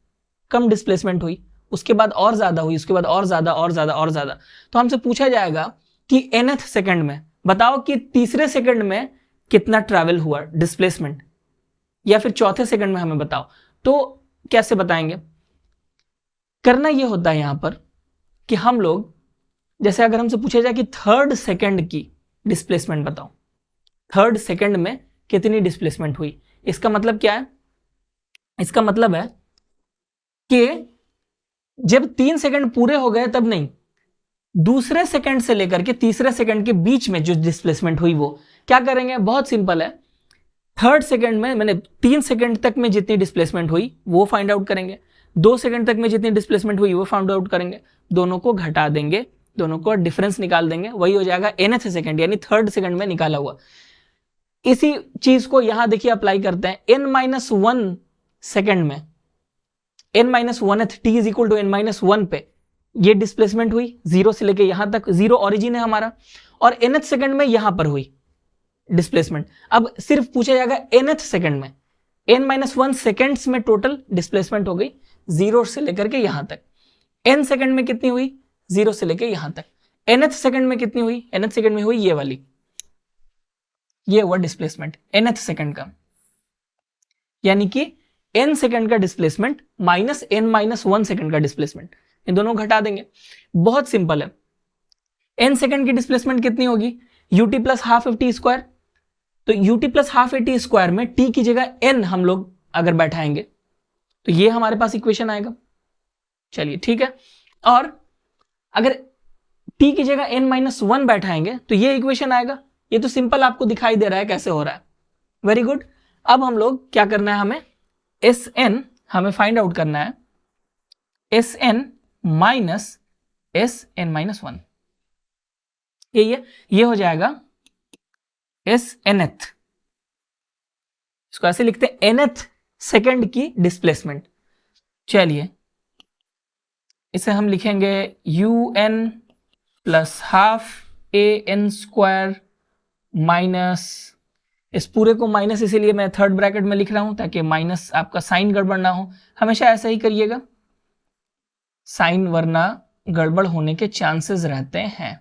कम डिस्प्लेसमेंट हुई, उसके बाद और ज्यादा हुई, उसके बाद और ज्यादा और ज्यादा और ज्यादा। तो हमसे पूछा जाएगा कि nth सेकंड में बताओ कि तीसरे सेकंड में कितना ट्रैवल हुआ डिस्प्लेसमेंट, या फिर चौथे सेकंड में हमें बताओ। तो कैसे बताएंगे? करना यह होता है यहां पर कि हम लोग, जैसे अगर हमसे पूछा जाए कि थर्ड सेकंड की डिस्प्लेसमेंट बताओ, थर्ड सेकंड में कितनी डिस्प्लेसमेंट हुई, इसका मतलब क्या है? इसका मतलब है कि जब 3 सेकंड पूरे हो गए तब नहीं, दूसरे सेकंड से लेकर के तीसरे सेकंड के बीच में जो डिस्प्लेसमेंट हुई वो क्या करेंगे? बहुत सिंपल है, थर्ड सेकंड में मैंने 3 सेकंड तक में जितनी डिस्प्लेसमेंट हुई वो फाइंड आउट करेंगे, 2 सेकंड तक में जितनी डिस्प्लेसमेंट हुई वो फाइंड आउट करेंगे, दोनों को घटा देंगे, दोनों को डिफरेंस निकाल देंगे, वही हो जाएगा nth सेकंड, यानी थर्ड सेकंड में निकाला हुआ। इसी चीज को यहां देखिए अप्लाई करते हैं, n-1 सेकंड में, n-1th t is equal to n-1 पे ये डिस्प्लेसमेंट हुई, 0 से लेके यहां तक, 0 ओरिजिन है हमारा, और nth सेकंड में यहां पर हुई डिस्प्लेसमेंट। अब सिर्फ पूछा जाएगा nth सेकंड में, n-1 सेकंड्स में टोटल डिस्प्लेसमेंट हो गई 0 से लेकर के यहां तक। n सेकंड में कितनी हुई? 0 से लेकर यहां तक। nth सेकंड में कितनी हुई? nth सेकंड में हुई ये वाली, ये हुआ डिस्प्लेसमेंट nth सेकंड का, यानी कि n सेकंड का डिस्प्लेसमेंट माइनस n-1 सेकंड का डिस्प्लेसमेंट, इन दोनों को घटा देंगे। बहुत सिंपल है, n सेकंड की डिस्प्लेसमेंट कितनी होगी? ut plus half F T square. तो ut plus half F T square में t की जगह n हम लोग अगर बैठाएंगे तो ये हमारे पास इक्वेशन आएगा। चलिए ठीक है, और अगर t की जगह n-1 बैठाएंगे तो ये इक्वेशन आएगा। ये तो सिंपल आपको दिखाई दे रहा है कैसे हो रहा है। Very good. अब हम लोग क्या करना है, हमें Sn हमें फाइंड आउट करना है, Sn माइनस Sn-1, ये हो जाएगा Snth, इसको ऐसे लिखते हैं nth सेकंड की डिस्प्लेसमेंट। चलिए इसे हम लिखेंगे un plus half an square minus, इस पूरे को माइनस इसीलिए मैं थर्ड ब्रैकेट में लिख रहा हूं ताकि माइनस आपका साइन गड़बड़ ना हो, हमेशा ऐसा ही करिएगा, साइन वरना गड़बड़ होने के चांसेस रहते हैं।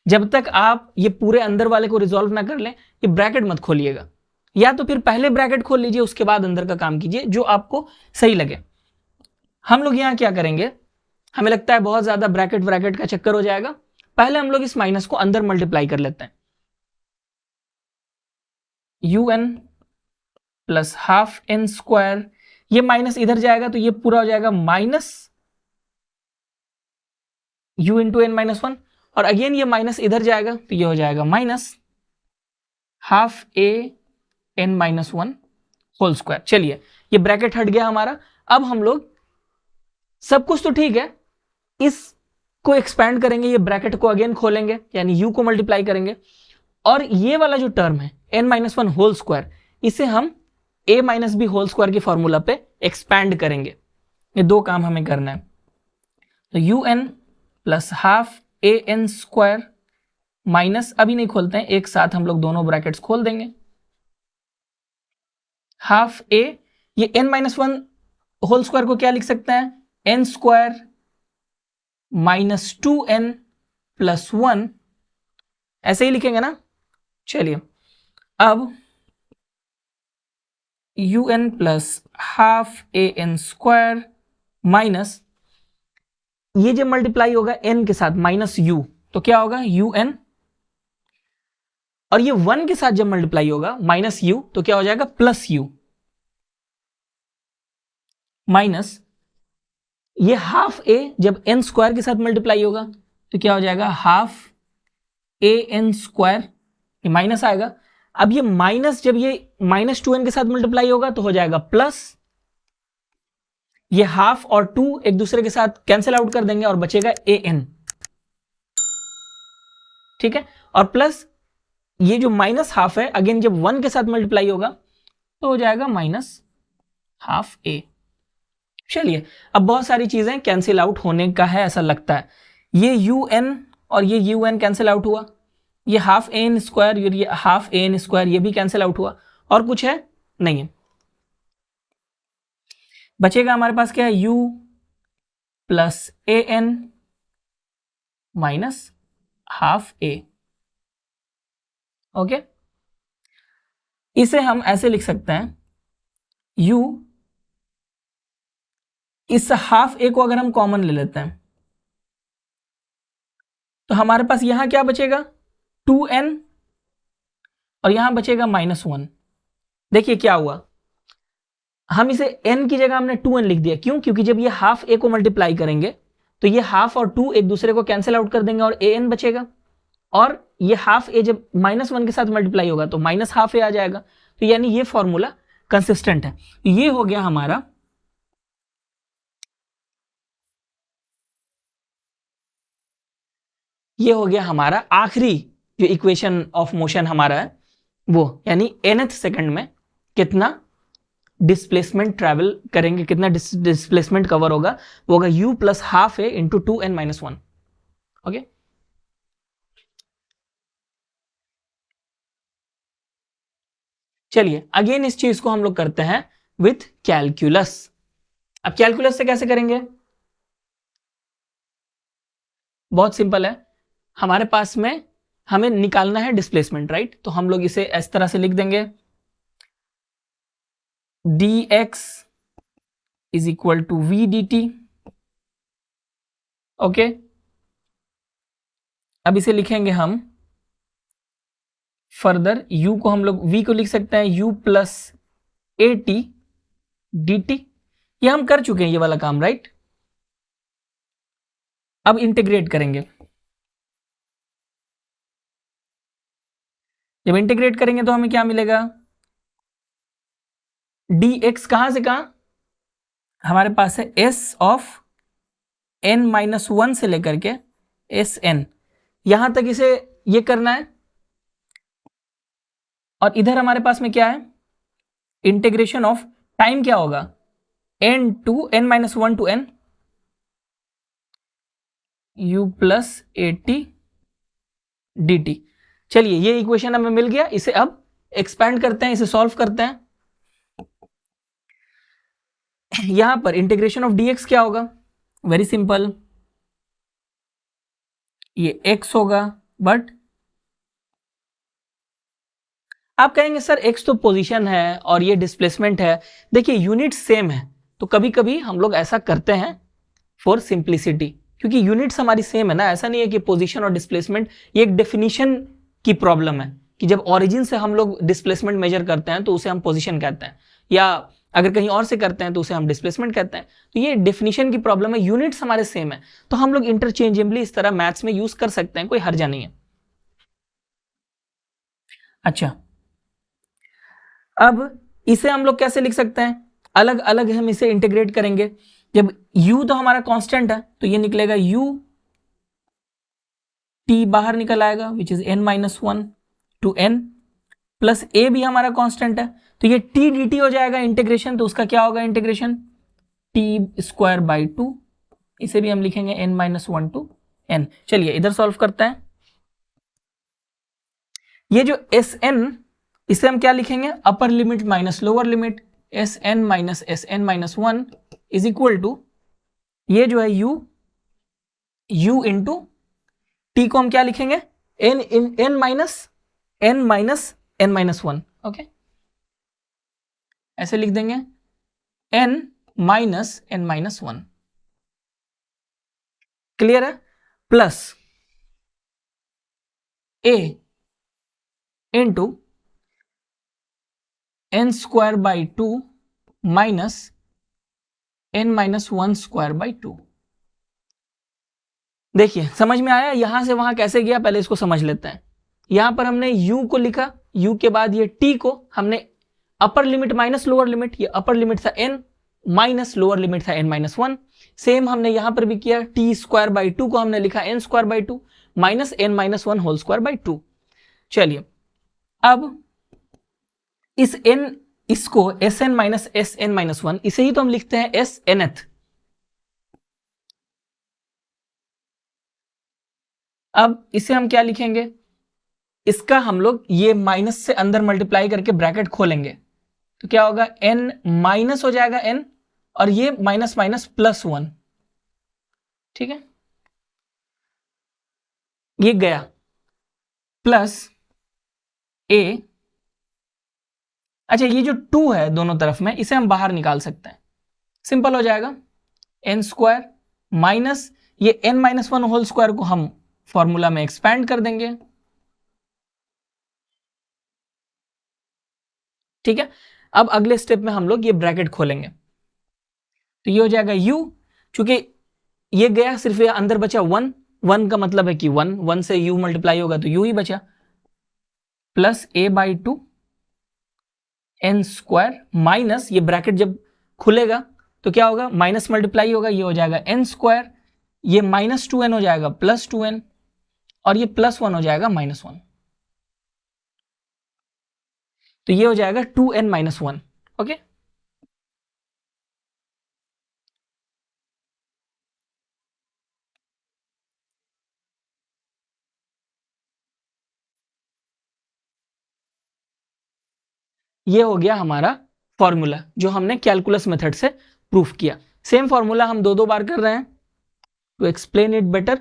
जब तक आप ये पूरे अंदर वाले को रिजॉल्व ना कर लें, ये ब्रैकेट मत खोलिएगा, या तो फिर पहले ब्रैकेट खोल लीजिए उसके बाद अंदर का काम कीजिए, जो आपको सही लगे। हम लोग यहां क्या करेंगे, हमें लगता है बहुत ज्यादा ब्रैकेट ब्रैकेट का चक्कर हो जाएगा, पहले हम लोग इस माइनस को अंदर मल्टीप्लाई कर लेते हैं, un plus half n square, ये माइनस इधर जाएगा तो ये पूरा हो जाएगा माइनस u इंटू n-1, और अगेन ये माइनस इधर जाएगा तो ये हो जाएगा minus half a n-1 whole square. चलिए ये ब्रैकेट हट गया हमारा। अब हम लोग, सब कुछ तो ठीक है, इसको एक्सपैंड करेंगे, ये ब्रैकेट को अगेन खोलेंगे, यानी u को मल्टीप्लाई करेंगे, और ये वाला जो टर्म है n-1 होल स्क्वायर, इसे हम a minus b whole square की फॉर्मूला पे एक्सपैंड करेंगे। ये दो काम हमें करना है। तो un plus half a n square minus, अभी नहीं खोलते हैं, एक साथ हम लोग दोनों ब्रैकेट्स खोल देंगे, हाफ ए, ये n-1 होल स्क्वायर को क्या लिख सकते हैं, n square minus 2n plus 1, ऐसे ही लिखेंगे ना। चलिए अब un plus half a n square minus, ये जब मल्टीप्लाई होगा n के साथ माइनस u तो क्या होगा un, और ये 1 के साथ जब मल्टीप्लाई होगा माइनस u तो क्या हो जाएगा प्लस u, माइनस ये हाफ a जब n स्क्वायर के साथ मल्टीप्लाई होगा तो क्या हो जाएगा हाफ ए एन स्क्वायर, ये माइनस आएगा। अब ये माइनस जब ये माइनस 2n के साथ मल्टीप्लाई होगा तो हो जाएगा प्लस, ये हाफ और 2 एक दूसरे के साथ कैंसिल आउट कर देंगे और बचेगा an, ठीक है। और प्लस ये जो माइनस हाफ है, अगेन जब 1 के साथ मल्टीप्लाई होगा तो हो जाएगा माइनस हाफ a। चलिए, अब बहुत सारी चीजें कैंसिल आउट होने का है ऐसा लगता है। ये un और ये un कैंसिल आउट हुआ, ये हाफ an स्क्वायर और ये हाफ an स्क्वायर ये भी कैंसिल आउट हुआ, और कुछ है नहीं है। बचेगा हमारे पास क्या है, u plus an minus half a। Okay, इसे हम ऐसे लिख सकते हैं, u, इस हाफ a को अगर हम कॉमन ले लेते हैं तो हमारे पास यहां क्या बचेगा, 2n, और यहां बचेगा -1। देखिए क्या हुआ, हम इसे n की जगह हमने 2n लिख दिया। क्यों? क्योंकि जब ये हाफ a को मल्टीप्लाई करेंगे तो ये हाफ और 2 एक दूसरे को कैंसिल आउट कर देंगे और an बचेगा, और ये हाफ a जब -1 के साथ मल्टीप्लाई होगा तो माइनस हाफ a आ जाएगा। तो यानी ये फॉर्मूला कंसिस्टेंट है। ये हो गया हमारा आखिरी जो इक्वेशन ऑफ मोशन हमारा है वो, यानी nth सेकंड में कितना डिस्प्लेसमेंट ट्रैवल करेंगे, कितना डिस्प्लेसमेंट कवर होगा, वो होगा u plus half a into 2n minus 1। Okay, चलिए अगेन इस चीज को हम लोग करते हैं विथ कैलकुलस। अब कैलकुलस से कैसे करेंगे, बहुत सिंपल है। हमारे पास में हमें निकालना है डिस्प्लेसमेंट, राइट। तो हम लोग इसे इस तरह से लिख देंगे, dx is equal to v dt। Okay, अब इसे लिखेंगे हम फर्दर, u को हम लोग v को लिख सकते हैं u plus a t d t. ये हम कर चुके हैं ये वाला काम, राइट। अब इंटीग्रेट करेंगे, जब इंटीग्रेट करेंगे तो हमें क्या मिलेगा, dx कहां से कहां, हमारे पास है s ऑफ n माइनस 1 से लेकर के sn, यहां तक इसे ये करना है। और इधर हमारे पास में क्या है, इंटीग्रेशन ऑफ टाइम क्या होगा, n to n minus 1 to n u plus a t d t. चलिए ये इक्वेशन हमें मिल गया, इसे अब एक्सपैंड करते हैं, इसे सॉल्व करते हैं। यहां पर इंटीग्रेशन ऑफ dx क्या होगा, वेरी सिंपल, ये x होगा, बट आप कहेंगे सर x तो पोजीशन है और ये डिस्प्लेसमेंट है। देखिए यूनिट सेम है, तो कभी कभी हम लोग ऐसा करते हैं फॉर सिंप्लिसिटी, क्योंकि यूनिट्स हमारी सेम है ना। ऐसा नहीं है कि पोजीशन और डिस्प्लेसमेंट, ये एक डेफिनेशन की प्रॉब्लम है कि जब ओरिजिन से हम लोग डिस्प्लेसमेंट मेजर करते हैं तो उसे हम पोजीशन कहते हैं, या अगर कहीं और से करते हैं तो उसे हम डिस्प्लेसमेंट कहते हैं। तो ये डेफिनेशन की प्रॉब्लम है, यूनिट्स हमारे सेम है, तो हम लोग इंटरचेंजेबली इस तरह मैथ्स में यूज कर सकते हैं, कोई हर्जा नहीं है। अच्छा, अब इसे हम लोग कैसे लिख सकते हैं, अलग अलग हम इसे इंटीग्रेट करेंगे। जब u तो हमारा कांस्टेंट है तो ये निकलेगा u, t बाहर निकल आएगा which is n minus 1 to n, plus a भी हमारा कांस्टेंट है तो ये t dt हो जाएगा इंटीग्रेशन, तो उसका क्या होगा इंटीग्रेशन, t स्क्वायर बाई 2, इसे भी हम लिखेंगे n माइनस 1 टू n। चलिए इधर सॉल्व करते हैं। ये जो sn, इसे हम क्या लिखेंगे, upper limit minus lower limit, sn minus 1 is equal to, ये जो है u इंटू t को हम क्या लिखेंगे, n माइनस 1। ओके, ऐसे लिख देंगे n माइनस 1, क्लियर है, plus a into n square by 2 minus n minus 1 square by 2। देखिए समझ में आया, यहां से वहां कैसे गया, पहले इसको समझ लेते हैं। यहां पर हमने u को लिखा, u के बाद ये t को हमने अपर लिमिट माइनस लोअर लिमिट, ये अपर लिमिट था n, माइनस लोअर लिमिट था n-1। सेम हमने यहां पर भी किया, t²/2 को हमने लिखा n² minus n-1 whole square by 2। चलिए अब इस n, इसको Sn-Sn-1 इसे ही तो हम लिखते हैं Snth। अब इसे हम क्या लिखेंगे, इसका हम लोग ये माइनस से अंदर मल्टीप्लाई करके ब्रैकेट खोलेंगे तो क्या होगा, n माइनस हो जाएगा n और ये माइनस माइनस +1। ठीक है, ये गया प्लस a। अच्छा, ये जो 2 है दोनों तरफ में, इसे हम बाहर निकाल सकते हैं, सिंपल हो जाएगा n² माइनस ये n-1 होल स्क्वायर को हम फॉर्मूला में एक्सपैंड कर देंगे। ठीक है, अब अगले स्टेप में हम लोग ये ब्रैकेट खोलेंगे तो ये हो जाएगा u, चूंकि ये गया सिर्फ ये अंदर बचा 1, 1 का मतलब है कि 1, 1 से u मल्टीप्लाई होगा तो u ही बचा, प्लस a/2 n² माइनस ये ब्रैकेट जब खुलेगा तो क्या होगा, माइनस मल्टीप्लाई होगा, ये हो जाएगा n², ये -2n हो जाएगा +2n और ये +1 हो जाएगा -1, तो ये हो जाएगा 2n-1। ओके, ये हो गया हमारा फॉर्मूला जो हमने कैलकुलस मेथड से प्रूफ किया। सेम फॉर्मूला हम दो बार कर रहे हैं टू एक्सप्लेन इट बेटर।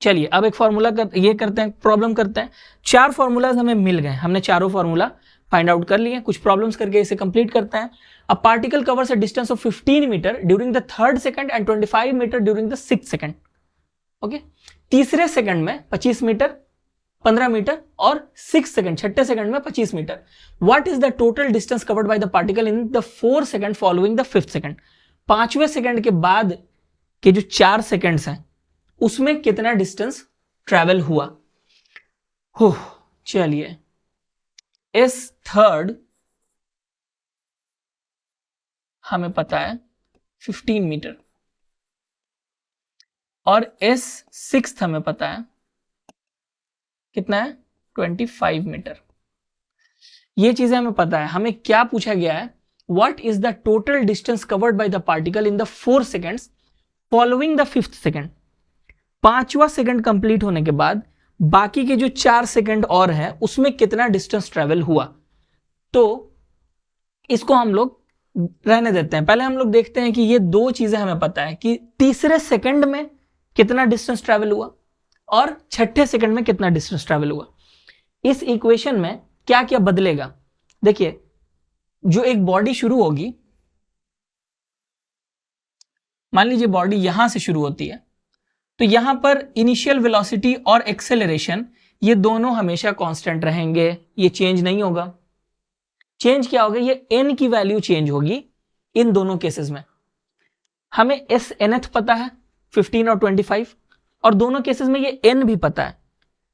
चलिए अब एक फॉर्मूला ये करते हैं, प्रॉब्लम करते हैं। 4 फॉर्मूलाज हमें मिल गए, हमने चारों फॉर्मूला फाइंड आउट कर लिए, कुछ प्रॉब्लम्स करके इसे कंप्लीट करते हैं। A particle covers a distance of 15 metre during the 3rd second and 25 metre during the 6th second. Okay, तीसरे सेकंड में 25 मीटर, 15 मीटर और 6 सेकंड, छठे सेकंड में 25 मीटर। What is the total distance covered by the particle in the 4 second following the 5th second. 5वें second के बाद के जो 4 सेकंड्स हैं उसमें कितना डिस्टेंस ट्रैवल हुआ। हो, चलिए इस 3rd हमें पता है 15 मीटर और इस 6th हमें पता है कितना है, 25 मीटर। ये चीजें हमें पता है। हमें क्या पूछा गया है, what is the total distance covered by the particle in the 4 seconds following the 5th second. 5वां सेकंड कंप्लीट होने के बाद बाकी के जो 4 सेकंड और हैं उसमें कितना डिस्टेंस ट्रेवल हुआ। तो इसको हम लोग रहने देते हैं, पहले हम लोग देखते हैं कि ये दो चीजें हमें पता है कि तीसरे सेकंड में कितना डिस्टेंस ट्रेवल हुआ और छठे सेकंड में कितना डिस्टेंस ट्रेवल हुआ। इस इक्वेशन में क्या क्या बदलेगा, देखिए जो एक बॉडी शुरू होगी, मान लीजिए बॉडी यहां से शुरू होती है तो यहां पर इनिशियल वेलोसिटी और एक्सेलरेशन ये दोनों हमेशा कांस्टेंट रहेंगे, ये चेंज नहीं होगा। चेंज क्या होगा, ये n की वैल्यू चेंज होगी इन दोनों केसेस में। हमें Snth पता है 15 और 25 और दोनों केसेस में ये n भी पता है।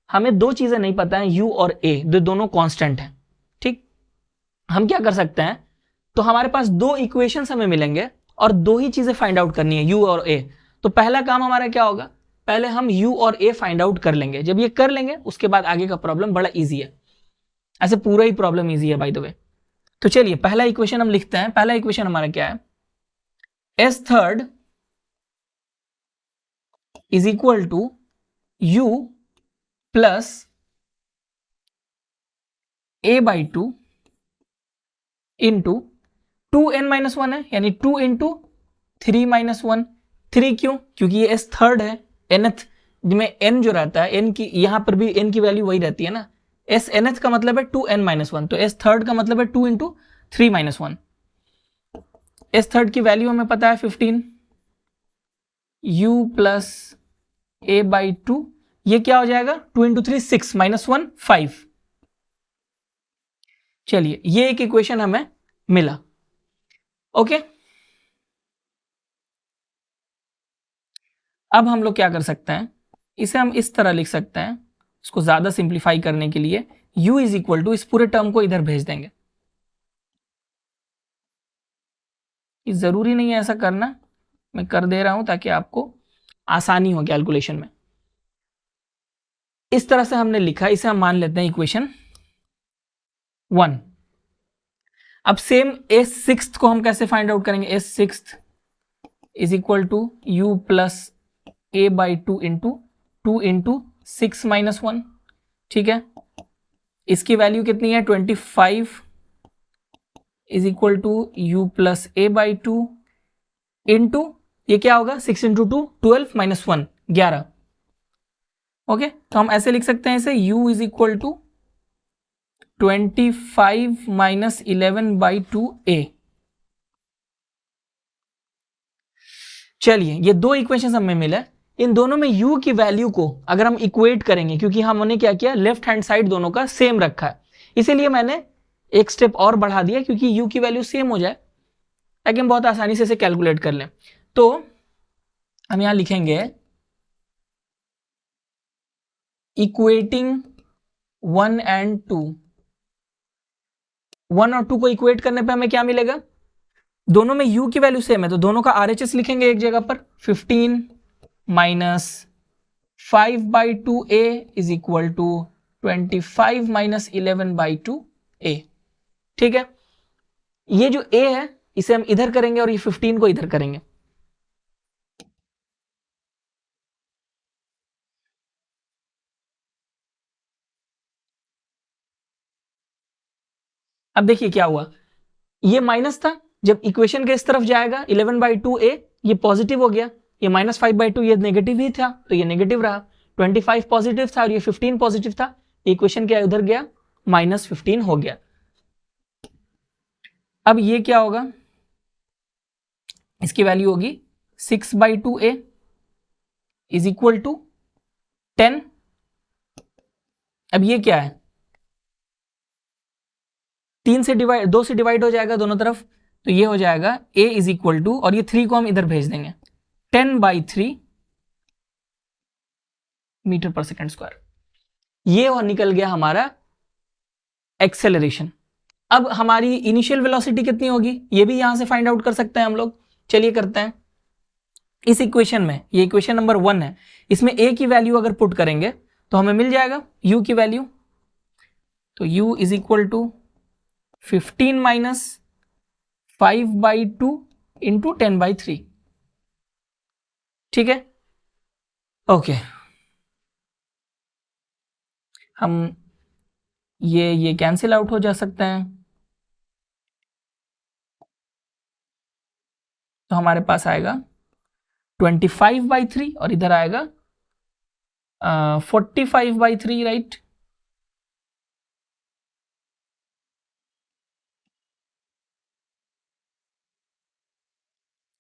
हमें दो चीजें नहीं पता है, u और a, दोनों कांस्टेंट हैं। ठीक, हम क्या कर सकते हैं, तो हमारे पास दो इक्वेशंस हमें मिलेंगे और दो ही चीजें फाइंड आउट करनी है, u और a। तो पहला काम हमारा क्या होगा, पहले हम u और a फाइंड आउट कर लेंगे। जब ये कर लेंगे उसके बाद आगे का प्रॉब्लम बड़ा इजी है, ऐसे पूरा ही प्रॉब्लम इजी है बाय द वे। तो चलिए पहला इक्वेशन हम लिखते हैं। पहला इक्वेशन हमारा क्या है, S3 is equal to u plus a/2 into 2n-1 है, यानी 2 इंटू 3-1। 3 क्यों, क्योंकि ये S3 है, nth में n जो रहता है, n की यहां पर भी n की वैल्यू वही रहती है ना। Snth का मतलब है 2n-1, तो S3 का मतलब है 2 इंटू 3-1। S3 की वैल्यू हमें पता है 15, u प्लस a/2, ये क्या हो जाएगा, 2 इंटू 3 6 -1 5। चलिए ये एक इक्वेशन हमें मिला। ओके, अब हम लोग क्या कर सकते हैं, इसे हम इस तरह लिख सकते हैं, इसको ज्यादा सिंप्लीफाई करने के लिए u इज इक्वल टू, इस पूरे टर्म को इधर भेज देंगे, कि ज़रूरी नहीं है ऐसा करना, मैं कर दे रहा हूं ताकि आपको आसानी हो कैलकुलेशन में। इस तरह से हमने लिखा, इसे हम मान लेते हैं इक्वेशन 1। अब सेम एस सिक्स्थ को हम कैसे फाइंड आउट करेंगे? S sixth is equal to u plus a by 2 into 2 into 6 minus 1। ठीक है, इसकी वैल्यू कितनी है? 25 is equal to u plus a by 2 into, ये क्या होगा? 6 इंटू 2 12 माइनस 1 11। ओके, तो हम ऐसे लिख सकते हैं इसे, u is equal to 25 minus 11 by 2a। चलिए, ये दो इक्वेशन हमें मिला, इन दोनों में u की वैल्यू को अगर हम इक्वेट करेंगे, क्योंकि हमने क्या किया, लेफ्ट हैंड साइड दोनों का सेम रखा है, इसीलिए मैंने एक स्टेप और बढ़ा दिया क्योंकि u की वैल्यू सेम हो जाए ताकि हम बहुत आसानी से इसे कैलकुलेट कर लें। तो हम यहां लिखेंगे इक्वेटिंग 1 एंड 2। 1 और 2 को इक्वेट करने पे हमें क्या मिलेगा? दोनों में u की वैल्यू सेम है तो दोनों का RHS लिखेंगे एक जगह पर। 15 minus 5 by 2a is equal to 25 minus 11 by 2a। ठीक है, ये जो a है इसे हम इधर करेंगे और ये 15 को इधर करेंगे। अब देखिए क्या हुआ, ये माइनस था, जब इक्वेशन के इस तरफ जाएगा 11 बाई 2a ये पॉजिटिव हो गया, ये माइनस 5 बाई 2 ये नेगेटिव ही था तो ये नेगेटिव रहा। 25 पॉजिटिव था और ये 15 पॉजिटिव था, इक्वेशन क्या उधर गया, माइनस 15 हो गया। अब ये क्या होगा, इसकी वैल्यू होगी 6 by 2a is equal to 10। अब ये क्या है, 2 से डिवाइड हो जाएगा दोनों तरफ, तो ये हो जाएगा a इज इक्वल टू, और ये 3 को हम इधर भेज देंगे, 10 by 3 metre per second square. ये और निकल गया हमारा एक्सेलरेशन। अब हमारी इनिशियल वेलोसिटी कितनी होगी ये भी यहां से फाइंड आउट कर सकते हैं हम लोग। चलिए करते हैं। इस इक्वेशन में, ये इक्वेशन नंबर 1 है, इसमें a की वैल्यू अगर पुट करेंगे तो हमें मिल जाएगा u की वैल्यू, तो u is equal to 15 minus 5 by 2 into 10 by 3। ठीक है, ओके, हम ये कैंसिल आउट हो जा सकते हैं, तो हमारे पास आएगा 25 बाई 3 और इधर आएगा 45 बाई 3, राइट।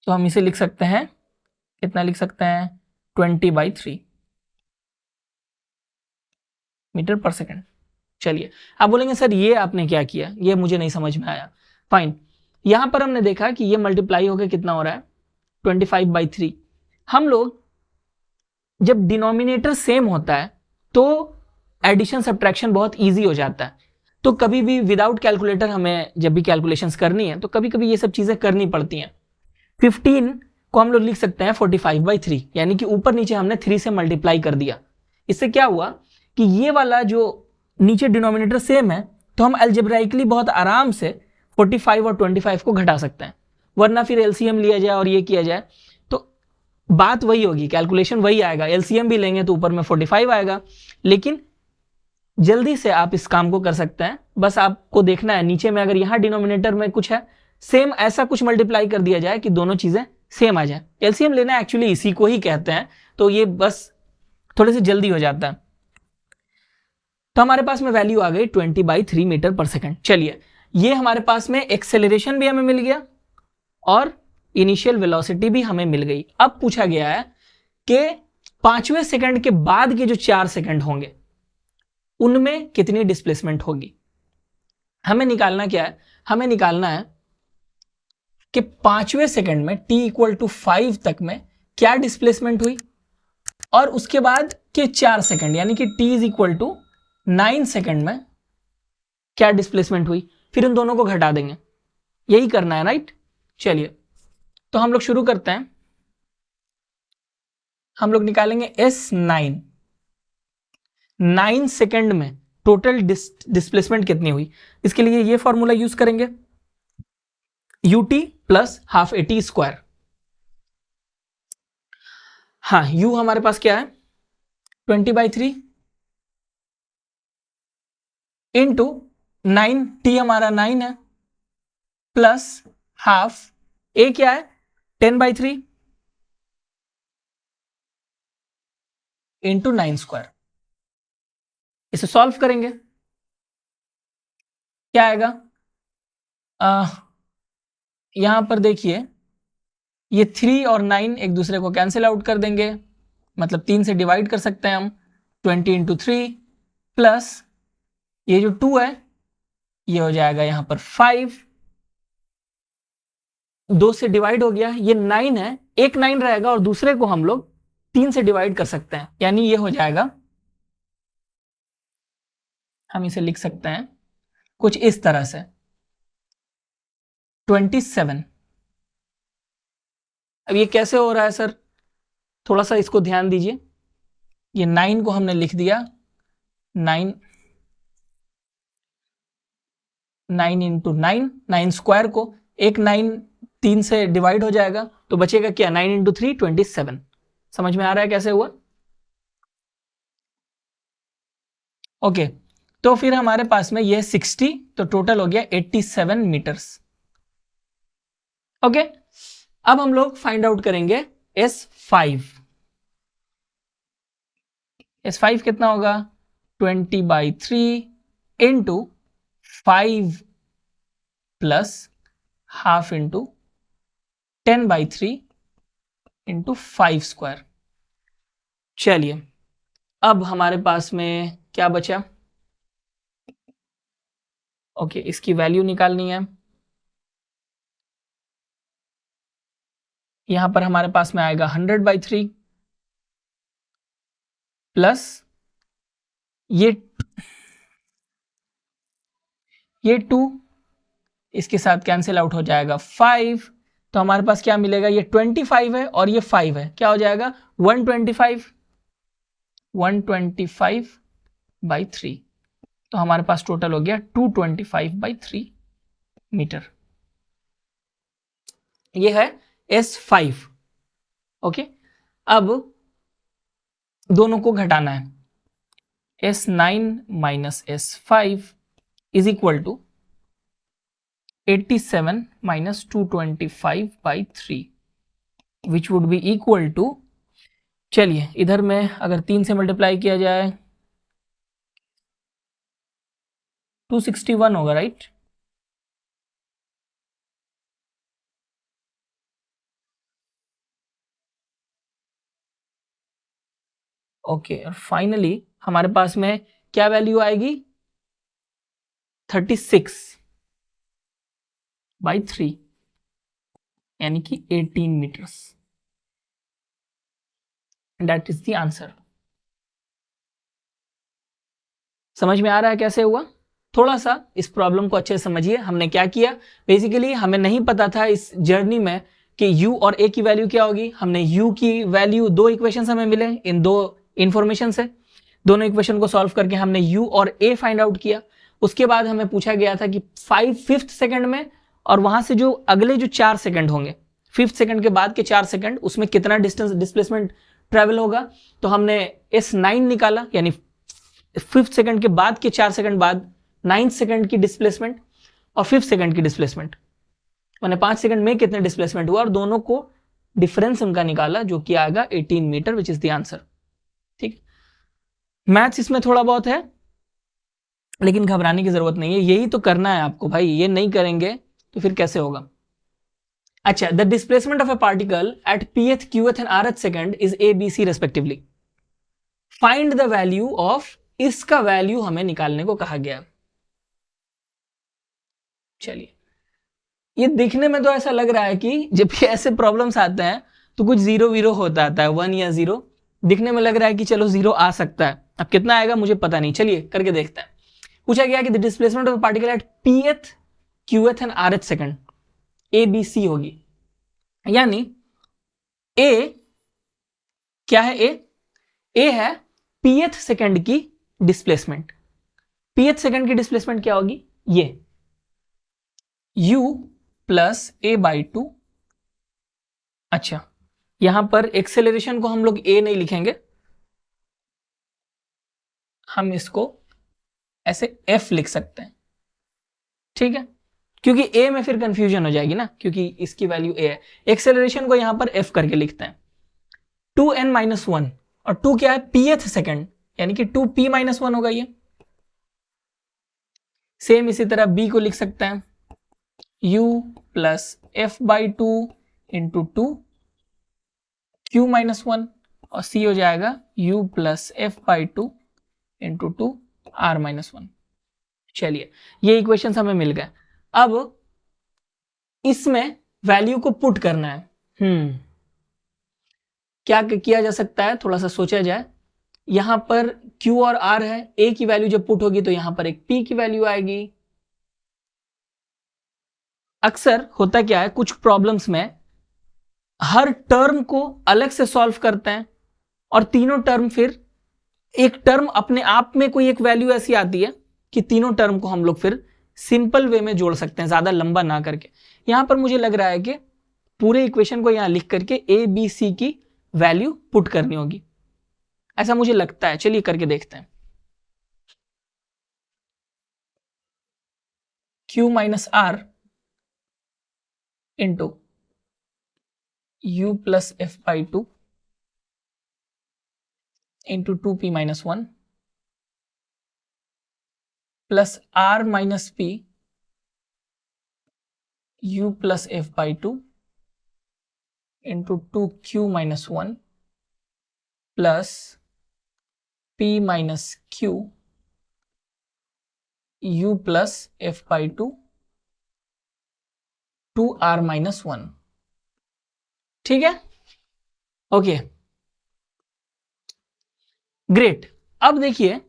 तो हम इसे लिख सकते हैं, कितना लिख सकते हैं, 20 बाई 3 मीटर पर सेकेंड। चलिए, आप बोलेंगे सर ये आपने क्या किया, ये मुझे नहीं समझ में आया। फाइन, यहां पर हमने देखा कि ये मल्टीप्लाई होकर कितना हो रहा है, 25 बाई 3। हम लोग जब डिनोमिनेटर सेम होता है तो एडिशन सब्ट्रैक्शन बहुत इजी हो जाता है। तो कभी भी विदाउट कैलकुलेटर हमें जब भी कैलकुलेशंस करनी है तो कभी कभी ये सब चीजें करनी पड़ती हैं। 15 को हम लोग लिख सकते हैं 45 बाई 3, यानी कि ऊपर नीचे हमने 3 से मल्टीप्लाई कर दिया। इससे क्या हुआ कि ये वाला जो नीचे डिनोमिनेटर सेम है तो हम अलजेब्राइकली बहुत आराम से 45 और 25 को घटा सकते हैं, वरना फिर एलसीएम लिया जाए और ये किया जाए तो बात वही होगी, कैलकुलेशन वही आएगा। एलसीएम भी लेंगे तो ऊपर में 45 आएगा, लेकिन जल्दी से आप इस काम को कर सकते हैं। बस आपको देखना है नीचे में अगर यहाँ डिनोमिनेटर में कुछ है सेम, ऐसा कुछ मल्टीप्लाई कर दिया जाए कि दोनों चीजें सेम आ जाए। एलसीएम लेना एक्चुअली इसी को ही कहते हैं, तो ये बस थोड़े से जल्दी हो जाता है। तो हमारे पास में वैल्यू आ गई 20 बाई 3 मीटर पर सेकेंड। चलिए, ये हमारे पास में एक्सेलरेशन भी हमें मिल गया और इनिशियल वेलोसिटी भी हमें मिल गई। अब पूछा गया है कि 5वें सेकंड के बाद के जो 4 सेकंड होंगे उनमें कितनी डिस्प्लेसमेंट होगी। हमें निकालना क्या है, हमें निकालना है कि 5वें सेकंड में t इक्वल टू 5 तक में क्या डिस्प्लेसमेंट हुई और उसके बाद के 4 सेकंड यानी कि t is equal to 9 second में क्या डिस्प्लेसमेंट हुई, फिर इन दोनों को घटा देंगे। यही करना है, राइट। चलिए, तो हम लोग शुरू करते हैं। हम लोग निकालेंगे S9, 9 सेकेंड में टोटल डिस्प्लेसमेंट कितनी हुई। इसके लिए ये फॉर्मूला यूज करेंगे, ut plus half AT square. हाँ, u हमारे पास क्या है 20/3 इंटू 9, t हमारा 9 है, प्लस हाफ a क्या है 10/3 इंटू 9 स्क्वायर। इसे सॉल्व करेंगे, क्या आएगा, यहां पर देखिए ये 3 और 9 एक दूसरे को कैंसिल आउट कर देंगे, मतलब 3 से डिवाइड कर सकते हैं हम, 20 इंटू 3 प्लस ये जो 2 है ये हो जाएगा यहां पर 5, 2 से डिवाइड हो गया, ये 9 है, एक 9 रहेगा और दूसरे को हम लोग 3 से डिवाइड कर सकते हैं, यानी ये हो जाएगा, हम इसे लिख सकते हैं कुछ इस तरह से 27। अब ये कैसे हो रहा है सर, थोड़ा सा इसको ध्यान दीजिए। ये 9 को हमने लिख दिया, 9 इंटू 9, 9 स्क्वायर को एक 9 3 से डिवाइड हो जाएगा तो बचेगा क्या, 9 इंटू 3 27। समझ में आ रहा है कैसे हुआ? ओके, तो फिर हमारे पास में यह 60, तो टोटल हो गया 87 मीटर्स। ओके, अब हम लोग फाइंड आउट करेंगे S5। S5 कितना होगा 20/3 into 5 plus half into 10/3 into 5 square. चलिए, अब हमारे पास में क्या बचा, ओके, इसकी वैल्यू निकालनी है। यहां पर हमारे पास में आएगा 100/3 प्लस ये 2 इसके साथ कैंसिल आउट हो जाएगा 5, तो हमारे पास क्या मिलेगा, ये 25 है और ये 5 है, क्या हो जाएगा 125/3, तो हमारे पास टोटल हो गया 225/3 मीटर। ये है S5। ओके, अब दोनों को घटाना है, S9 minus S5 is equal to 87 minus 225/3 which would be equal to, चलिए इधर में अगर 3 से मल्टीप्लाई किया जाए 261 होगा, राइट? ओके, और फाइनली हमारे पास में क्या वैल्यू आएगी 36/3 यानी कि 18 metres. That is the answer. समझ में आ रहा है कैसे हुआ? थोड़ा सा इस प्रॉब्लम को अच्छे से समझिए। हमने क्या किया, बेसिकली हमें नहीं पता था इस जर्नी में कि u और a की वैल्यू क्या होगी। हमने u की वैल्यू, दो इक्वेशन हमें मिले इन दो इंफॉर्मेशन से, दोनों इक्वेशन को सॉल्व करके हमने u और a फाइंड आउट किया। उसके बाद हमें पूछा गया था कि 5/5 सेकंड में और वहां से जो अगले जो 4 सेकंड होंगे, 5th सेकंड के बाद के 4 सेकंड, उसमें कितना डिस्टेंस डिस्प्लेसमेंट ट्रेवल होगा। तो हमने S9 निकाला, यानी 5th सेकंड के बाद के 4 सेकंड बाद 9th सेकंड की डिस्प्लेसमेंट और 5th सेकंड की डिस्प्लेसमेंट, मैंने 5 सेकंड में कितने डिस्प्लेसमेंट हुआ और दोनों को डिफरेंस उनका निकाला, जो कि आएगा 18 metre which is the answer. ठीक, मैथ्स इसमें थोड़ा बहुत है लेकिन घबराने की जरूरत नहीं है, यही तो करना है आपको भाई, ये नहीं करेंगे तो फिर कैसे होगा। अच्छा, the displacement of A particle at pth, qth and rth second is a, b, c respectively. Find the value of, इसका वैल्यू हमें निकालने को कहा गया। चलिए, ये दिखने में तो ऐसा लग रहा है कि जब भी ऐसे प्रॉब्लम्स आते हैं तो कुछ जीरो वीरो होता आता है, 1 या 0 दिखने में लग रहा है कि चलो 0 आ सकता है। अब कितना आएगा मुझे पता नहीं, चलिए करके देखते हैं। पूछा गया कि the displacement of particle at pth, qth and rth second, a b c होगी। यानी ए क्या है, ए है pth सेकंड की डिस्प्लेसमेंट। pth सेकंड की डिस्प्लेसमेंट क्या होगी, ये u plus a by two. अच्छा, यहां पर एक्सेलरेशन को हम लोग a नहीं लिखेंगे, हम इसको ऐसे f लिख सकते हैं, ठीक है, क्योंकि a में फिर कंफ्यूजन हो जाएगी ना, क्योंकि इसकी वैल्यू a है। एक्सेलरेशन को यहां पर f करके लिखते हैं 2n-1, और 2 क्या है, pth सेकंड, यानी कि 2p-1 होगा ये। सेम इसी तरह b को लिख सकते हैं u plus f by two into 2 q-1, और c हो जाएगा u plus f by two into 2 r-1। चलिए, ये इक्वेशन हमें मिल गए। अब इसमें वैल्यू को पुट करना है। क्या किया जा सकता है, थोड़ा सा सोचा जाए। यहां पर Q और R है, A की वैल्यू जब पुट होगी तो यहां पर एक P की वैल्यू आएगी। अक्सर होता क्या है, कुछ प्रॉब्लम्स में हर टर्म को अलग से सॉल्व करते हैं, और तीनों टर्म फिर एक टर्म अपने आप में कोई एक वैल्यू ऐसी आती है कि तीनों टर्म को हम लोग फिर सिंपल वे में जोड़ सकते हैं, ज्यादा लंबा ना करके। यहां पर मुझे लग रहा है कि पूरे इक्वेशन को यहां लिख करके A B C की वैल्यू पुट करनी होगी, ऐसा मुझे लगता है। चलिए करके देखते हैं। Q-R into U plus F by two into 2p-1 plus R minus P U plus F by two into 2q-1 plus P minus Q U plus F by two 2r-1। ठीक है, ओके, ग्रेट। अब देखिए,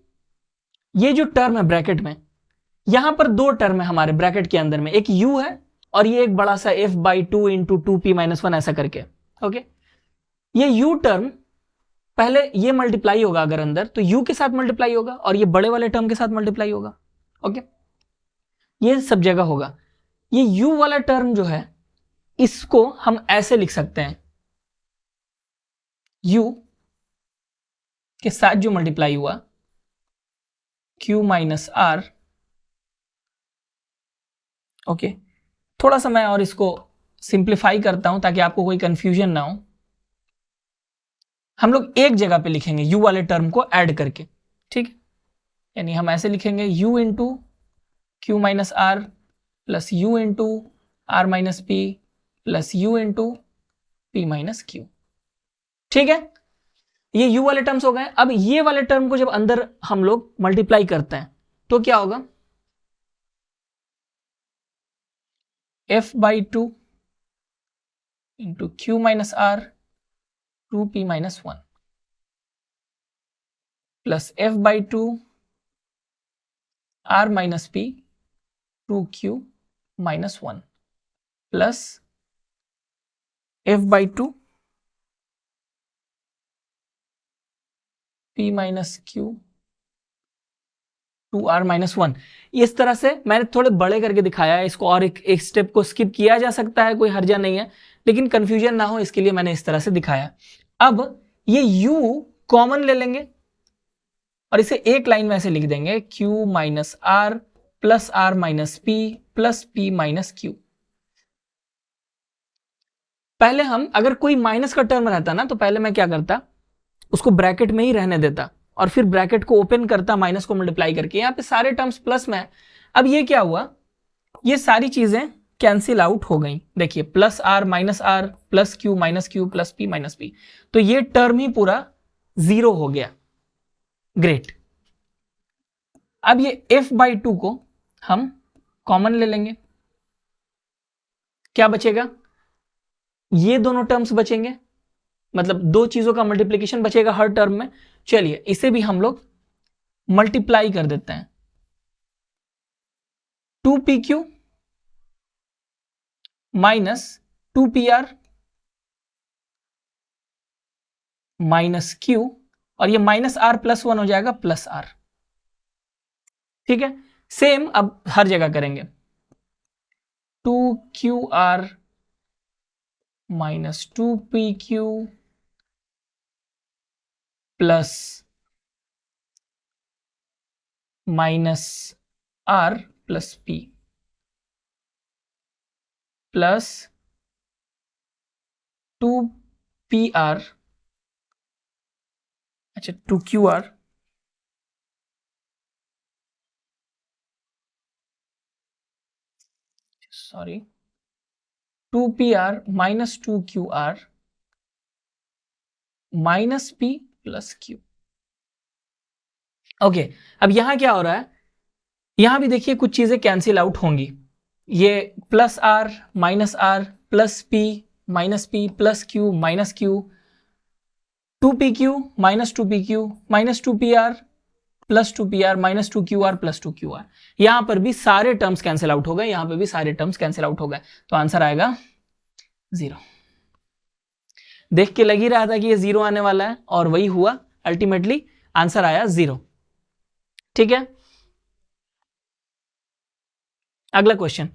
ये जो term है bracket में, यहां पर दो टर्म है हमारे ब्रैकेट के अंदर में, एक u है और ये एक बड़ा सा f by two into 2p-1 ऐसा करके। ओके, ये u टर्म पहले ये मल्टीप्लाई होगा अगर अंदर, तो u के साथ मल्टीप्लाई होगा और ये बड़े वाले टर्म के साथ मल्टीप्लाई होगा। ओके, ये सब जगह होगा। ये u वाला टर्म जो है, इसको हम ऐसे लिख सकते हैं, u के साथ जो मल्टीप्लाई हुआ Q-R। ओके, थोड़ा सा मैं और इसको सिंप्लीफाई करता हूं ताकि आपको कोई कंफ्यूजन ना हो। हम लोग एक जगह पे लिखेंगे u वाले टर्म को ऐड करके, ठीक है, यानी हम ऐसे लिखेंगे u into Q-R plus u into R-P plus u into P-Q। ठीक है, ये u वाले टर्म्स हो गए। अब ये वाले टर्म को जब अंदर हम लोग मल्टीप्लाई करते हैं तो क्या होगा, f by two into Q-R 2p-1 plus f by two R-P 2q-1 plus f by two P-Q 2r-1। इस तरह से मैंने थोड़े बड़े करके दिखाया है इसको, और एक स्टेप को स्किप किया जा सकता है, कोई हर्जा नहीं है, लेकिन कंफ्यूजन ना हो इसके लिए मैंने इस तरह से दिखाया। अब ये u कॉमन ले लेंगे और इसे एक लाइन में ऐसे लिख देंगे Q-R plus R-P plus P-Q। पहले हम अगर कोई माइनस का टर्म रहता ना, तो पहले मैं क्या करता, उसको ब्रैकेट में ही रहने देता और फिर ब्रैकेट को ओपन करता माइनस को मल्टीप्लाई करके। यहां पे सारे टर्म्स प्लस में है। अब ये क्या हुआ, ये सारी चीजें कैंसिल आउट हो गई। देखिए, plus R minus R plus Q minus Q plus P-P, तो ये टर्म ही पूरा जीरो हो गया। ग्रेट। अब ये f बाई टू को हम कॉमन ले लेंगे, क्या बचेगा, ये दोनों टर्म्स बचेंगे, मतलब दो चीजों का मल्टीप्लीकेशन बचेगा हर टर्म में। चलिए इसे भी हम लोग मल्टीप्लाई कर देते हैं, 2pq minus 2pr minus Q, और ये माइनस आर प्लस 1 हो जाएगा प्लस आर। ठीक है, सेम अब हर जगह करेंगे। 2QR minus 2PQ plus minus r plus p plus 2PR, अच्छा 2QR sorry 2PR minus 2QR minus P plus Q। ओके, अब यहां क्या हो रहा है, यहां भी देखिए कुछ चीजें कैंसिल आउट होंगी। ये plus R minus R plus P minus P plus Q minus Q, 2PQ minus 2PQ minus 2PR plus 2PR minus 2QR plus 2QR। यहां पर भी सारे टर्म्स कैंसिल आउट हो गए, यहां पर भी सारे टर्म्स कैंसिल आउट हो गए, तो आंसर आएगा 0। देख के लग ही रहा था कि ये 0 आने वाला है और वही हुआ, अल्टीमेटली आंसर आया 0। ठीक है, अगला question.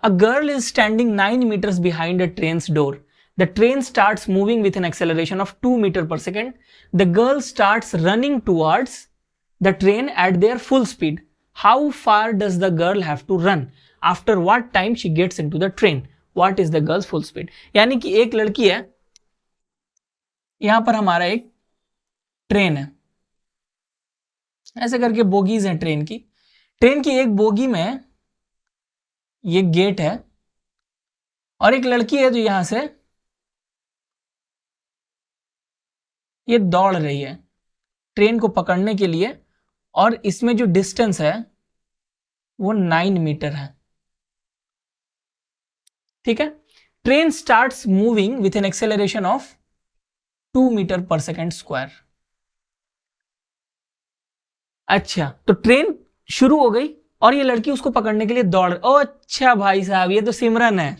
A girl is standing 9 meters behind a train's door. The train starts moving with an acceleration of 2 meters per second. The girl starts running towards the train at their full speed. How far does the girl have to run? After what time she gets into the train? What is the girl's full speed? यानी कि एक लड़की है, यहां पर हमारा एक train है, ऐसे करके बोगीज हैं ट्रेन की एक बोगी में ये गेट है और एक लड़की है जो यहां से ये दौड़ रही है ट्रेन को पकड़ने के लिए, और इसमें जो डिस्टेंस है वो 9 मीटर है। ठीक है, train starts moving with an acceleration of 2 metre per second square. अच्छा, तो ट्रेन शुरू हो गई और ये लड़की उसको पकड़ने के लिए दौड़, ओ अच्छा भाई साहब, ये तो सिमरन है,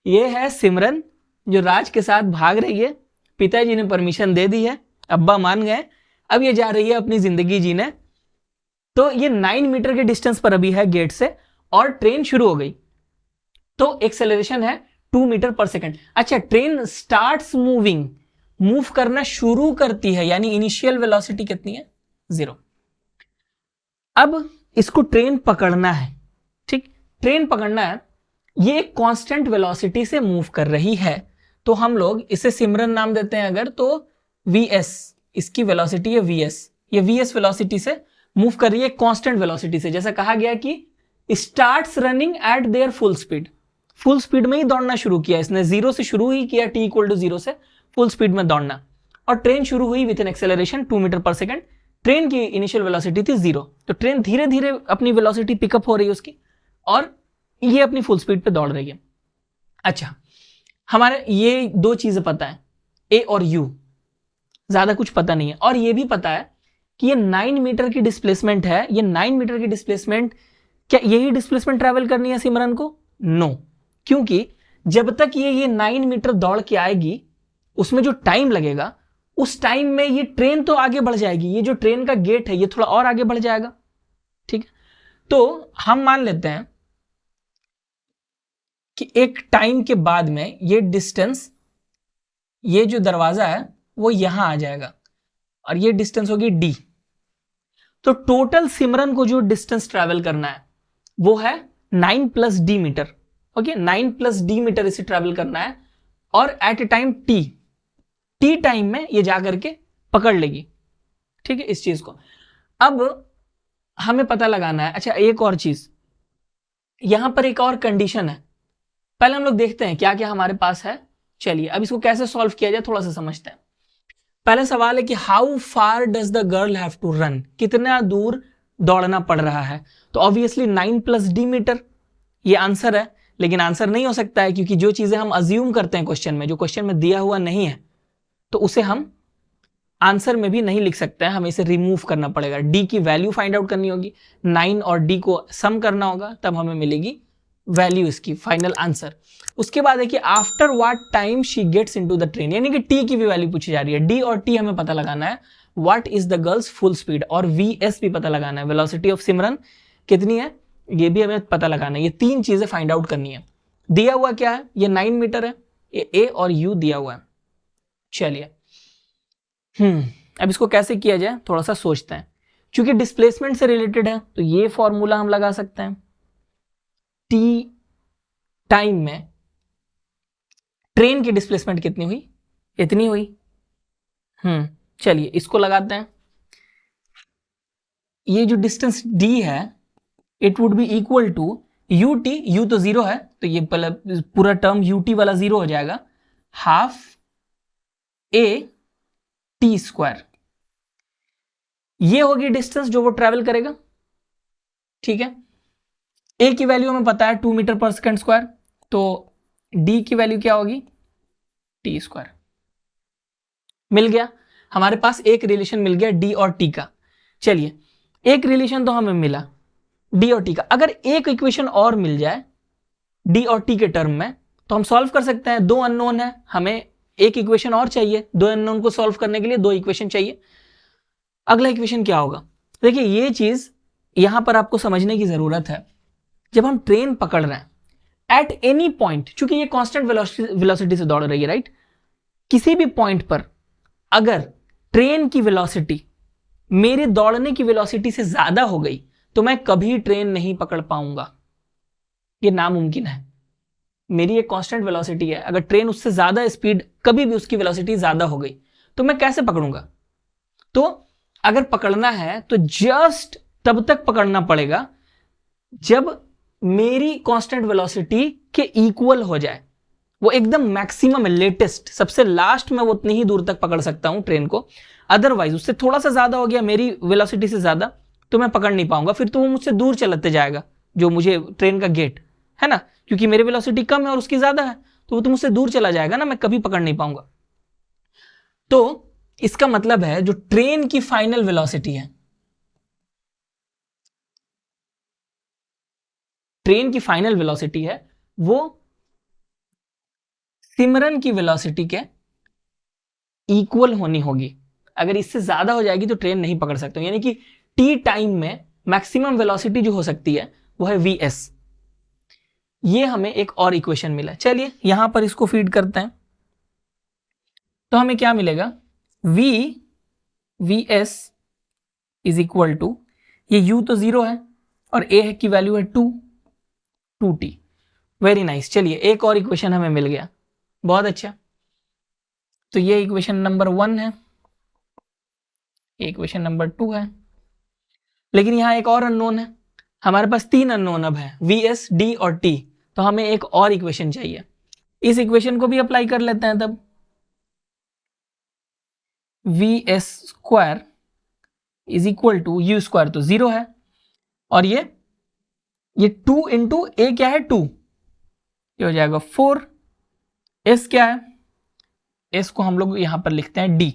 ये है सिमरन जो राज के साथ भाग रही है। पिताजी ने परमिशन दे दी है, अब्बा मान गए, अब ये जा रही है अपनी जिंदगी जीने। तो ये 9 मीटर के डिस्टेंस पर अभी है गेट से और ट्रेन शुरू हो गई, तो एक्सेलरेशन है 2 मीटर पर सेकेंड। अच्छा, ट्रेन स्टार्ट्स मूविंग, मूव करना शुरू करती है, यानी इनिशियल वेलोसिटी कितनी है? 0। अब इसको ट्रेन पकड़ना है, ठीक, ट्रेन पकड़ना है, ये एक कांस्टेंट वेलोसिटी से मूव कर रही है, तो हम लोग इसे सिमरन नाम देते हैं अगर, तो Vs, इसकी वेलोसिटी है Vs, ये Vs वेलोसिटी से मूव कर रही है कांस्टेंट वेलोसिटी से। जैसा कहा गया कि starts running at there full speed, full speed में ही दौड़ना शुरू किया इसने, 0 से शुरू ही किया, t = 0 से फुल स्पीड में दौड़ना, और ट्रेन शुरू हुई with an acceleration 2 metre per second. Train की इनिशियल वेलोसिटी थी 0, तो ट्रेन धीरे धीरे अपनी वेलोसिटी पिकअप हो रही है उसकी, और ये अपनी फुल स्पीड पे दौड़ रही है। अच्छा, हमारे ये दो चीजें पता है, ए और यू, ज्यादा कुछ पता नहीं है, और ये भी पता है कि ये 9 मीटर की डिस्प्लेसमेंट है। ये 9 मीटर की डिस्प्लेसमेंट, क्या यही डिस्प्लेसमेंट ट्रैवल करनी है सिमरन को? नो, क्योंकि जब तक ये 9 मीटर दौड़ के आएगी, उसमें जो टाइम लगेगा, उस टाइम में ये ट्रेन तो आगे बढ़ जाएगी, ये जो ट्रेन का गेट है ये थोड़ा और आगे बढ़ जाएगा। ठीक है, तो हम मान लेते हैं कि एक टाइम के बाद में ये डिस्टेंस, ये जो दरवाजा है वो यहां आ जाएगा, और ये डिस्टेंस होगी d। तो टोटल सिमरन को जो डिस्टेंस ट्रैवल करना है वो है 9 + d metre. Okay, 9 + d metre इसे ट्रैवल करना है, और at a time t time में ये जाकर के पकड़ लेगी। ठीक है, इस चीज को अब हमें पता लगाना है। अच्छा, एक और चीज, यहां पर एक और कंडीशन है, पहले हम लोग देखते हैं क्या क्या हमारे पास है। चलिए, अब इसको कैसे सॉल्व किया जाए थोड़ा सा समझते हैं। पहले सवाल है कि how far does the girl have to run, कितना दूर दौड़ना पड़ रहा है, तो ऑब्वियसली 9 + d मीटर ये आंसर है, लेकिन आंसर नहीं हो सकता है क्योंकि जो चीजें हम अज्यूम करते हैं क्वेश्चन में, जो क्वेश्चन में दिया हुआ नहीं है, तो उसे हम आंसर में भी नहीं लिख सकते हैं, हमें इसे रिमूव करना पड़ेगा। d की वैल्यू फाइंड आउट करनी होगी, 9 और d को सम करना होगा, तब हमें मिलेगी वैल्यू इसकी फाइनल आंसर। उसके बाद है कि after what time she gets into the train, यानी कि टी की भी वैल्यू पूछी जा रही है। डी और टी हमें पता लगाना है। What is the girls full speed, और वीएस भी पता लगाना है, वेलोसिटी ऑफ सिमरन कितनी है ये भी हमें पता लगाना है। ये तीन चीजें फाइंड आउट करनी है। दिया हुआ क्या है, ये 9 मीटर है, ये ए और यू दिया हुआ है। चलिए अब इसको कैसे किया जाए थोड़ा सा सोचते हैं। क्योंकि डिस्प्लेसमेंट से रिलेटेड है तो ये फॉर्मूला हम लगा सकते हैं। टी टाइम में ट्रेन की डिस्प्लेसमेंट कितनी हुई, इतनी हुई। चलिए इसको लगाते हैं। ये जो डिस्टेंस डी है it would be equal to u t, u तो जीरो है तो ये पूरा टर्म यू टी वाला जीरो हो जाएगा, हाफ ए टी स्क्वायर। ये होगी डिस्टेंस जो वो ट्रेवल करेगा। ठीक है, ए की वैल्यू हमें पता है 2 मीटर पर सेकेंड स्क्वायर, तो डी की वैल्यू क्या होगी, टी स्क्वायर। मिल गया हमारे पास, एक रिलेशन मिल गया डी और टी का। चलिए एक रिलेशन तो हमें मिला डी और टी का, अगर एक इक्वेशन और मिल जाए डी और टी के टर्म में तो हम सॉल्व कर सकते हैं। दो अननोन है, हमें एक इक्वेशन और चाहिए, दो अननोन को सॉल्व करने के लिए दो इक्वेशन चाहिए। अगला इक्वेशन क्या होगा, देखिए ये चीज यहां पर आपको समझने की जरूरत है। जब हम ट्रेन पकड़ रहे हैं एट एनी पॉइंट, चूंकि ये कांस्टेंट वेलोसिटी से दौड़ रही है, राइट, किसी भी पॉइंट पर अगर ट्रेन की वेलोसिटी मेरे दौड़ने की वेलोसिटी से ज्यादा हो गई तो मैं कभी ट्रेन नहीं पकड़ पाऊंगा, ये नामुमकिन है। मेरी एक कांस्टेंट वेलोसिटी है, अगर ट्रेन उससे ज्यादा स्पीड, कभी भी उसकी वेलोसिटी ज्यादा हो गई तो मैं कैसे पकड़ूंगा। तो अगर पकड़ना है तो जस्ट तब तक पकड़ना पड़ेगा जब मेरी कांस्टेंट वेलोसिटी के इक्वल हो जाए, वो एकदम मैक्सिमम लेटेस्ट, सबसे लास्ट में वो उतनी ही दूर तक पकड़ सकता हूं ट्रेन को। अदरवाइज उससे थोड़ा सा ज्यादा हो गया मेरी वेलोसिटी से ज्यादा तो मैं पकड़ नहीं पाऊंगा, फिर तो वो मुझसे दूर चलते जाएगा जो मुझे ट्रेन का गेट है ना, क्योंकि मेरी वेलोसिटी कम है और उसकी ज्यादा है तो वो तो मुझसे दूर चला जाएगा ना, मैं कभी पकड़ नहीं पाऊंगा। तो इसका मतलब है जो ट्रेन की फाइनल वेलोसिटी है, ट्रेन की फाइनल वेलोसिटी है वो सिमरन की वेलोसिटी के इक्वल होनी होगी। अगर इससे ज्यादा हो जाएगी तो ट्रेन नहीं पकड़ सकते, यानी कि टी टाइम में मैक्सिमम वेलोसिटी जो हो सकती है वो है वीएस। ये हमें एक और इक्वेशन मिला, चलिए यहां पर इसको फीड करते हैं तो हमें क्या मिलेगा, v s is equal to, ये यू तो जीरो है और ए की वैल्यू है 2t। वेरी नाइस, चलिए एक और इक्वेशन हमें मिल गया, बहुत अच्छा। तो ये इक्वेशन नंबर 1 है, इक्वेशन नंबर 2 है, लेकिन यहां एक और अननोन है। हमारे पास 3 अननोन अब है, वी एस डी और टी, तो हमें एक और इक्वेशन चाहिए। इस इक्वेशन को भी अप्लाई कर लेते हैं तब। V s square is equal to u square तो 0 है और ये 2 इंटू ए क्या है 2, ये हो जाएगा 4। एस क्या है, एस को हम लोग यहां पर लिखते हैं डी।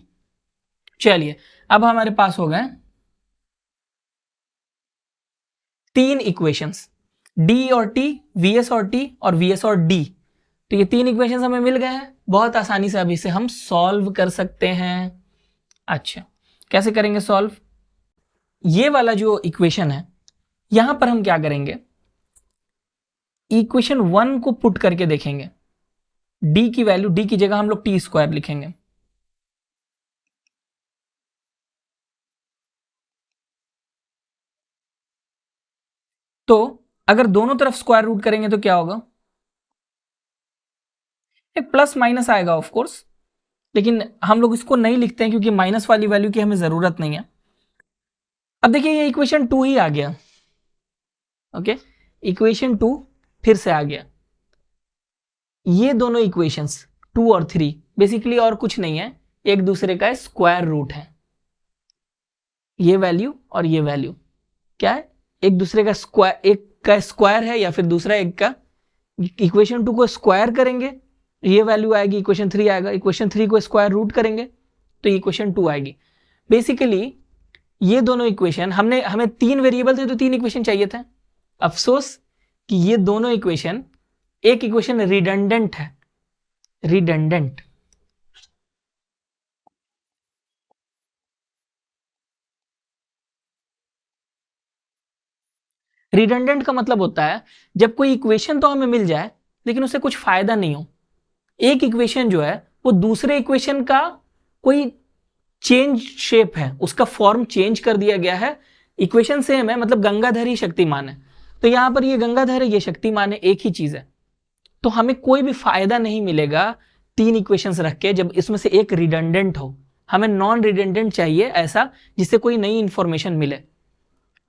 चलिए अब हमारे पास हो गए 3 इक्वेशंस, डी और टी, वीएस और टी और वीएस और डी। तो ये 3 इक्वेशंस हमें मिल गए हैं, बहुत आसानी से अब इसे हम सॉल्व कर सकते हैं। अच्छा कैसे करेंगे सॉल्व, ये वाला जो इक्वेशन है यहां पर हम क्या करेंगे, इक्वेशन 1 को पुट करके देखेंगे। डी की वैल्यू, डी की जगह हम लोग टी स्क्वायर लिखेंगे, तो अगर दोनों तरफ स्क्वायर रूट करेंगे तो क्या होगा, एक प्लस माइनस आएगा ऑफ कोर्स, लेकिन हम लोग इसको नहीं लिखते हैं क्योंकि माइनस वाली वैल्यू की हमें जरूरत नहीं है। अब देखिए ये इक्वेशन 2 ही आ गया, ओके, इक्वेशन 2 फिर से आ गया। ये दोनों इक्वेशंस 2 और 3 बेसिकली और कुछ नहीं है, एक दूसरे का स्क्वायर रूट है। ये वैल्यू और ये वैल्यू क्या है, एक दूसरे का स्क्वायर, एक का स्क्वायर है या फिर दूसरा एक का। इक्वेशन 2 को स्क्वायर करेंगे ये वैल्यू आएगी, इक्वेशन 3 आएगा, इक्वेशन 3 को स्क्वायर रूट करेंगे तो इक्वेशन 2 आएगी। बेसिकली ये दोनों इक्वेशन हमें 3 वेरिएबल थे तो 3 इक्वेशन चाहिए थे। अफसोस कि ये दोनों इक्वेशन, एक इक्वेशन रिडंडेंट है, रिडंडेंट, रिडंडेंट का मतलब होता है जब कोई इक्वेशन तो हमें मिल जाए लेकिन उससे कुछ फायदा नहीं हो। एक इक्वेशन जो है वो दूसरे इक्वेशन का कोई चेंज शेप है, उसका फॉर्म चेंज कर दिया गया है, इक्वेशन सेम है, मतलब गंगाधर ही शक्तिमान है, तो यहां पर ये गंगाधर है, ये शक्तिमान है, एक ही चीज है। तो हमें कोई भी फायदा नहीं मिलेगा तीन इक्वेशंस रख के जब इसमें से एक रिडंडेंट हो। हमें नॉन रिडंडेंट चाहिए, ऐसा जिससे कोई नई इंफॉर्मेशन मिले।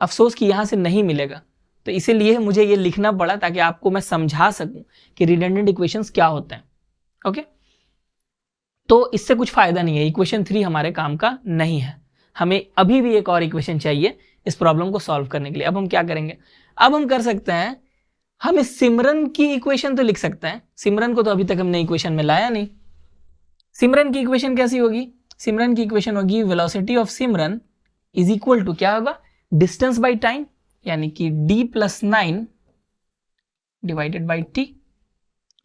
अफसोस कि यहां से नहीं मिलेगा, तो इसीलिए मुझे ये लिखना पड़ा ताकि आपको मैं समझा सकूं कि रिडंडेंट इक्वेशंस क्या होते हैं। ओके, तो इससे कुछ फायदा नहीं है, इक्वेशन 3 हमारे काम का नहीं है। हमें अभी भी एक और इक्वेशन चाहिए इस प्रॉब्लम को सॉल्व करने के लिए। अब हम क्या करेंगे, अब हम कर सकते हैं, हम सिमरन की इक्वेशन तो लिख सकते हैं। सिमरन को तो अभी तक हमने इक्वेशन में लाया नहीं। सिमरन की इक्वेशन कैसी होगी, सिमरन की इक्वेशन होगी velocity of Simran is equal to क्या होगा, डिस्टेंस बाई टाइम, यानी कि d+9 divided by t।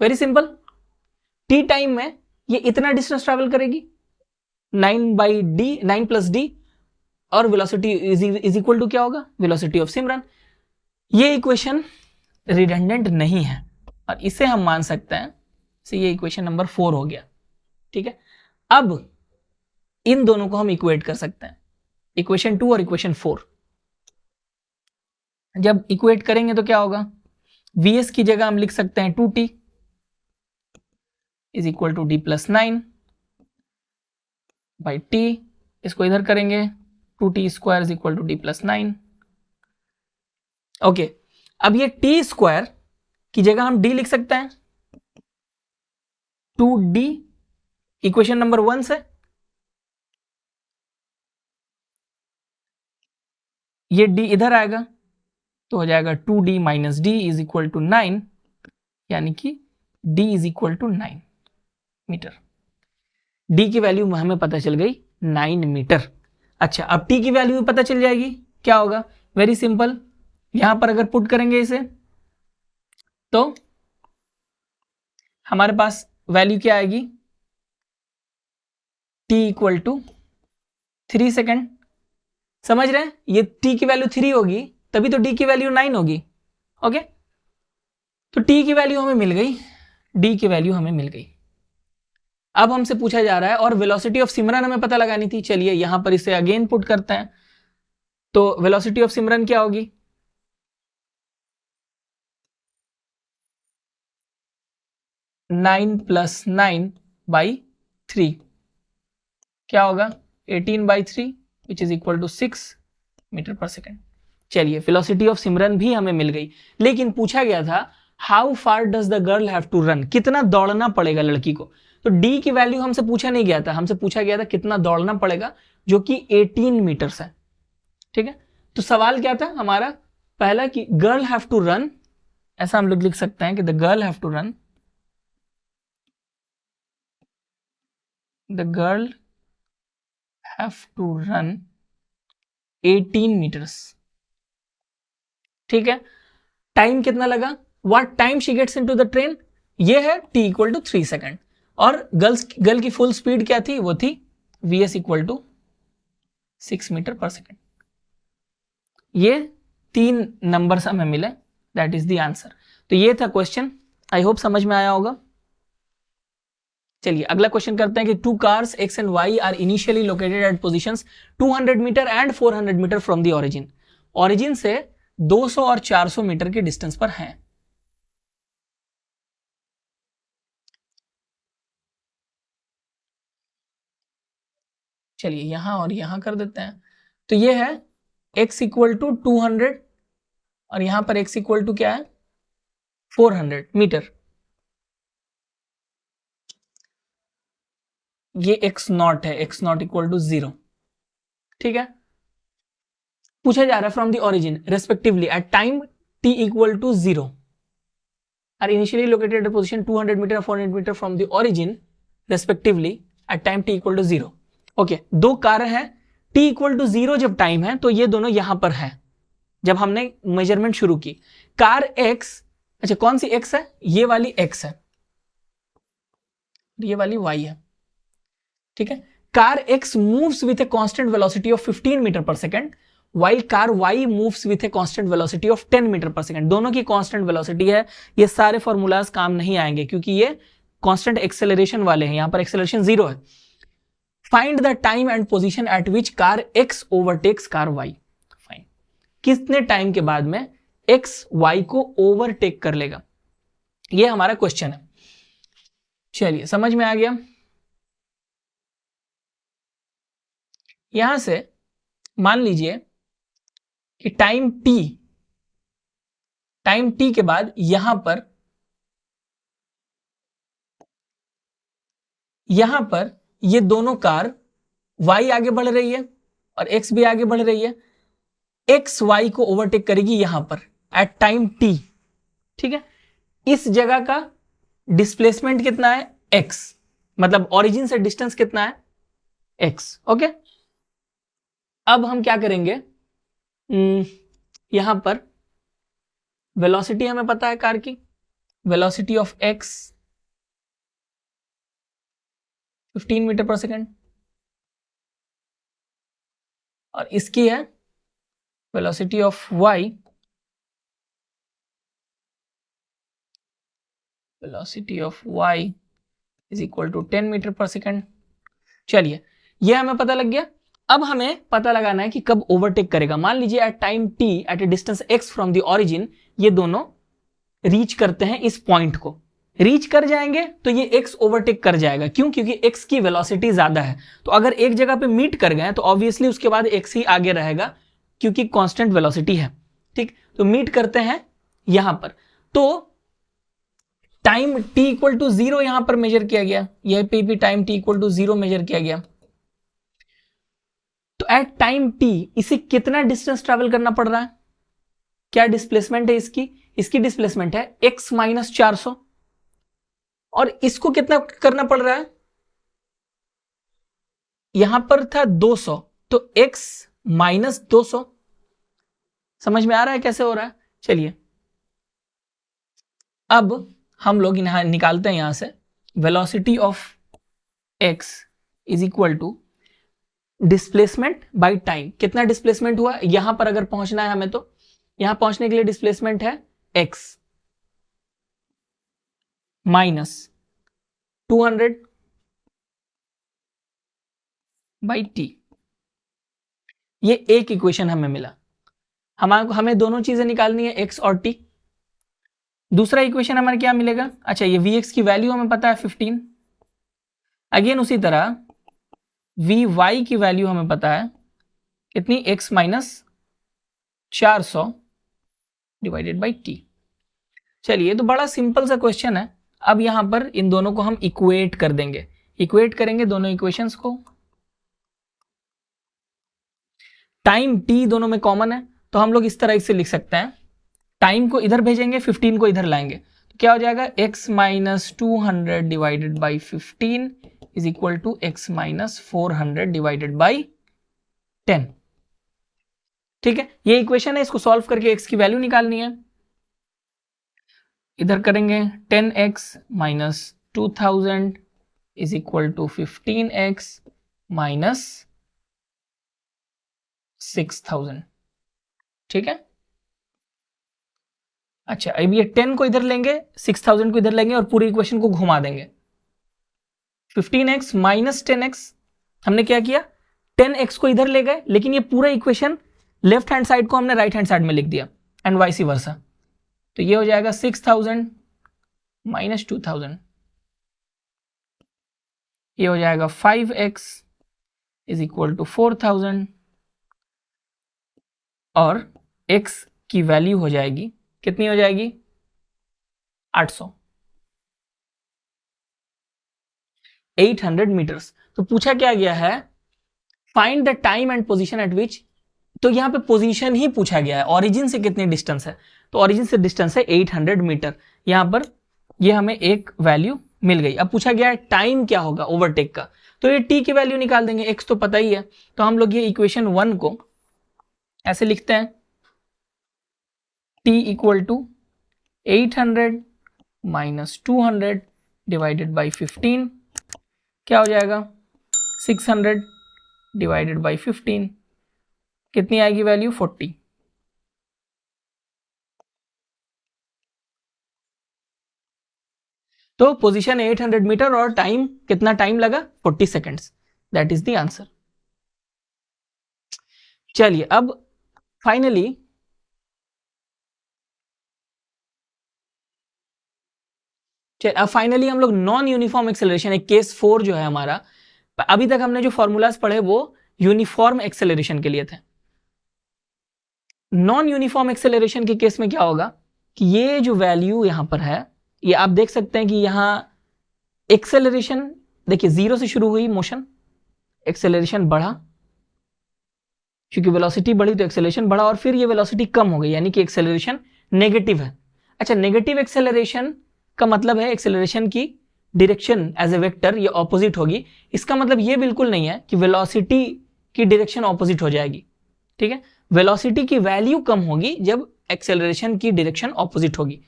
Very simple, t time में ये इतना डिस्टेंस ट्रैवल करेगी 9/d, और वेलोसिटी इज इक्वल टू क्या होगा, वेलोसिटी ऑफ सिमरन। ये इक्वेशन रिडंडेंट नहीं है और इसे हम मान सकते हैं, से ये इक्वेशन नंबर 4 हो गया। ठीक है, अब इन दोनों को हम इक्वेट कर सकते हैं, इक्वेशन 2 और इक्वेशन 4। जब इक्वेट करेंगे तो क्या होगा, vs की जगह हम लिख सकते हैं 2t is equal to d+9 by t, इसको इधर करेंगे 2t square is equal to d+9। Okay, अब ये t स्क्वायर की जगह हम d लिख सकते हैं 2d, इक्वेशन नंबर 1 से। ये d इधर आएगा तो हो जाएगा 2d minus d is equal to 9, यानी कि d is equal to 9 metre. d की वैल्यू हमें पता चल गई 9 मीटर। अच्छा, अब t की वैल्यू भी पता चल जाएगी, क्या होगा, वेरी सिंपल, यहां पर अगर पुट करेंगे इसे तो हमारे पास वैल्यू क्या आएगी, t इक्वल टू 3 सेकेंड। समझ रहे हैं, ये t की वैल्यू 3 होगी तभी तो d की वैल्यू 9 होगी। ओके, तो t की वैल्यू हमें मिल गई, d की वैल्यू हमें मिल गई। अब हमसे पूछा जा रहा है और वेलोसिटी ऑफ सिमरन हमें पता लगानी थी। चलिए यहां पर इसे अगेन पुट करते हैं, तो वेलोसिटी ऑफ सिमरन क्या होगी, 9 + 9/3 क्या होगा, 18/3 which is equal to 6 metre per second. चलिए वेलोसिटी ऑफ सिमरन भी हमें मिल गई, लेकिन पूछा गया था how far does the girl have to run, कितना दौड़ना पड़ेगा लड़की को। तो d की वैल्यू हमसे पूछा नहीं गया था, हमसे पूछा गया था कितना दौड़ना पड़ेगा, जो कि 18 मीटर्स है। ठीक है, तो सवाल क्या था हमारा पहला कि गर्ल हैव टू रन, ऐसा हम लोग लिख सकते हैं कि the girl have to run, the girl have to run 18 metres. ठीक है, टाइम कितना लगा, what time she gets into the train, ये है t इक्वल टू 3 सेकेंड, और गर्ल की फुल स्पीड क्या थी, वो थी vs equal to 6 metre per second. ये 3 नंबर्स हमें मिले, दैट इज द आंसर। तो ये था क्वेश्चन, आई होप समझ में आया होगा। चलिए अगला क्वेश्चन करते हैं कि 2 cars x and y are initially located at positions 200 metre and 400 metre from the origin. Origin से 200 और 400 मीटर के डिस्टेंस पर हैं। चलिए यहां और यहां कर देते हैं, तो ये है x इक्वल टू 200 और यहां पर x इक्वल टू क्या है 400 मीटर। ये x0 है, x0 इक्वल टू 0। ठीक है, पूछा जा रहा है from the origin respectively at time t equal to 0 are initially located at position 200 metre 400 metre from the origin respectively at time t equal to 0। Okay, 2 car हैं, t equal to 0 जब time है तो ये दोनों यहां पर है जब हमने मेजरमेंट शुरू की। कार x अच्छा कौन सी x है, ये वाली x है, ये वाली y है, ठीक है। Car x moves with a constant velocity of 15 metre per second while car y moves with a constant velocity of 10 metre per second. दोनों की कांस्टेंट वेलोसिटी है, ये सारे फॉर्मूलाज काम नहीं आएंगे क्योंकि ये कांस्टेंट एक्सेलरेशन वाले हैं, यहां पर एक्सेलरेशन 0 है। Find the time and position eight which car x overtakes car y। Fine, कितने टाइम के बाद में x y को ओवरटेक कर लेगा, ये हमारा क्वेश्चन है। चलिए समझ में आ गया। यहां से मान लीजिए कि टाइम t के बाद यहां पर ये दोनों कार y आगे बढ़ रही है और x भी आगे बढ़ रही है, x y को ओवरटेक करेगी यहां पर एट टाइम t, ठीक है। इस जगह का डिस्प्लेसमेंट कितना है, x, मतलब ओरिजिन से डिस्टेंस कितना है, x, ओके। अब हम क्या करेंगे, यहां पर वेलोसिटी हमें पता है कार की, velocity of x 15 metre per second, और इसकी है velocity of y, velocity of y is equal to 10 metre per second. चलिए ये हमें पता लग गया। अब हमें पता लगाना है कि कब ओवरटेक करेगा। मान लीजिए at time t at a distance x from the origin, ये दोनों रीच करते हैं इस पॉइंट को, रीच कर जाएंगे तो ये x ओवरटेक कर जाएगा। क्यों? क्योंकि x की वेलोसिटी ज्यादा है। तो अगर एक जगह पे मीट कर गए तो ऑब्वियसली उसके बाद x ही आगे रहेगा क्योंकि कांस्टेंट वेलोसिटी है, ठीक। तो मीट करते हैं यहां पर, तो टाइम t इक्वल टू 0 यहां पर मेजर किया गया, यह पे भी time t equal to 0 measure किया गया। तो एट टाइम t इसे कितना डिस्टेंस ट्रैवल करना पड़ रहा है, क्या डिस्प्लेसमेंट है इसकी डिस्प्लेसमेंट है x माइनस 400, और इसको कितना करना पड़ रहा है, यहां पर था 200, तो x माइनस 200। समझ में आ रहा है कैसे हो रहा है? चलिए अब हम लोग यहां निकालते हैं, यहां से velocity of x is equal to displacement by time. कितना डिस्प्लेसमेंट हुआ यहां पर, अगर पहुंचना है हमें तो यहां पहुंचने के लिए डिस्प्लेसमेंट है x माइनस 200 बाई t। ये एक इक्वेशन हमें मिला। हमें दोनों चीजें निकालनी है, x और t। दूसरा इक्वेशन हमारे क्या मिलेगा, अच्छा ये vx की वैल्यू हमें पता है 15। अगेन उसी तरह vy की वैल्यू हमें पता है कितनी, x minus 400 divided by t। चलिए तो बड़ा सिंपल सा क्वेश्चन है। अब यहां पर इन दोनों को हम इक्वेट कर देंगे, इक्वेट करेंगे दोनों इक्वेशंस को। टाइम t दोनों में कॉमन है तो हम लोग इस तरह से लिख सकते हैं, टाइम को इधर भेजेंगे 15 को इधर लाएंगे तो क्या हो जाएगा, x minus 200 divided by 15 is equal to x minus 400 divided by 10। ठीक है, ये इक्वेशन है, इसको सॉल्व करके x की वैल्यू निकालनी है। इधर करेंगे 10x minus 2000 is equal to 15x minus 6000। ठीक है, अच्छा अब ये 10 को इधर लेंगे, 6000 को इधर लेंगे और पूरी इक्वेशन को घुमा देंगे। 15x माइनस 10x, हमने क्या किया, 10x को इधर ले गए लेकिन ये पूरा इक्वेशन लेफ्ट हैंड साइड को हमने राइट हैंड साइड में लिख दिया एंड वाइस वर्सा। तो ये हो जाएगा 6000 माइनस 2000, ये हो जाएगा 5x इज इक्वल टू 4000 और x की वैल्यू हो जाएगी, कितनी हो जाएगी, 800 800 मीटर्स। तो पूछा क्या गया है, find the time and position eight विच, तो यहां पे पोजीशन ही पूछा गया है, ओरिजिन से कितनी डिस्टेंस है, तो ओरिजिन से डिस्टेंस है 800 मीटर। यहां पर ये हमें एक वैल्यू मिल गई। अब पूछा गया है टाइम क्या होगा ओवरटेक का, तो ये t की वैल्यू निकाल देंगे, x तो पता ही है। तो हम लोग ये इक्वेशन 1 को ऐसे लिखते हैं, t equal to 800 minus 200 divided by 15 क्या हो जाएगा 600 डिवाइडेड बाई 15 कितनी आएगी वैल्यू 40। तो पोजीशन 800 मीटर और टाइम कितना टाइम लगा 40 seconds, that is the answer. चलिए अब फाइनली हम लोग नॉन यूनिफॉर्म एक्सेलरेशन, एक केस 4 जो है हमारा, अभी तक हमने जो फॉर्मूलाज पढ़े वो यूनिफॉर्म एक्सेलरेशन के लिए थे। नॉन यूनिफॉर्म एक्सेलरेशन के केस में क्या होगा कि ये जो वैल्यू यहां पर है, ये आप देख सकते हैं कि यहां एक्सेलरेशन देखिए 0 से शुरू हुई मोशन, एक्सेलरेशन बढ़ा, क्योंकि वेलोसिटी बढ़ी तो एक्सेलरेशन बढ़ा, और फिर ये वेलोसिटी कम हो गई, यानी कि एक्सेलरेशन नेगेटिव है। अच्छा, नेगेटिव एक्सेलरेशन का मतलब है एक्सेलरेशन की डायरेक्शन एज ए वेक्टर ये ऑपोजिट होगी। इसका मतलब ये बिल्कुल नहीं है कि वेलोसिटी की डायरेक्शन ऑपोजिट हो जाएगी, ठीक है। वेलोसिटी की वैल्यू कम होगी जब एक्सेलरेशन की डायरेक्शन ऑपोजिट होगी,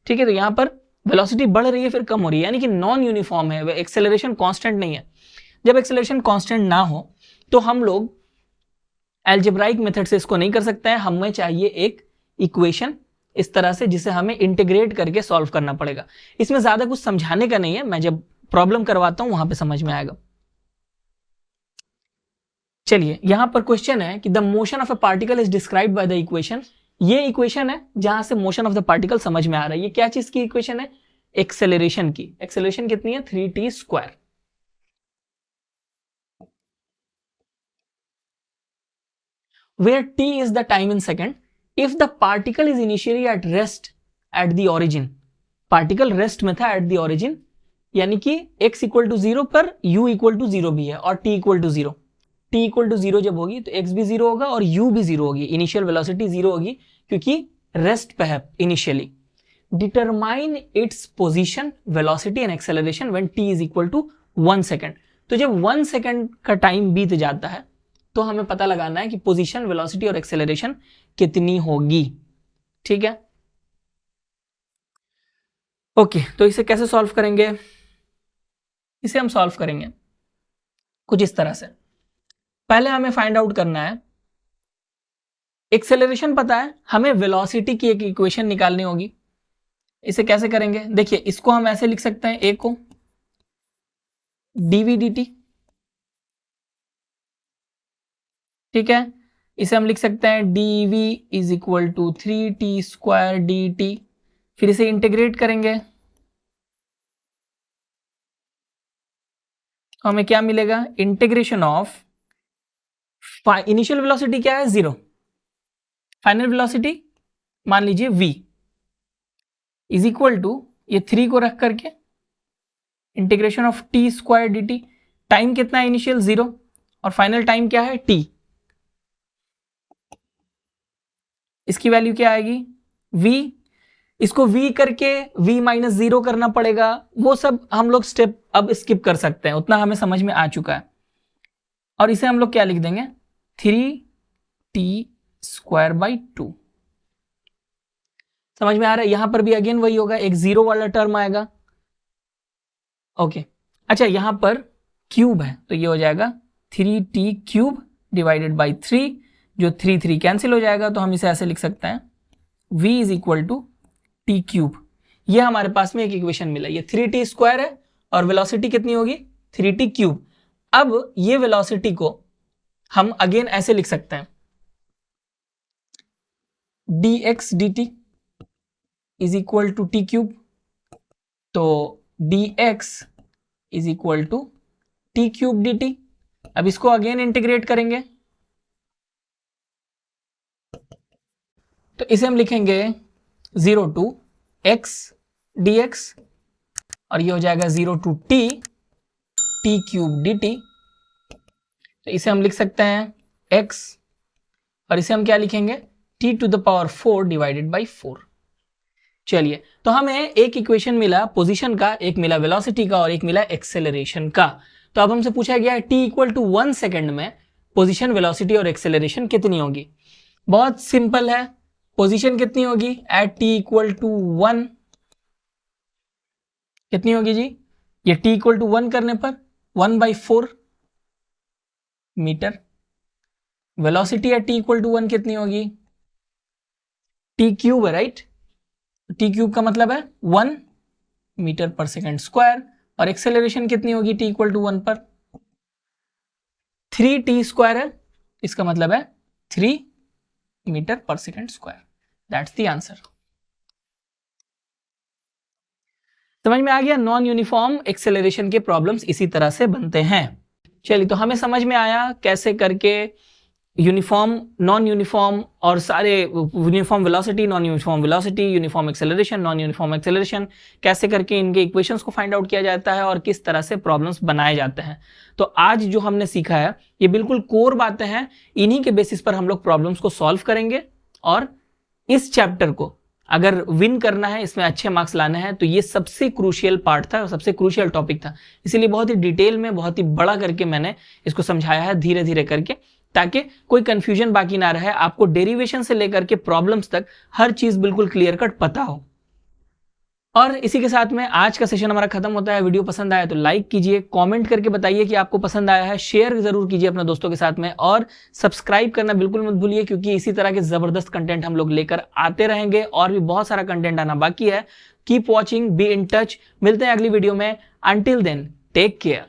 ठीक है। तो यहां पर वेलोसिटी बढ़ रही है फिर कम हो रही है, यानी कि नॉन यूनिफॉर्म है, एक्सेलरेशन कांस्टेंट नहीं है। जब एक्सेलरेशन कांस्टेंट ना हो तो हम लोग एल्जेब्राइक मेथड से इसको नहीं कर सकते हैं, हमें चाहिए एक इक्वेशन इस तरह से जिसे हमें इंटीग्रेट करके सॉल्व करना पड़ेगा। इसमें ज्यादा कुछ समझाने का नहीं है, मैं जब प्रॉब्लम करवाता हूं वहां पे समझ में आएगा। चलिए यहां पर क्वेश्चन है कि the motion of a particle is described by the equation. ये इक्वेशन है जहां से मोशन ऑफ द पार्टिकल समझ में आ रहा है। ये क्या चीज की इक्वेशन है? एक्सेलरेशन की। एक्सेलरेशन कितनी है? 3t²। where t is the time in second, if the particle is initially at rest at the origin, particle rest में था एट द ओरिजिन, यानी कि x इक्वल टू 0 पर u इक्वल टू 0 भी है और t equal to 0। t equal to 0 जब होगी तो x भी 0 होगा और u भी 0 होगी, इनिशियल वेलोसिटी 0 होगी क्योंकि रेस्ट पे है initially. Determine its position, velocity and acceleration when t is equal to 1 second. तो जब 1 सेकेंड का टाइम बीत जाता है तो हमें पता लगाना है कि पोजीशन, वेलोसिटी और एक्सेलरेशन कितनी होगी, ठीक है। ओके, तो इसे कैसे सॉल्व करेंगे? इसे हम सॉल्व करेंगे कुछ इस तरह से। पहले हमें फाइंड आउट करना है एक्सेलरेशन, पता है हमें वेलोसिटी की एक इक्वेशन निकालनी होगी। इसे कैसे करेंगे? देखिए इसको हम ऐसे लिख सकते हैं, ए को dv dt, ठीक है। इसे हम लिख सकते हैं dv is equal to 3t² dt। फिर इसे इंटीग्रेट करेंगे, हमें क्या मिलेगा? इंटीग्रेशन ऑफ इनिशियल वेलोसिटी क्या है? 0, फाइनल वेलोसिटी मान लीजिए v इज इक्वल टू ये 3 को रख करके integration of t² dt। Time कितना है इनिशियल? 0 और फाइनल टाइम क्या है? t। इसकी वैल्यू क्या आएगी? v। इसको v करके v माइनस 0 करना पड़ेगा, वो सब हम लोग स्टेप अब स्किप कर सकते हैं, उतना हमें समझ में आ चुका है। और इसे हम लोग क्या लिख देंगे? 3t²/2। समझ में आ रहा है? यहां पर भी अगेन वही होगा, एक 0 वाला टर्म आएगा। ओके, अच्छा यहां पर क्यूब है तो ये हो जाएगा 3t³ डिवाइडेड बाई 3, जो 3 कैंसिल हो जाएगा, तो हम इसे ऐसे लिख सकते हैं v is equal to t³। ये हमारे पास में एक इक्वेशन मिला, ये 3t² है और वेलोसिटी कितनी होगी? 3t³। अब ये वेलोसिटी को हम अगेन ऐसे लिख सकते हैं dx dt is equal to t³। तो dx is equal to t³ dt। अब इसको अगेन इंटीग्रेट करेंगे तो इसे हम लिखेंगे 0 टू x dx और ये हो जाएगा 0 टू t³ dt। तो इसे हम लिख सकते हैं x और इसे हम क्या लिखेंगे? t⁴ divided by 4। चलिए, तो हमें एक इक्वेशन मिला पोजीशन का, एक मिला वेलोसिटी का और एक मिला एक्सेलरेशन का। तो अब हमसे पूछा गया है t इक्वल टू 1 सेकेंड में पोजीशन, वेलोसिटी और एक्सेलरेशन कितनी होगी। बहुत सिंपल है, पोजीशन कितनी होगी एट t इक्वल टू 1, कितनी होगी जी, ये t इक्वल टू 1 करने पर 1/4 metre. Velocity at t equal to 1 कितनी होगी, t क्यूब है, राइट, t क्यूब का मतलब है 1 मीटर पर सेकेंड स्क्वायर। और एक्सेलरेशन कितनी होगी t इक्वल टू 1 पर, 3t स्क्वायर है, इसका मतलब है 3 metre per second square. That's the answer. समझ में आ गया, नॉन यूनिफॉर्म एक्सेलरेशन के प्रॉब्लम्स इसी तरह से बनते हैं। चलिए, तो हमें समझ में आया कैसे करके यूनिफॉर्म, नॉन यूनिफॉर्म और सारे uniform velocity, non uniform velocity, uniform acceleration, non uniform acceleration, कैसे करके इनके इक्वेशंस को फाइंड आउट किया जाता है और किस तरह से प्रॉब्लम्स बनाए जाते हैं। तो आज जो हमने सीखा है ये बिल्कुल कोर बातें हैं, इन्हीं के बेसिस पर हम लोग प्रॉब्लम्स को सॉल्व करेंगे। और इस चैप्टर को अगर विन करना है, इसमें अच्छे मार्क्स लाने हैं, तो ये सबसे क्रूशियल पार्ट था, सबसे क्रूशियल टॉपिक था, इसीलिए बहुत ही डिटेल में, बहुत ही बड़ा करके मैंने इसको समझाया है, धीरे धीरे करके, ताकि कोई कंफ्यूजन बाकी ना रहे, आपको डेरिवेशन से लेकर के प्रॉब्लम्स तक हर चीज बिल्कुल क्लियर कट पता हो। और इसी के साथ में आज का सेशन हमारा खत्म होता है। वीडियो पसंद आया तो लाइक कीजिए, कमेंट करके बताइए कि आपको पसंद आया है, शेयर जरूर कीजिए अपने दोस्तों के साथ में, और सब्सक्राइब करना बिल्कुल मत भूलिए, क्योंकि इसी तरह के जबरदस्त कंटेंट हम लोग लेकर आते रहेंगे और भी बहुत सारा कंटेंट आना बाकी है। Keep watching, be in touch, मिलते हैं अगली वीडियो में। Until then, take care.